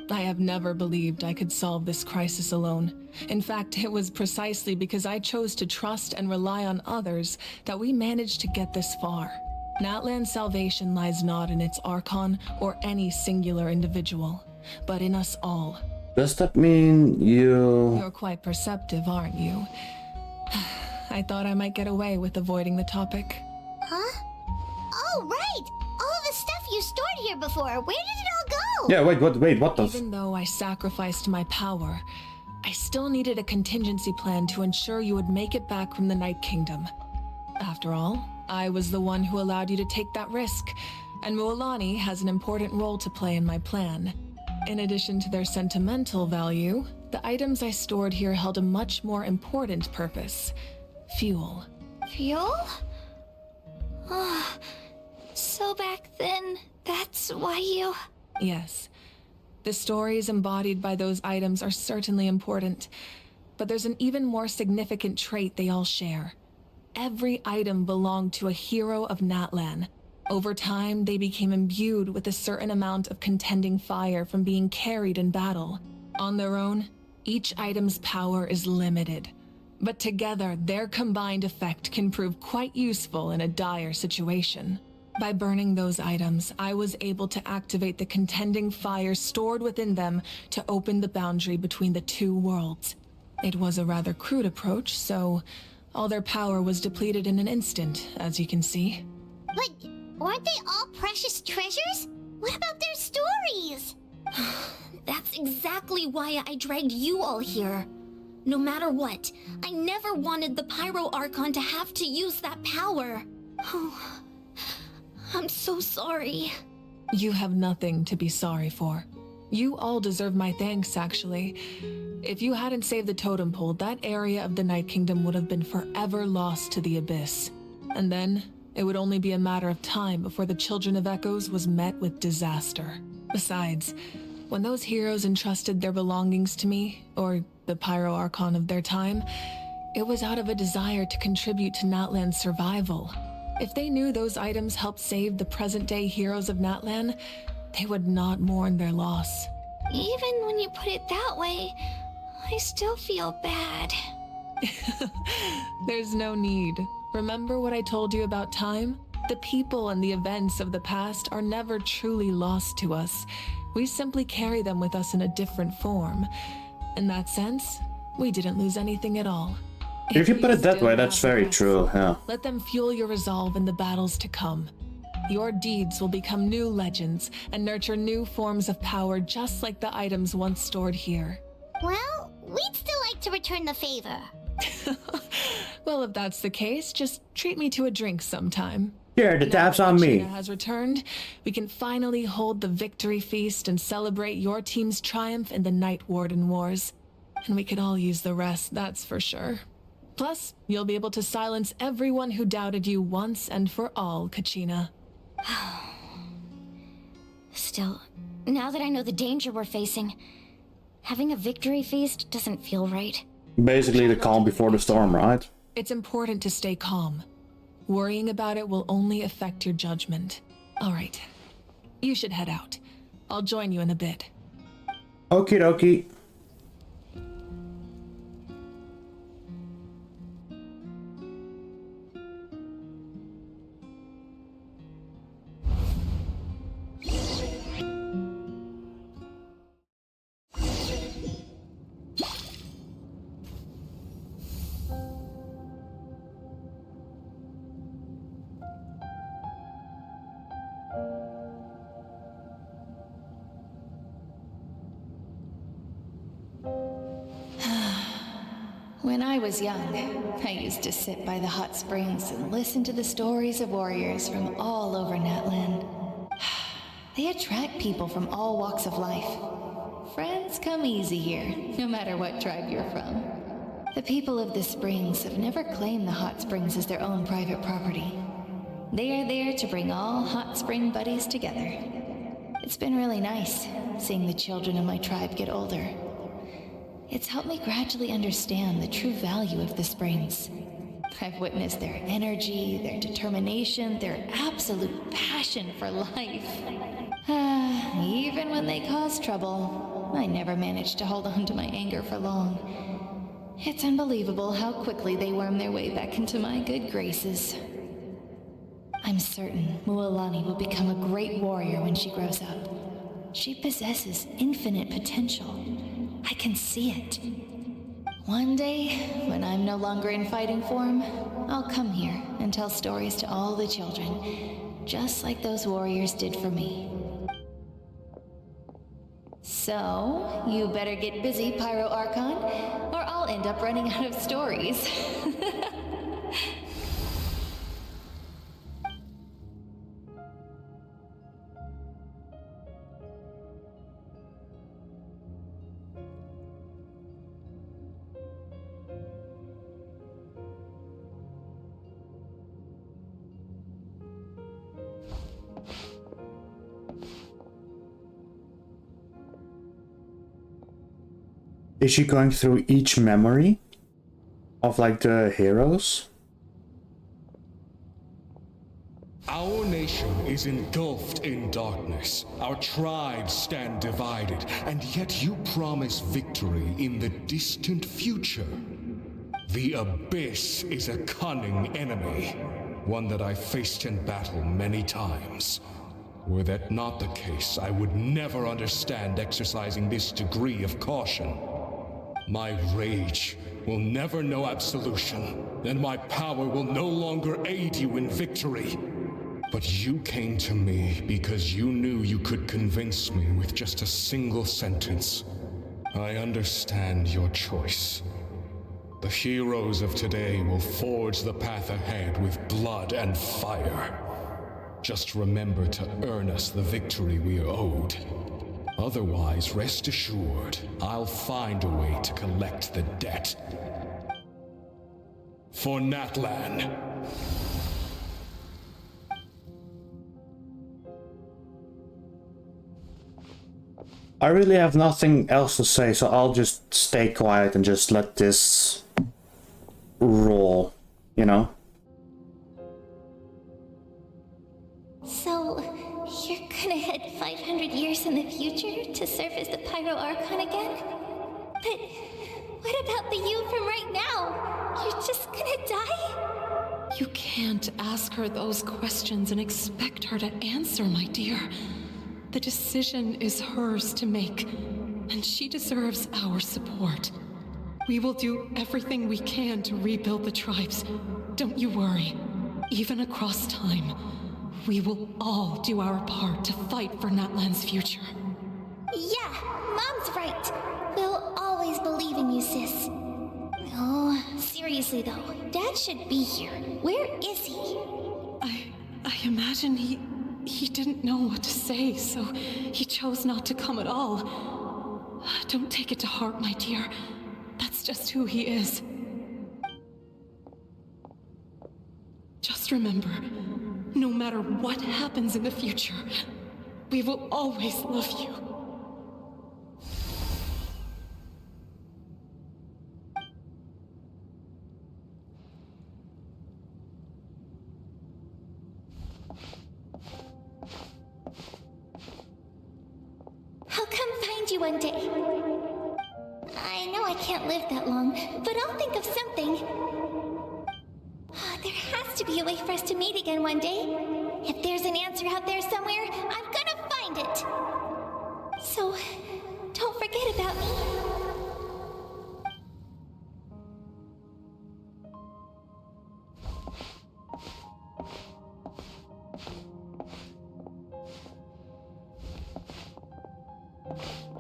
I have never believed I could solve this crisis alone. In fact, it was precisely because I chose to trust and rely on others that we managed to get this far. Natlan's salvation lies not in its Archon or any singular individual, but in us all. Does that mean you... You're quite perceptive, aren't you? I thought I might get away with avoiding the topic. Huh? Oh, right! All the stuff you stored here before, where did it all go? Yeah, wait, what the... Even though I sacrificed my power, I still needed a contingency plan to ensure you would make it back from the Night Kingdom. After all, I was the one who allowed you to take that risk, and Mualani has an important role to play in my plan. In addition to their sentimental value, the items I stored here held a much more important purpose. Fuel. Fuel? Oh, so back then, that's why you... Yes. The stories embodied by those items are certainly important, but there's an even more significant trait they all share. Every item belonged to a hero of Natlan. Over time, they became imbued with a certain amount of contending fire from being carried in battle. On their own, each item's power is limited. But together, their combined effect can prove quite useful in a dire situation. By burning those items, I was able to activate the contending fire stored within them to open the boundary between the two worlds. It was a rather crude approach, so all their power was depleted in an instant, as you can see. But weren't they all precious treasures? What about their stories? That's exactly why I dragged you all here. No matter what, I never wanted the Pyro Archon to have to use that power. Oh, I'm so sorry. You have nothing to be sorry for. You all deserve my thanks, actually. If you hadn't saved the totem pole, that area of the Night Kingdom would have been forever lost to the Abyss. And then, it would only be a matter of time before the Children of Echoes was met with disaster. Besides, when those heroes entrusted their belongings to me, or the Pyro Archon of their time, it was out of a desire to contribute to Natlan's survival. If they knew those items helped save the present-day heroes of Natlan, they would not mourn their loss. Even when you put it that way, I still feel bad. There's no need. Remember what I told you about time? The people and the events of the past are never truly lost to us. We simply carry them with us in a different form. In that sense, we didn't lose anything at all. If you put it that way, that's very true, yeah. Let them fuel your resolve in the battles to come. Your deeds will become new legends and nurture new forms of power just like the items once stored here. Well, we'd still like to return the favor. Well, if that's the case, just treat me to a drink sometime. Here, the tab's on me. Kachina has returned. We can finally hold the victory feast and celebrate your team's triumph in the Night Warden Wars. And we could all use the rest, that's for sure. Plus, you'll be able to silence everyone who doubted you once and for all, Kachina. Still, now that I know the danger we're facing, having a victory feast doesn't feel right. Basically the calm before the storm, right? It's important to stay calm. Worrying about it will only affect your judgment. All right, you should head out. I'll join you in a bit. Okie dokie. When I was young, I used to sit by the hot springs and listen to the stories of warriors from all over Natlan. They attract people from all walks of life. Friends come easy here, no matter what tribe you're from. The people of the springs have never claimed the hot springs as their own private property. They are there to bring all hot spring buddies together. It's been really nice, seeing the children of my tribe get older. It's helped me gradually understand the true value of the springs. I've witnessed their energy, their determination, their absolute passion for life. Even when they cause trouble, I never managed to hold on to my anger for long. It's unbelievable how quickly they worm their way back into my good graces. I'm certain Mualani will become a great warrior when she grows up. She possesses infinite potential. I can see it. One day, when I'm no longer in fighting form, I'll come here and tell stories to all the children, just like those warriors did for me. So, you better get busy, Pyro Archon, or I'll end up running out of stories. Is she going through each memory of like the heroes? Our nation is engulfed in darkness. Our tribes stand divided, and yet you promise victory in the distant future. The Abyss is a cunning enemy, one that I faced in battle many times. Were that not the case, I would never understand exercising this degree of caution. My rage will never know absolution, and my power will no longer aid you in victory. But you came to me because you knew you could convince me with just a single sentence. I understand your choice. The heroes of today will forge the path ahead with blood and fire. Just remember to earn us the victory we are owed. Otherwise, rest assured, I'll find a way to collect the debt. For Natlan. I really have nothing else to say, so I'll just stay quiet and just let this roll, you know? So, you're gonna head 500 years in the future to serve as the Pyro Archon again? But what about the you from right now? You're just gonna die? You can't ask her those questions and expect her to answer, my dear. The decision is hers to make, and she deserves our support. We will do everything we can to rebuild the tribes. Don't you worry. Even across time, we will all do our part to fight for Natlan's future. Yeah, Mom's right. We'll always believe in you, sis. Oh, seriously though, Dad should be here. Where is he? I imagine he didn't know what to say, so he chose not to come at all. Don't take it to heart, my dear. That's just who he is. Just remember, no matter what happens in the future, we will always love you. I'll come find you one day. I know I can't live that long, but I'll think of something. There has to be a way for us to meet again one day. If there's an answer out there somewhere, I'm gonna find it. So, don't forget about me.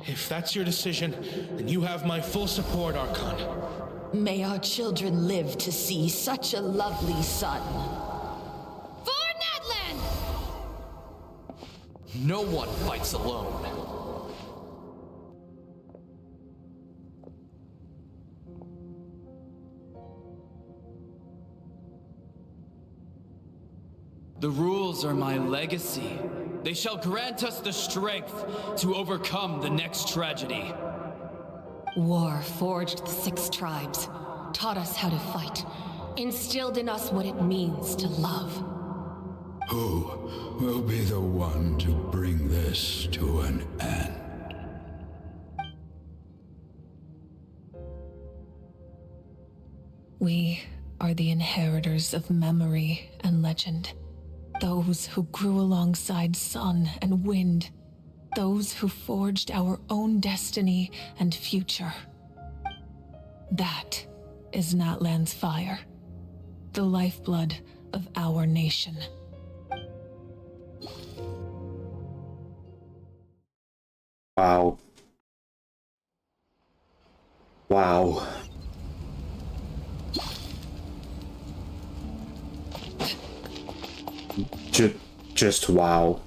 If that's your decision, then you have my full support, Archon. May our children live to see such a lovely son. For Natlan! No one fights alone. The rules are my legacy. They shall grant us the strength to overcome the next tragedy. War forged the 6 tribes, taught us how to fight, instilled in us what it means to love. Who will be the one to bring this to an end? We are the inheritors of memory and legend. Those who grew alongside sun and wind. Those who forged our own destiny and future. That is Natlan's fire. The lifeblood of our nation. Wow. Wow. Just wow.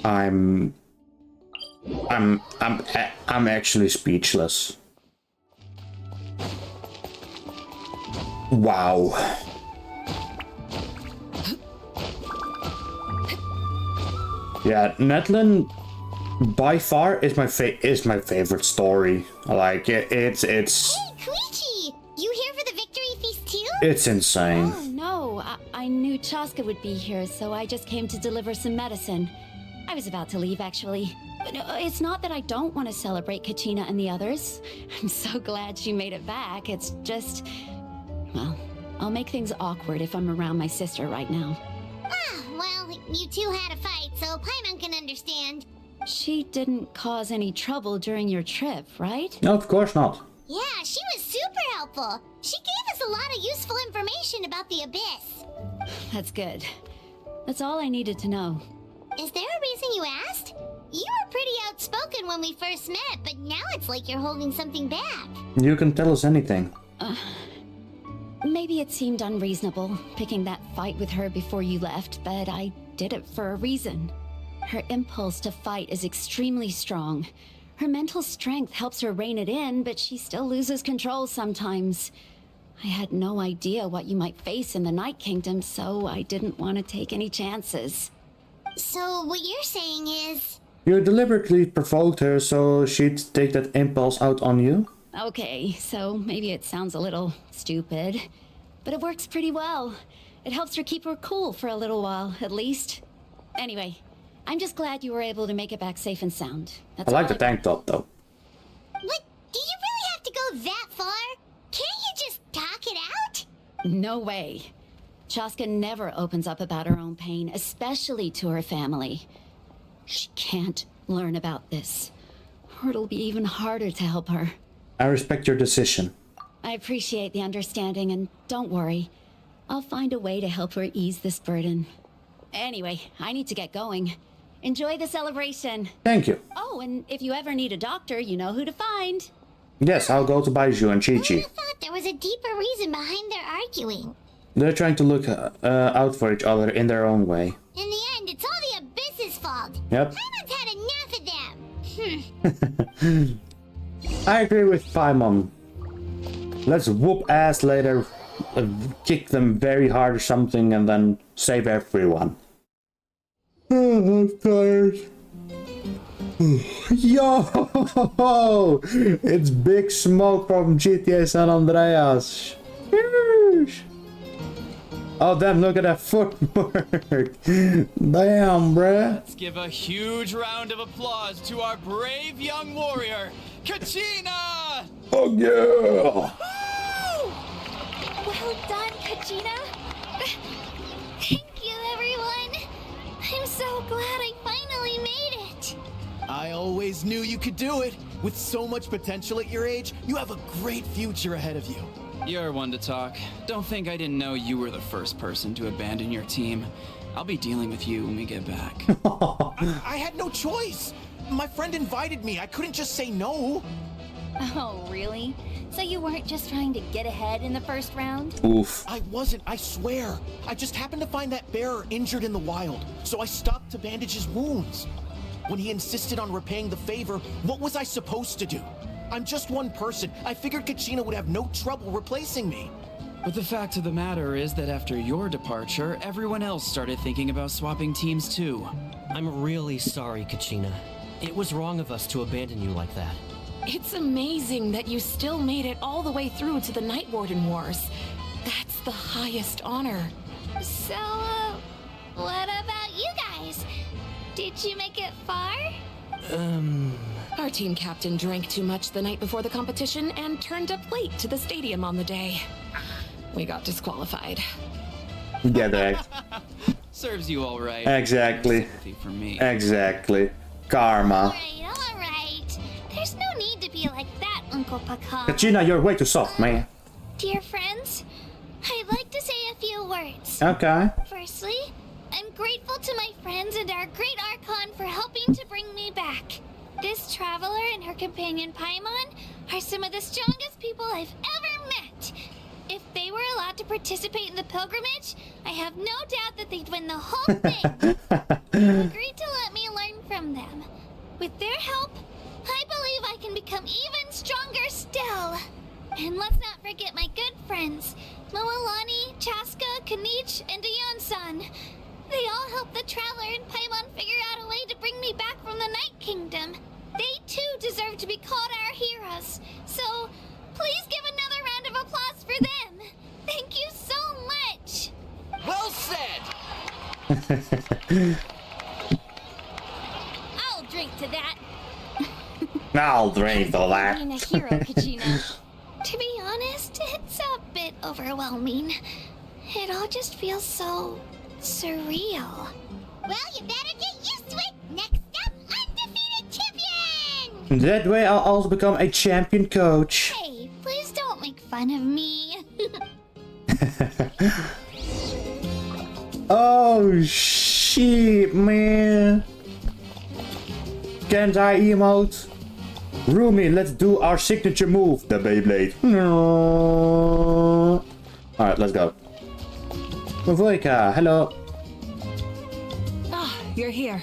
I'm actually speechless. Wow. Yeah, Natlan by far is my favorite story. Like it's Hey, Koichi! You here for the victory feast too? it's insane. Oh, no. I knew Chaska would be here, so I just came to deliver some medicine. I was about to leave, actually. But no, it's not that I don't want to celebrate Kachina and the others. I'm so glad she made it back. It's just... well, I'll make things awkward if I'm around my sister right now. Ah, well, you two had a fight, so Paimon can understand. She didn't cause any trouble during your trip, right? No, of course not. Yeah, she was super helpful. She gave us a lot of useful information about the Abyss. That's good. That's all I needed to know. Is there a reason you asked? You were pretty outspoken when we first met, but now it's like you're holding something back. You can tell us anything. Maybe it seemed unreasonable, picking that fight with her before you left, but I did it for a reason. Her impulse to fight is extremely strong. Her mental strength helps her rein it in, but she still loses control sometimes. I had no idea what you might face in the Night Kingdom, so I didn't want to take any chances. So what you're saying is... You deliberately provoked her so she'd take that impulse out on you? Okay, so maybe it sounds a little stupid, but it works pretty well. It helps her keep her cool for a little while, at least. Anyway, I'm just glad you were able to make it back safe and sound. That's I like the tank top, though. What? Do you really have to go that far? Can't you just talk it out? No way. Chaska never opens up about her own pain, especially to her family. She can't learn about this, or it'll be even harder to help her. I respect your decision. I appreciate the understanding, and don't worry. I'll find a way to help her ease this burden. Anyway, I need to get going. Enjoy the celebration. Thank you. Oh, and if you ever need a doctor, you know who to find. Yes, I'll go to Baiju and Chi-Chi. I thought there was a deeper reason behind their arguing. They're trying to look out for each other in their own way. In the end, it's all the Abyss's fault. Yep. Paimon's had enough of them. I agree with Paimon. Let's whoop ass later, kick them very hard or something, and then save everyone. Oh, I'm tired. Yo! It's Big Smoke from GTA San Andreas. Oh damn, look at that footwork. Damn, bruh. Let's give a huge round of applause to our brave young warrior, Kachina! Oh yeah! Well done, Kachina. Thank you, everyone. I'm so glad I finally made it. I always knew you could do it. With so much potential at your age, you have a great future ahead of you. You're one to talk. Don't think I didn't know you were the first person to abandon your team. I'll be dealing with you when we get back. I had no choice. My friend invited me. I couldn't just say no. Oh, really? So you weren't just trying to get ahead in the first round? Oof. I wasn't, I swear. I just happened to find that bearer injured in the wild, so I stopped to bandage his wounds. When he insisted on repaying the favor, what was I supposed to do? I'm just one person. I figured Kachina would have no trouble replacing me. But the fact of the matter is that after your departure, everyone else started thinking about swapping teams too. I'm really sorry, Kachina. It was wrong of us to abandon you like that. It's amazing that you still made it all the way through to the Night Warden Wars. That's the highest honor. So, what about you guys? Did you make it far? Our team captain drank too much the night before the competition and turned up late to the stadium on the day. We got disqualified. Yeah, that. Serves you all right. Exactly. Sympathy for me. Exactly. Karma. Alright. There's no need to be like that, Uncle Paca. Kachina, you're way too soft, man. Dear friends, I'd like to say a few words. Okay. Firstly, I'm grateful to my friends and our great Archon for helping to bring me back. This traveler and her companion Paimon are some of the strongest people I've ever met. If they were allowed to participate in the pilgrimage, I have no doubt that they'd win the whole thing. They agreed to let me learn from them. With their help, I believe I can become even stronger still. And let's not forget my good friends, Moalani, Chaska, Kanich, and Ayan-san. They all helped the traveler and Paimon figure out a way to bring me back from the Night Kingdom. They too deserve to be called our heroes. So, please give another round of applause for them. Thank you so much. Well said! drink to that. I'll drink to that. Being a hero, Kachina. To be honest, it's a bit overwhelming. It all just feels so surreal. Well, you better get used to it. Next up, undefeated champion! That way I'll also become a champion coach. Hey, please don't make fun of me. Oh shit, man. Can't I emote? Rumi, let's do our signature move, the Beyblade. No. Alright, let's go. Mavoika, hello. Ah, you're here.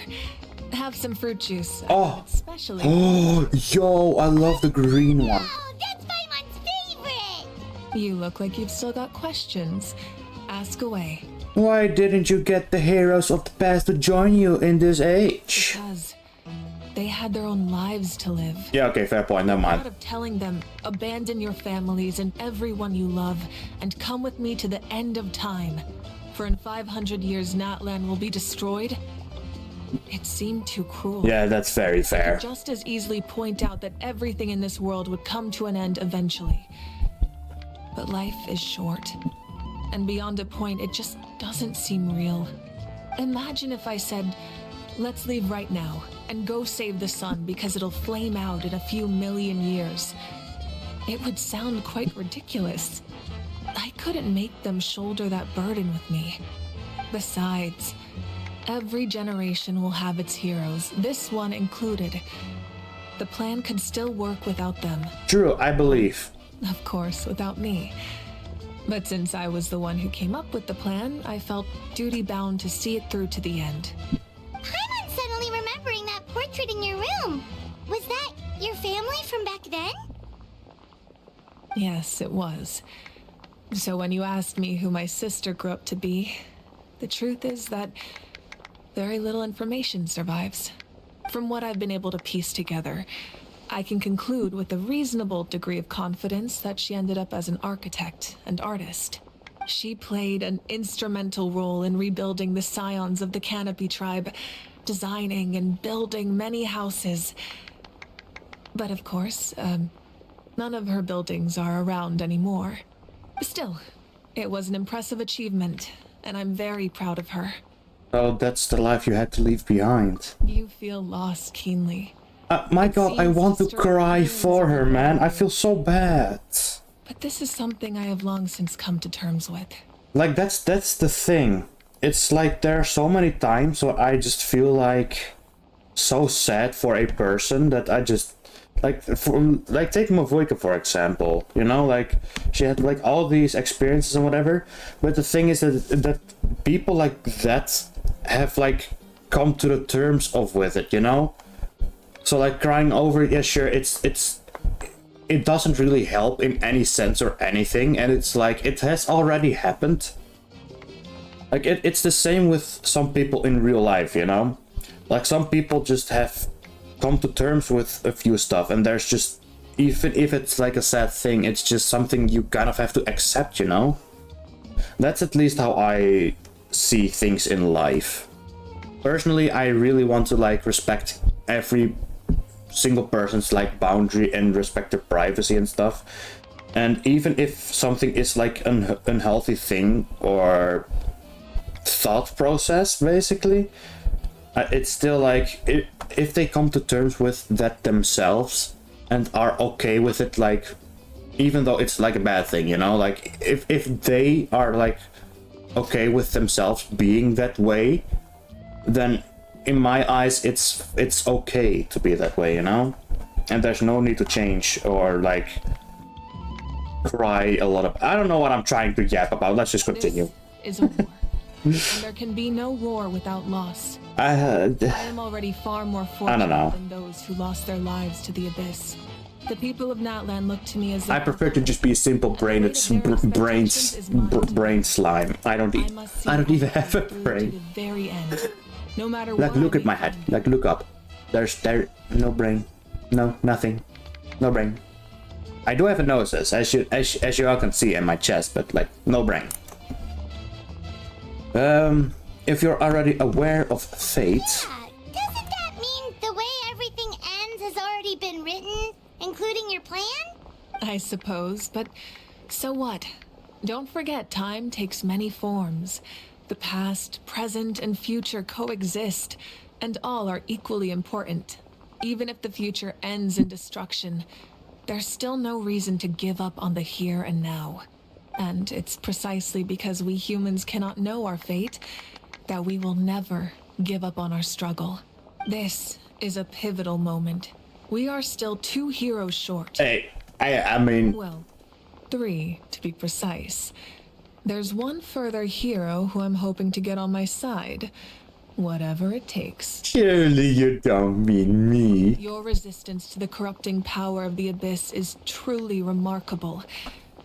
Have some fruit juice. Oh. Especially. Oh, yo, I love the green one. That's Paimon's favorite! You look like you've still got questions. Ask away. Why didn't you get the heroes of the past to join you in this age? Because they had their own lives to live. Yeah, okay, fair point, never mind. Instead of telling them, abandon your families and everyone you love, and come with me to the end of time. For in 500 years, Natlan will be destroyed. It seemed too cruel. Yeah, that's very fair. I could just as easily point out that everything in this world would come to an end eventually. But life is short. And beyond a point, it just doesn't seem real. Imagine if I said, let's leave right now and go save the sun because it'll flame out in a few million years. It would sound quite ridiculous. I couldn't make them shoulder that burden with me. Besides, every generation will have its heroes, this one included. The plan could still work without them. True, I believe. Of course, without me. But since I was the one who came up with the plan, I felt duty-bound to see it through to the end. Paimon's suddenly remembering that portrait in your room. Was that your family from back then? Yes, it was. So when you asked me who my sister grew up to be, the truth is that very little information survives. From what I've been able to piece together, I can conclude with a reasonable degree of confidence that she ended up as an architect and artist. She played an instrumental role in rebuilding the scions of the Canopy tribe, designing and building many houses. But of course, none of her buildings are around anymore. Still, it was an impressive achievement, and I'm very proud of her. Oh, that's the life you had to leave behind. You feel lost keenly. My god, I want to cry for her, man. I feel so bad. But this is something I have long since come to terms with. Like, that's the thing. It's like there are so many times where I just feel like so sad for a person that I just like take Mavoika for example. You know, like she had like all these experiences and whatever. But the thing is that people like that have like come to the terms of with it, you know? So like crying over it, yeah, sure, it doesn't really help in any sense or anything, and it's like it has already happened. Like it's the same with some people in real life, you know? Like some people just have come to terms with a few stuff, and there's just, even if it's like a sad thing, it's just something you kind of have to accept, you know? That's at least how I see things in life. Personally, I really want to like respect every single person's like boundary and respect their privacy and stuff. And even if something is like an unhealthy thing or thought process, basically, it's still like if they come to terms with that themselves and are okay with it, like even though it's like a bad thing, you know, like if they are like okay with themselves being that way, then in my eyes it's okay to be that way, you know? And there's no need to change or like cry a lot of, I don't know what I'm trying to yap about. Let's just continue. This is a war. And there can be no war without loss. I am already far more fortunate than those who lost their lives to the abyss. The people of Natlan look to me as I prefer to just be a simple brain. It's brain slime. I don't even have a brain. Very end. No matter like what, look at my head. Like look up. There's no brain. No, nothing. No brain. I do have a nose, as you all can see in my chest, but like no brain. If you're already aware of fate. Yeah, doesn't that mean the way Including your plan? I suppose, but so what? Don't forget, time takes many forms. The past, present, and future coexist, and all are equally important. Even if the future ends in destruction, there's still no reason to give up on the here and now. And it's precisely because we humans cannot know our fate that we will never give up on our struggle. This is a pivotal moment. We are still 2 heroes short. Hey, I mean... Well, 3 to be precise. There's one further hero who I'm hoping to get on my side. Whatever it takes. Surely you don't mean me. Your resistance to the corrupting power of the Abyss is truly remarkable.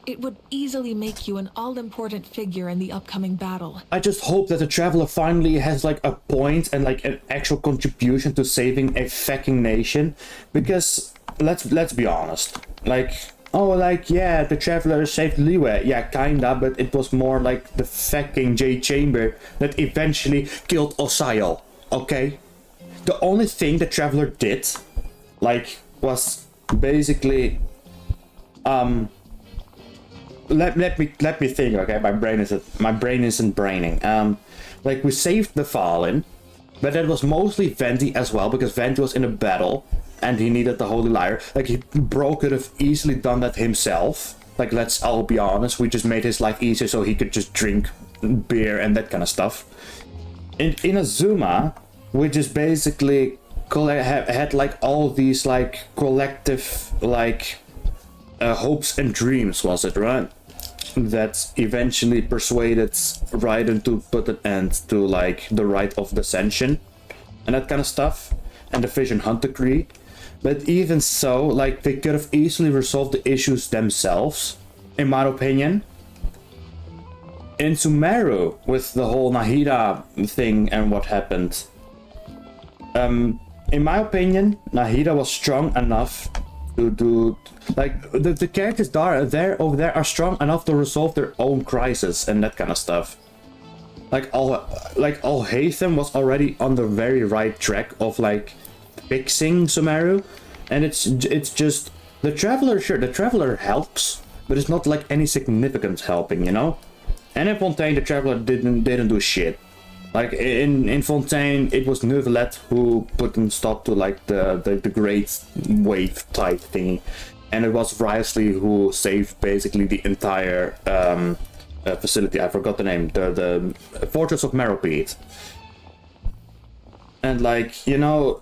It would easily make you an all-important figure in the upcoming battle. I just hope that the Traveler finally has like a point and like an actual contribution to saving a fucking nation. Because let's be honest. Like, oh, like, yeah, the Traveler saved Liyue. Yeah, kinda, but it was more like the fucking Jade Chamber that eventually killed Osayo, okay? The only thing the Traveler did, like, was basically, let me think, okay? My brain isn't braining. Like, we saved the Fallen, but that was mostly Venti as well, because Venti was in a battle, and he needed the Holy Lyre. Like, Bro could have easily done that himself. Like, let's all be honest, we just made his life easier so he could just drink beer and that kind of stuff. In Inazuma, we just basically had like all these like collective like hopes and dreams, was it, right? That eventually persuaded Raiden to put an end to like the Rite of Descension and that kind of stuff, and the Vision Hunt Decree. But even so, like, they could have easily resolved the issues themselves, in my opinion. In Sumeru, with the whole Nahida thing and what happened. In my opinion, Nahida was strong enough to do... Like, the characters over there are strong enough to resolve their own crisis and that kind of stuff. Like, Alhaitham was already on the very right track of, like, fixing Sumeru, and it's just the Traveler. Sure, the Traveler helps, but it's not like any significant helping, you know. And in Fontaine, the Traveler didn't do shit. Like in Fontaine, it was Neuvillette who put a stop to like the Great Wave type thingy, and it was Wriothesley who saved basically the entire facility. I forgot the name. The Fortress of Meropide. And like, you know.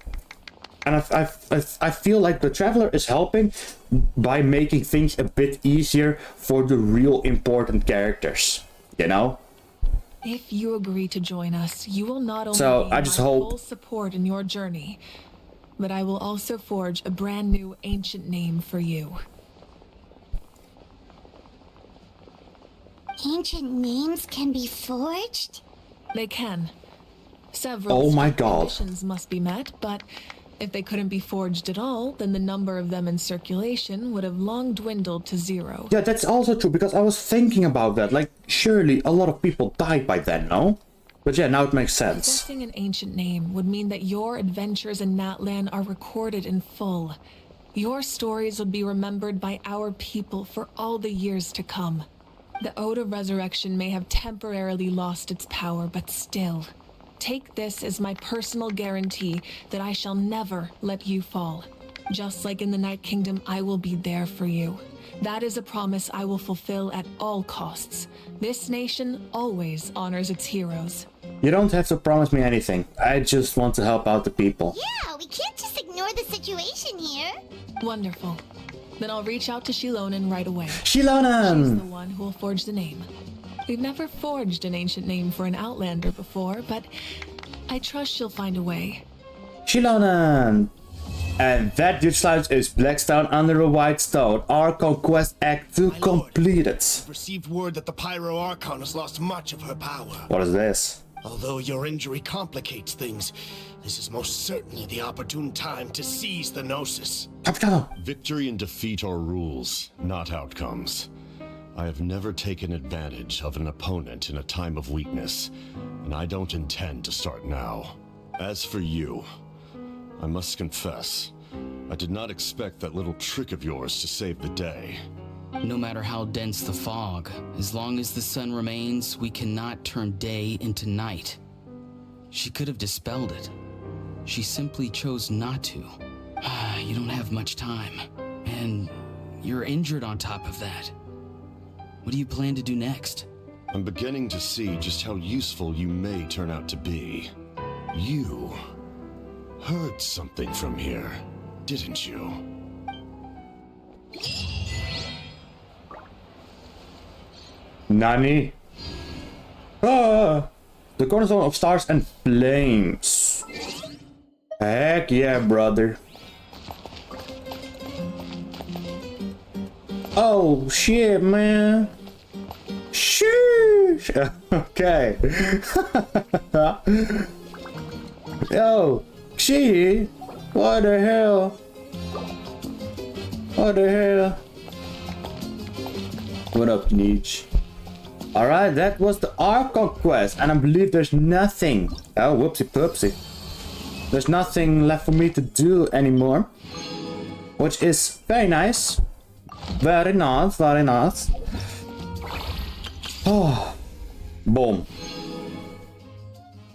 And I feel like the Traveler is helping by making things a bit easier for the real important characters, you know? If you agree to join us, you will not only I gain just my hope full support in your journey, but I will also forge a brand new ancient name for you. Ancient names can be forged? They can. Several conditions must be met, but if they couldn't be forged at all, then the number of them in circulation would have long dwindled to 0. Yeah, that's also true, because I was thinking about that. Like, surely a lot of people died by then, no? But yeah, now it makes sense. Possessing an ancient name would mean that your adventures in Natlan are recorded in full. Your stories would be remembered by our people for all the years to come. The Ode of Resurrection may have temporarily lost its power, but still... Take this as my personal guarantee that I shall never let you fall. Just like in the Night Kingdom, I will be there for you. That is a promise I will fulfill at all costs. This nation always honors its heroes. You don't have to promise me anything. I just want to help out the people. Yeah, we can't just ignore the situation here. Wonderful. Then I'll reach out to Shilonen right away. Shilonen! She's the one who will forge the name. We've never forged an ancient name for an Outlander before, but I trust she'll find a way. Shilonen! And that, dear slimes, is Blackstone under a White Stone. Archon Quest Act 2 completed. Received word that the Pyro Archon has lost much of her power. What is this? Although your injury complicates things, this is most certainly the opportune time to seize the Gnosis. Victory and defeat are rules, not outcomes. I have never taken advantage of an opponent in a time of weakness, and I don't intend to start now. As for you, I must confess, I did not expect that little trick of yours to save the day. No matter how dense the fog, as long as the sun remains, we cannot turn day into night. She could have dispelled it. She simply chose not to. You don't have much time, and you're injured on top of that. What do you plan to do next? I'm beginning to see just how useful you may turn out to be. You heard something from here, didn't you? Nani? Ah! The cornerstone of stars and flames. Heck yeah, brother. Oh shit, man. Sheesh. Okay. Yo, she. What the hell? What the hell? What up, Nietzsche? Alright, that was the Archon quest, and I believe there's nothing. Oh, whoopsie poopsie. There's nothing left for me to do anymore. Which is very nice. Very nice, very nice. Oh, boom.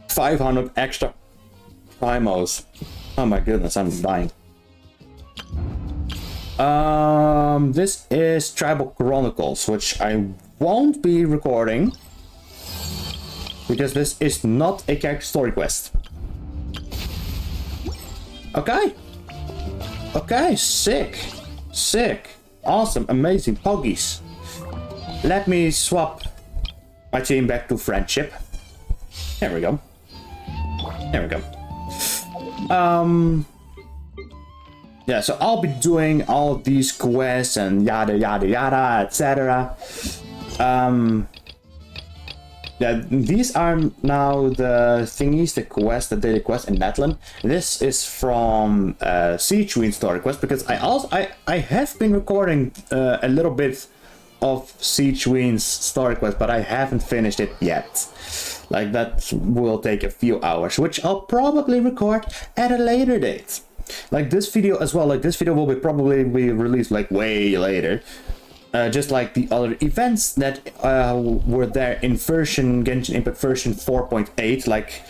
500 extra primos. Oh my goodness, I'm dying. This is Tribal Chronicles, which I won't be recording because this is not a character story quest. Okay. Okay, sick. Sick. Awesome, amazing, poggies. Let me swap my team back to friendship. There we go. There we go. Yeah, so I'll be doing all these quests and yada yada yada, etc. Yeah, these are now the thingies, the quest, the daily quest in Natlan. This is from Siege Queen story quest because I have been recording a little bit of Siege Queen's story quest, but I haven't finished it yet. Like, that will take a few hours, which I'll probably record at a later date. Like this video as well. Like this video will probably be released like way later. Just like the other events that were there in Genshin Impact version 4.8. Like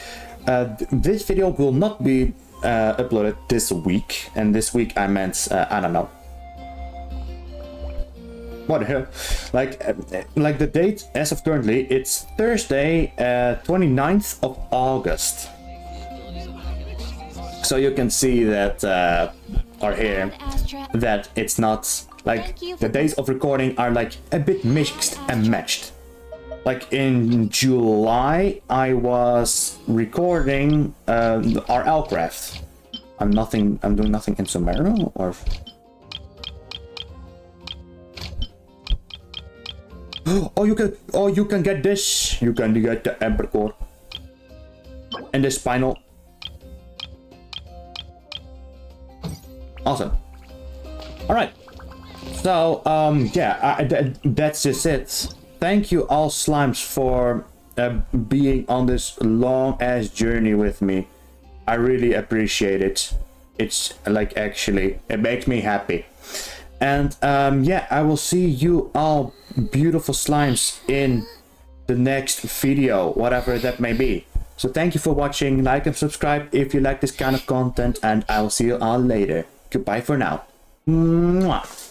this video will not be uploaded this week, and this week I meant I don't know. What the hell? Like the date as of currently, it's Thursday, 29th of August. So you can see that, or here, that it's not, like, the days of recording are, like, a bit mixed and matched. Like, in July, I was recording our Elcraft. I'm doing nothing in Sumeru, or... Oh, you can get this. You can get the Emperor Core. And the Spinal. Awesome. All right. So, yeah, that's just it. Thank you all slimes for being on this long ass journey with me. I really appreciate it. It's like, actually, it makes me happy. And yeah, I will see you all beautiful slimes in the next video, whatever that may be. So thank you for watching. Like and subscribe if you like this kind of content, and I will see you all later. Goodbye for now. Mwah.